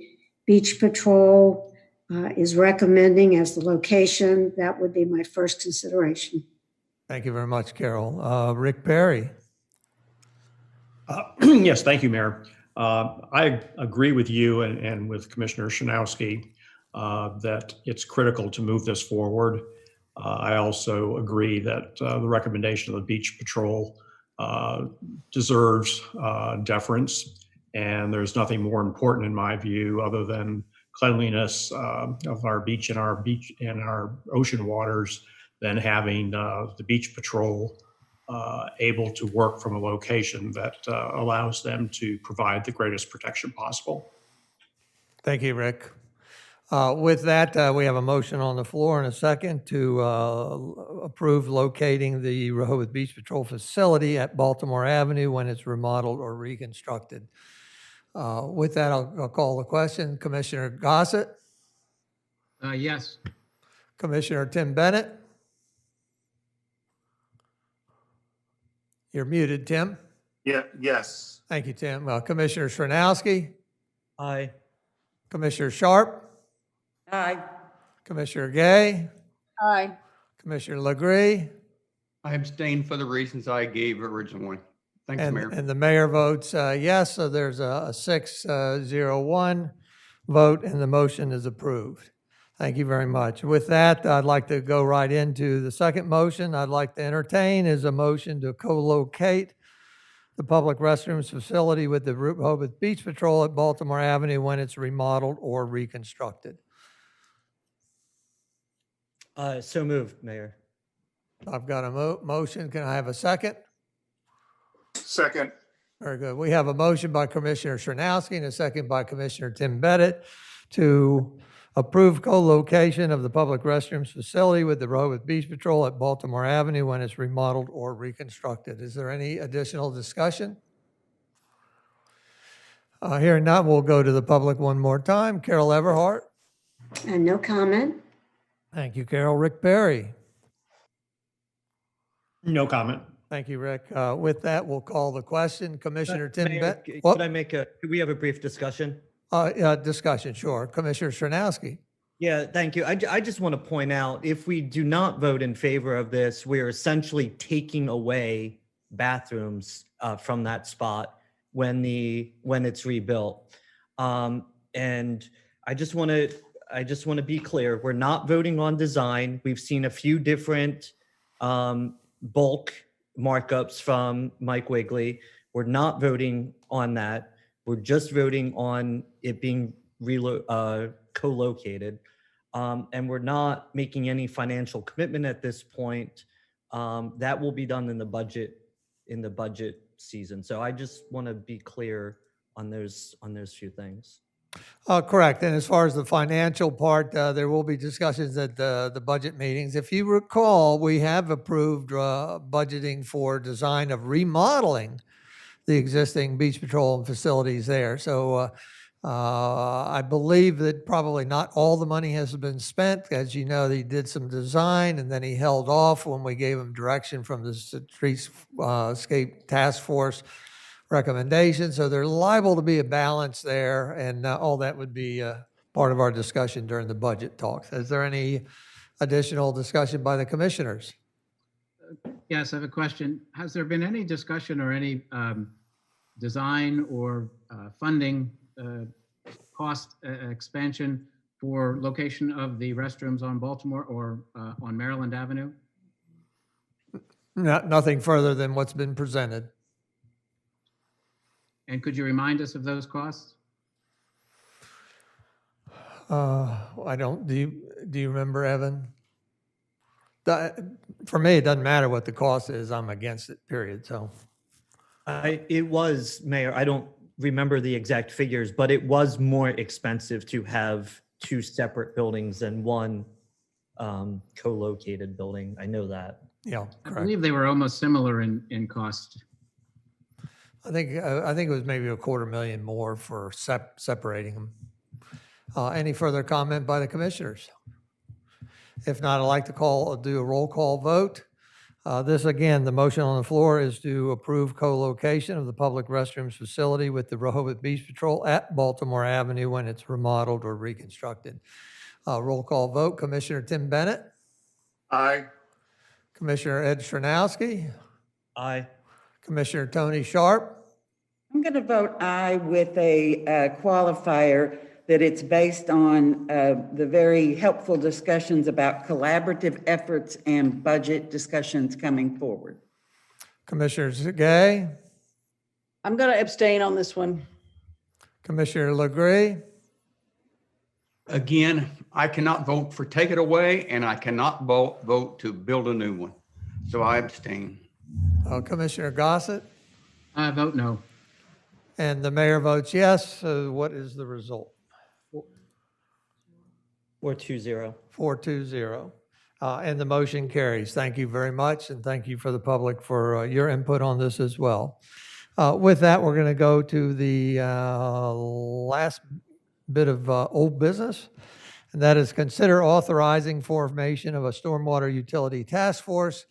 beach patrol is recommending as the location, that would be my first consideration. Thank you very much, Carol. Rick Perry. Yes, thank you, Mayor. I agree with you and with Commissioner Shanowski that it's critical to move this forward. I also agree that the recommendation of the Beach Patrol deserves deference, and there's nothing more important in my view other than cleanliness of our beach and our ocean waters than having the Beach Patrol able to work from a location that allows them to provide the greatest protection possible. Thank you, Rick. With that, we have a motion on the floor and a second to approve locating the Rehoboth Beach Patrol facility at Baltimore Avenue when it's remodeled or reconstructed. With that, I'll call the question. Commissioner Gossett? Yes. Commissioner Tim Bennett? You're muted, Tim. Yeah, yes. Thank you, Tim. Commissioner Sranowski? Aye. Commissioner Sharp? Aye. Commissioner Gay? Aye. Commissioner Legree, I abstain for the reasons I gave originally. Thanks, Mayor. and the mayor votes yes, so there's a 6-0-1 vote, and the motion is approved. Thank you very much. With that, I'd like to go right into the second motion I'd like to entertain is a motion to co-locate the public restrooms facility with the Rehoboth Beach Patrol at Baltimore Avenue when it's remodeled or reconstructed. So moved, Mayor. I've got a motion. Can I have a second? Second. Very good. We have a motion by Commissioner Sernowski and a second by Commissioner Tim Bennett to approve co-location of the public restrooms facility with the Rehoboth Beach Patrol at Baltimore Avenue when it's remodeled or reconstructed. Is there any additional discussion? Hearing none, we'll go to the public one more time. Carol Everhart. No comment. Thank you, Carol. Rick Perry. No comment. Thank you, Rick. With that, we'll call the question. Commissioner Tim Mayor, Bennett. could we have a brief discussion? Discussion, sure. Commissioner Sernowski. Yeah, thank you. I just want to point out, if we do not vote in favor of this, we're essentially taking away bathrooms from that spot when it's rebuilt. And I just want to be clear, we're not voting on design. We've seen a few different bulk markups from Mike Wigley. We're not voting on that. We're just voting on it being co-located. And we're not making any financial commitment at this point. That will be done in the budget season. So I just want to be clear on those few things. Correct. And as far as the financial part, there will be discussions at the budget meetings. If you recall, we have approved budgeting for design of remodeling the existing beach patrol facilities there. So I believe that probably not all the money has been spent. As you know, he did some design and then he held off when we gave him direction from the Streetscape Task Force recommendation. So there's liable to be a balance there, and all that would be part of our discussion during the budget talks. Is there any additional discussion by the commissioners? Yes, I have a question. Has there been any discussion or any design or funding cost expansion for location of the restrooms on Baltimore or on Maryland Avenue? Nothing further than what's been presented. And could you remind us of those costs? I don't. Do you remember, Evan? For me, it doesn't matter what the cost is. I'm against it, period. So It was, Mayor, I don't remember the exact figures, but it was more expensive to have two separate buildings than one co-located building. I know that. yeah, I correct. believe they were almost similar in cost. I think it was maybe $250,000 more for separating them. Any further comment by the commissioners? If not, I'd like to do a roll call vote. This, again, the motion on the floor is to approve co-location of the public restrooms facility with the Rehoboth Beach Patrol at Baltimore Avenue when it's remodeled or reconstructed. Roll call vote. Commissioner Tim Bennett. Aye. Commissioner Ed Sernowski. Aye. Commissioner Tony Sharp. I'm going to vote aye with a qualifier that it's based on the very helpful discussions about collaborative efforts and budget discussions coming forward. Commissioner Zogg. I'm going to abstain on this one. Commissioner Legree. Again, I cannot vote for take it away, and I cannot vote to build a new one. So I abstain. Commissioner Gossett. I vote no. And the mayor votes yes. So what is the result? 4-2-0. 4-2-0. And the motion carries. Thank you very much, and thank you for the public for your input on this as well. With that, we're going to go to the last bit of old business, and that is consider authorizing formation of a stormwater utility task force.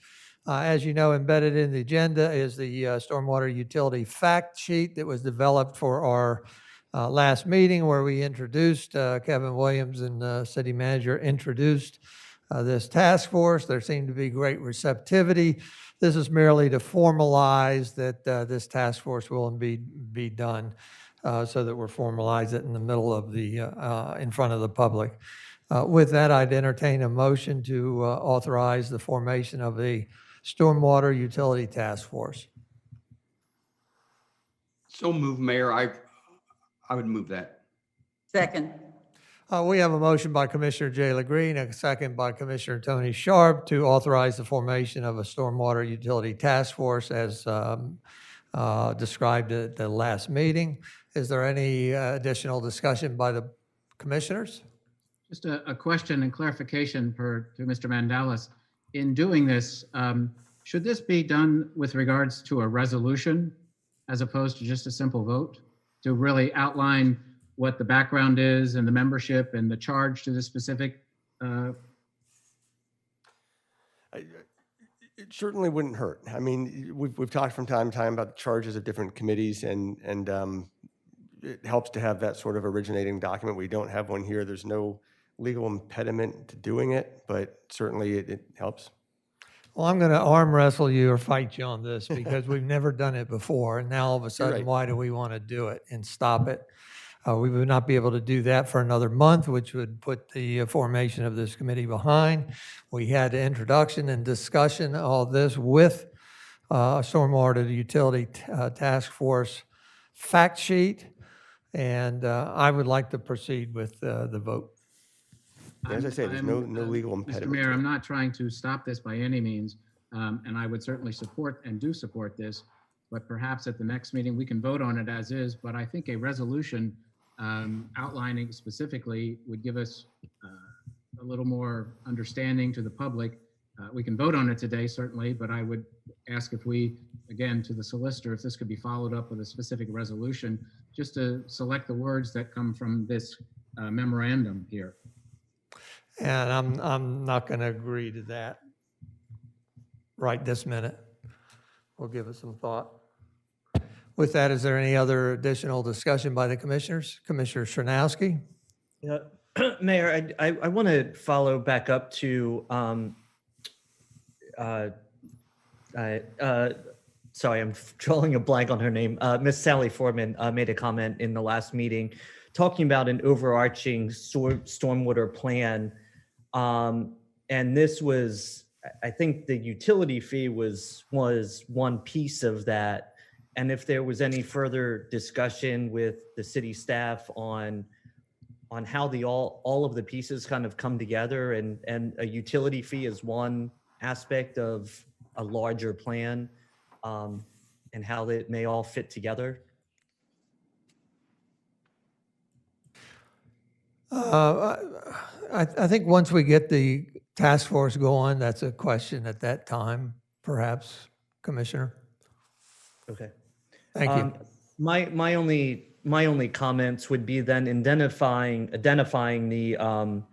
As you know, embedded in the agenda is the stormwater utility fact sheet that was developed for our last meeting, where we introduced, Kevin Williams and city manager introduced this task force. There seemed to be great receptivity. This is merely to formalize that this task force will indeed be done, so that we're formalize it in the middle of the, in front of the public. With that, I'd entertain a motion to authorize the formation of a Stormwater Utility Task Force. So move, Mayor. I would move that. Second. We have a motion by Commissioner Jay LeGreen, a second by Commissioner Tony Sharp to authorize the formation of a Stormwater Utility Task Force as described at the last meeting. Is there any additional discussion by the commissioners? Just a question and clarification to Mr. Mandalis. In doing this, should this be done with regards to a resolution as opposed to just a simple vote to really outline what the background is and the membership and the charge to the specific? It certainly wouldn't hurt. I mean, we've talked from time to time about the charges of different committees, and it helps to have that sort of originating document. We don't have one here. There's no legal impediment to doing it, but certainly it helps. Well, I'm going to arm wrestle you or fight you on this because we've never done it before. And now all of a sudden, right. Why do we want to do it and stop it? We would not be able to do that for another month, which would put the formation of this committee behind. We had the introduction and discussion of all this with Stormwater Utility Task Force fact sheet. And I would like to proceed with the vote. As I say, there's no legal impediment. Mr. Mayor, I'm not trying to stop this by any means, and I would certainly support and do support this, but perhaps at the next meeting, we can vote on it as is, but I think a resolution outlining specifically would give us a little more understanding to the public. We can vote on it today, certainly, but I would ask if we, again, to the solicitor, if this could be followed up with a specific resolution, just to select the words that come from this memorandum here. And I'm not going to agree to that right this minute. We'll give it some thought. With that, is there any other additional discussion by the commissioners? Commissioner Chernowski? Yeah. Mayor, I want to follow back up to, sorry, I'm drawing a blank on her name. Miss Sally Foreman made a comment in the last meeting talking about an overarching stormwater plan. And this was, I think the utility fee was one piece of that. And if there was any further discussion with the city staff on how all of the pieces kind of come together, and a utility fee is one aspect of a larger plan, and how it may all fit together. I think once we get the task force going, that's a question at that time, perhaps, Commissioner. Okay. Thank you. My only comments would be then identifying the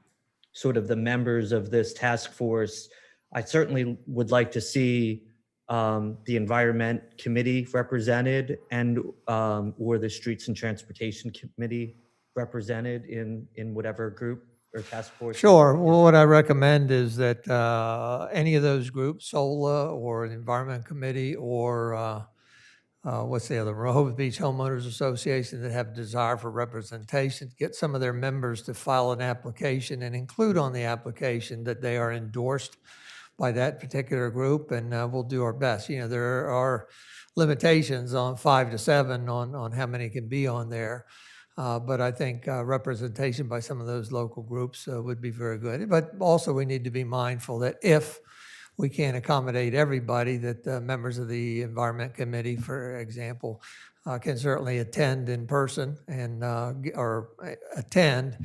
sort of the members of this task force. I certainly would like to see the Environment Committee represented, and or the Streets and Transportation Committee represented in whatever group or task force. Sure. Well, what I recommend is that any of those groups, SOLA or the Environment Committee or what's the other, Rehoboth Beach Homeowners Association, that have desire for representation, get some of their members to file an application and include on the application that they are endorsed by that particular group, and we'll do our best. You know, there are limitations on 5 to 7 on how many can be on there. But I think representation by some of those local groups would be very good. But also we need to be mindful that if we can't accommodate everybody, that members of the Environment Committee, for example, can certainly attend in person and attend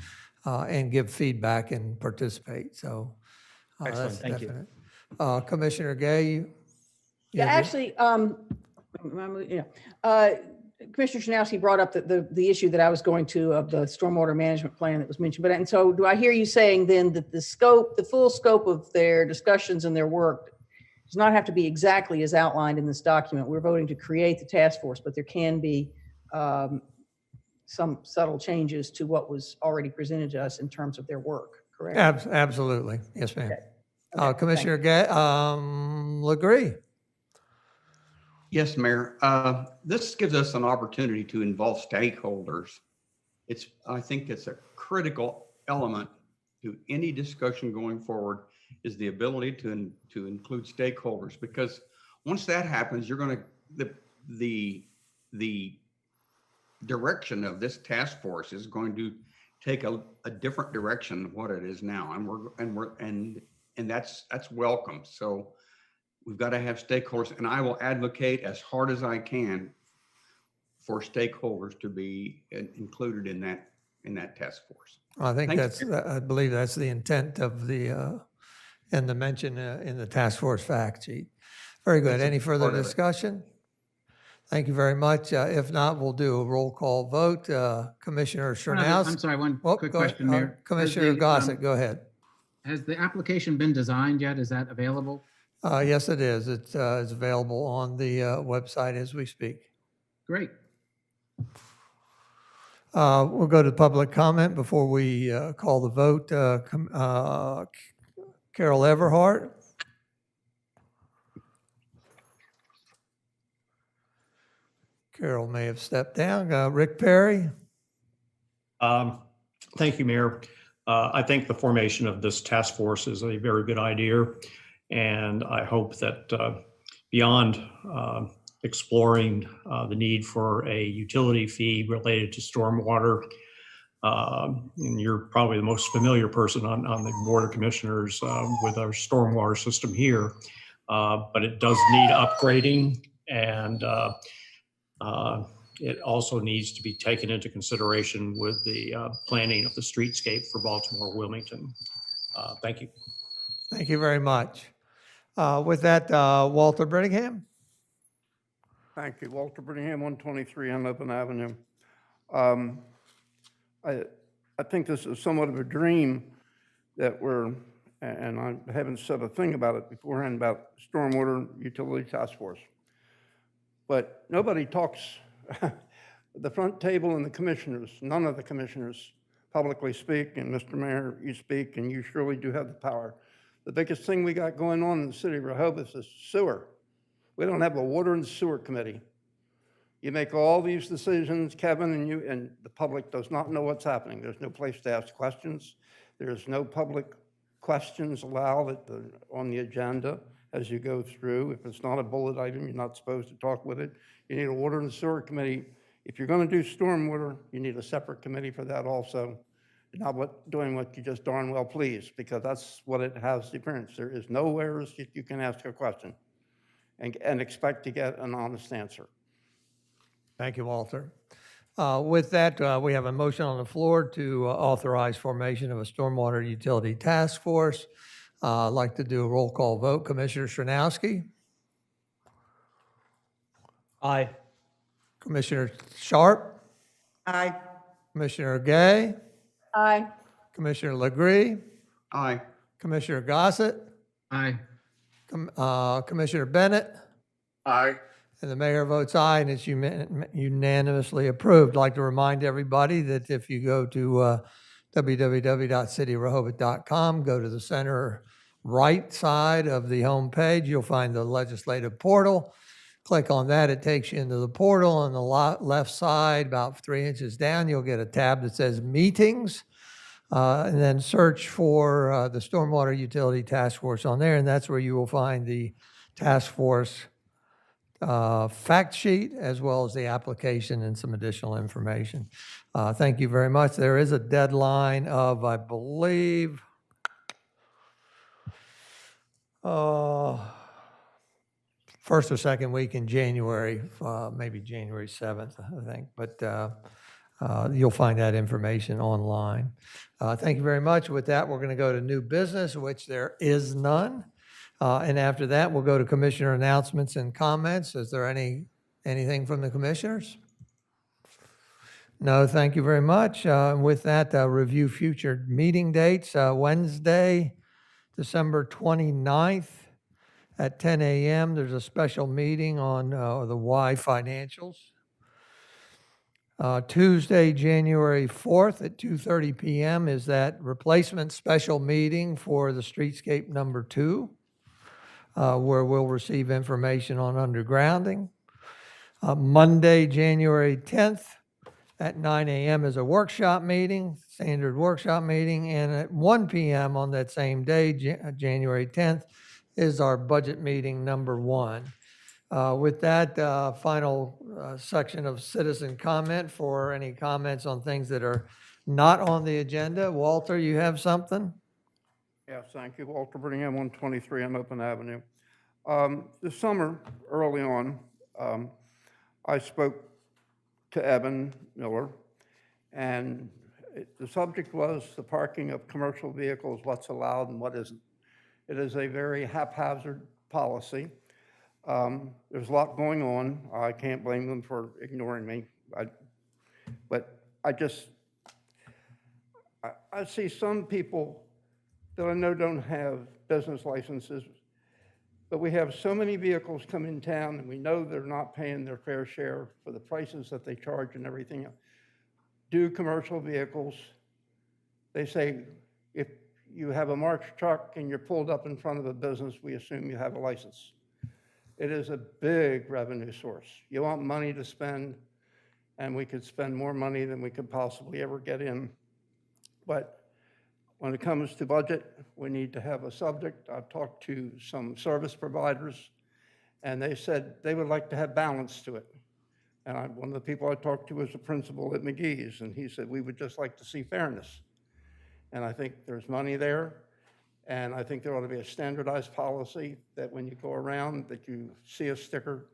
and give feedback and participate. So Excellent. that's Thank definite. Commissioner Gay? Yeah, actually, Commissioner Chernowski brought up the issue that I was going to of the stormwater management plan that was mentioned. But, and so do I hear you saying then that the full scope of their discussions and their work does not have to be exactly as outlined in this document? We're voting to create the task force, but there can be some subtle changes to what was already presented to us in terms of their work, correct? Absolutely. Yes, ma'am. Okay. Okay, thank Commissioner Legree. Yes, Mayor. This gives us an opportunity to involve stakeholders. I think it's a critical element to any discussion going forward is the ability to include stakeholders, because once that happens, you're going to, the direction of this task force is going to take a different direction than what it is now. And that's welcome. So we've got to have stakeholders, and I will advocate as hard as I can for stakeholders to be included in that task force. I think Thanks. I believe that's the intent of and the mention in the task force fact sheet. Very good. That's a Any further part of it. discussion? Thank you very much. If not, we'll do a roll call vote. Commissioner I'm Shernows. sorry, one Oh, quick go ahead. question, Mayor. Commissioner Gossett, go ahead. Has the application been designed yet? Is that available? Yes, it is. It's available on the website as we speak. Great. We'll go to public comment before we call the vote. Carol Everhart. Carol may have stepped down. Rick Perry. Thank you, Mayor. I think the formation of this task force is a very good idea. And I hope that beyond exploring the need for a utility fee related to stormwater, and you're probably the most familiar person on the Board of Commissioners with our stormwater system here, but it does need upgrading, and it also needs to be taken into consideration with the planning of the streetscape for Baltimore, Wilmington. Thank you. Thank you very much. With that, Walter Brittingham. Thank you. Walter Brittingham, 123 Wilmington Avenue. I think this is somewhat of a dream that and I haven't said a thing about it beforehand about Stormwater Utility Task Force. But nobody talks, the front table and the commissioners, none of the commissioners publicly speak, and Mr. Mayor, you speak, and you surely do have the power. The biggest thing we got going on in the city of Rehoboth is sewer. We don't have a water and sewer committee. You make all these decisions, Kevin, and you, and the public does not know what's happening. There's no place to ask questions. There's no public questions allowed on the agenda as you go through. If it's not a bullet item, you're not supposed to talk with it. You need a water and sewer committee. If you're going to do stormwater, you need a separate committee for that also. Not doing what you just darn well please, because that's what it has the appearance. There is nowhere you can ask a question and expect to get an honest answer. Thank you, Walter. With that, we have a motion on the floor to authorize formation of a stormwater utility task force. I'd like to do a roll call vote. Commissioner Shernows. Aye. Commissioner Sharp. Aye. Commissioner Gay. Aye. Commissioner Legree. Aye. Commissioner Gossett. Aye. Commissioner Bennett. Aye. And the mayor votes aye, and it's unanimously approved. I'd like to remind everybody that if you go to www.cityrehoboth.com, go to the center right side of the home page, you'll find the legislative portal. Click on that, it takes you into the portal. On the left side, about 3 inches down, you'll get a tab that says Meetings, and then search for the Stormwater Utility Task Force on there, and that's where you will find the task force fact sheet, as well as the application and some additional information. Thank you very much. There is a deadline of, I believe, first or second week in January, maybe January 7th, I think. But you'll find that information online. Thank you very much. With that, we're going to go to new business, which there is none. And after that, we'll go to commissioner announcements and comments. Is there anything from the commissioners? No, thank you very much. With that, review future meeting dates. Wednesday, December 29th at 10 a.m. There's a special meeting on the Y financials. Tuesday, January 4th at 2:30 PM is that replacement special meeting for the Streetscape number 2, where we'll receive information on undergrounding. Monday, January 10th at 9 AM is a workshop meeting, standard workshop meeting, and at 1 PM on that same day, January 10th, is our budget meeting number 1. With that, final section of citizen comment for any comments on things that are not on the agenda. Walter, you have something? Yes, thank you. Walter Brittingham, 123 on Open Avenue. This summer, early on, I spoke to Evan Miller, and the subject was the parking of commercial vehicles, what's allowed and what isn't. It is a very haphazard policy. There's a lot going on. I can't blame them for ignoring me. But I see some people that I know don't have business licenses, but we have so many vehicles come in town and we know they're not paying their fair share for the prices that they charge and everything else. Do commercial vehicles, they say, if you have a marked truck and you're pulled up in front of a business, we assume you have a license. It is a big revenue source. You want money to spend, and we could spend more money than we could possibly ever get in. But when it comes to budget, we need to have a subject. I've talked to some service providers, and they said they would like to have balance to it. And one of the people I talked to was the principal at McGee's, and he said, we would just like to see fairness. And I think there's money there. And I think there ought to be a standardized policy that when you go around, that you see a sticker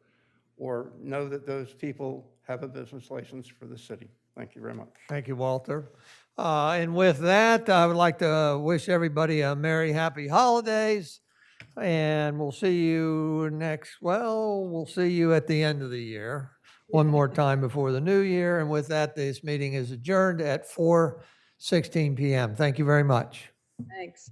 or know that those people have a business license for the city. Thank you very much. Thank you, Walter. And with that, I would like to wish everybody a merry, happy holidays. And we'll see you we'll see you at the end of the year, one more time before the new year. And with that, this meeting is adjourned at 4:16 PM. Thank you very much. Thanks.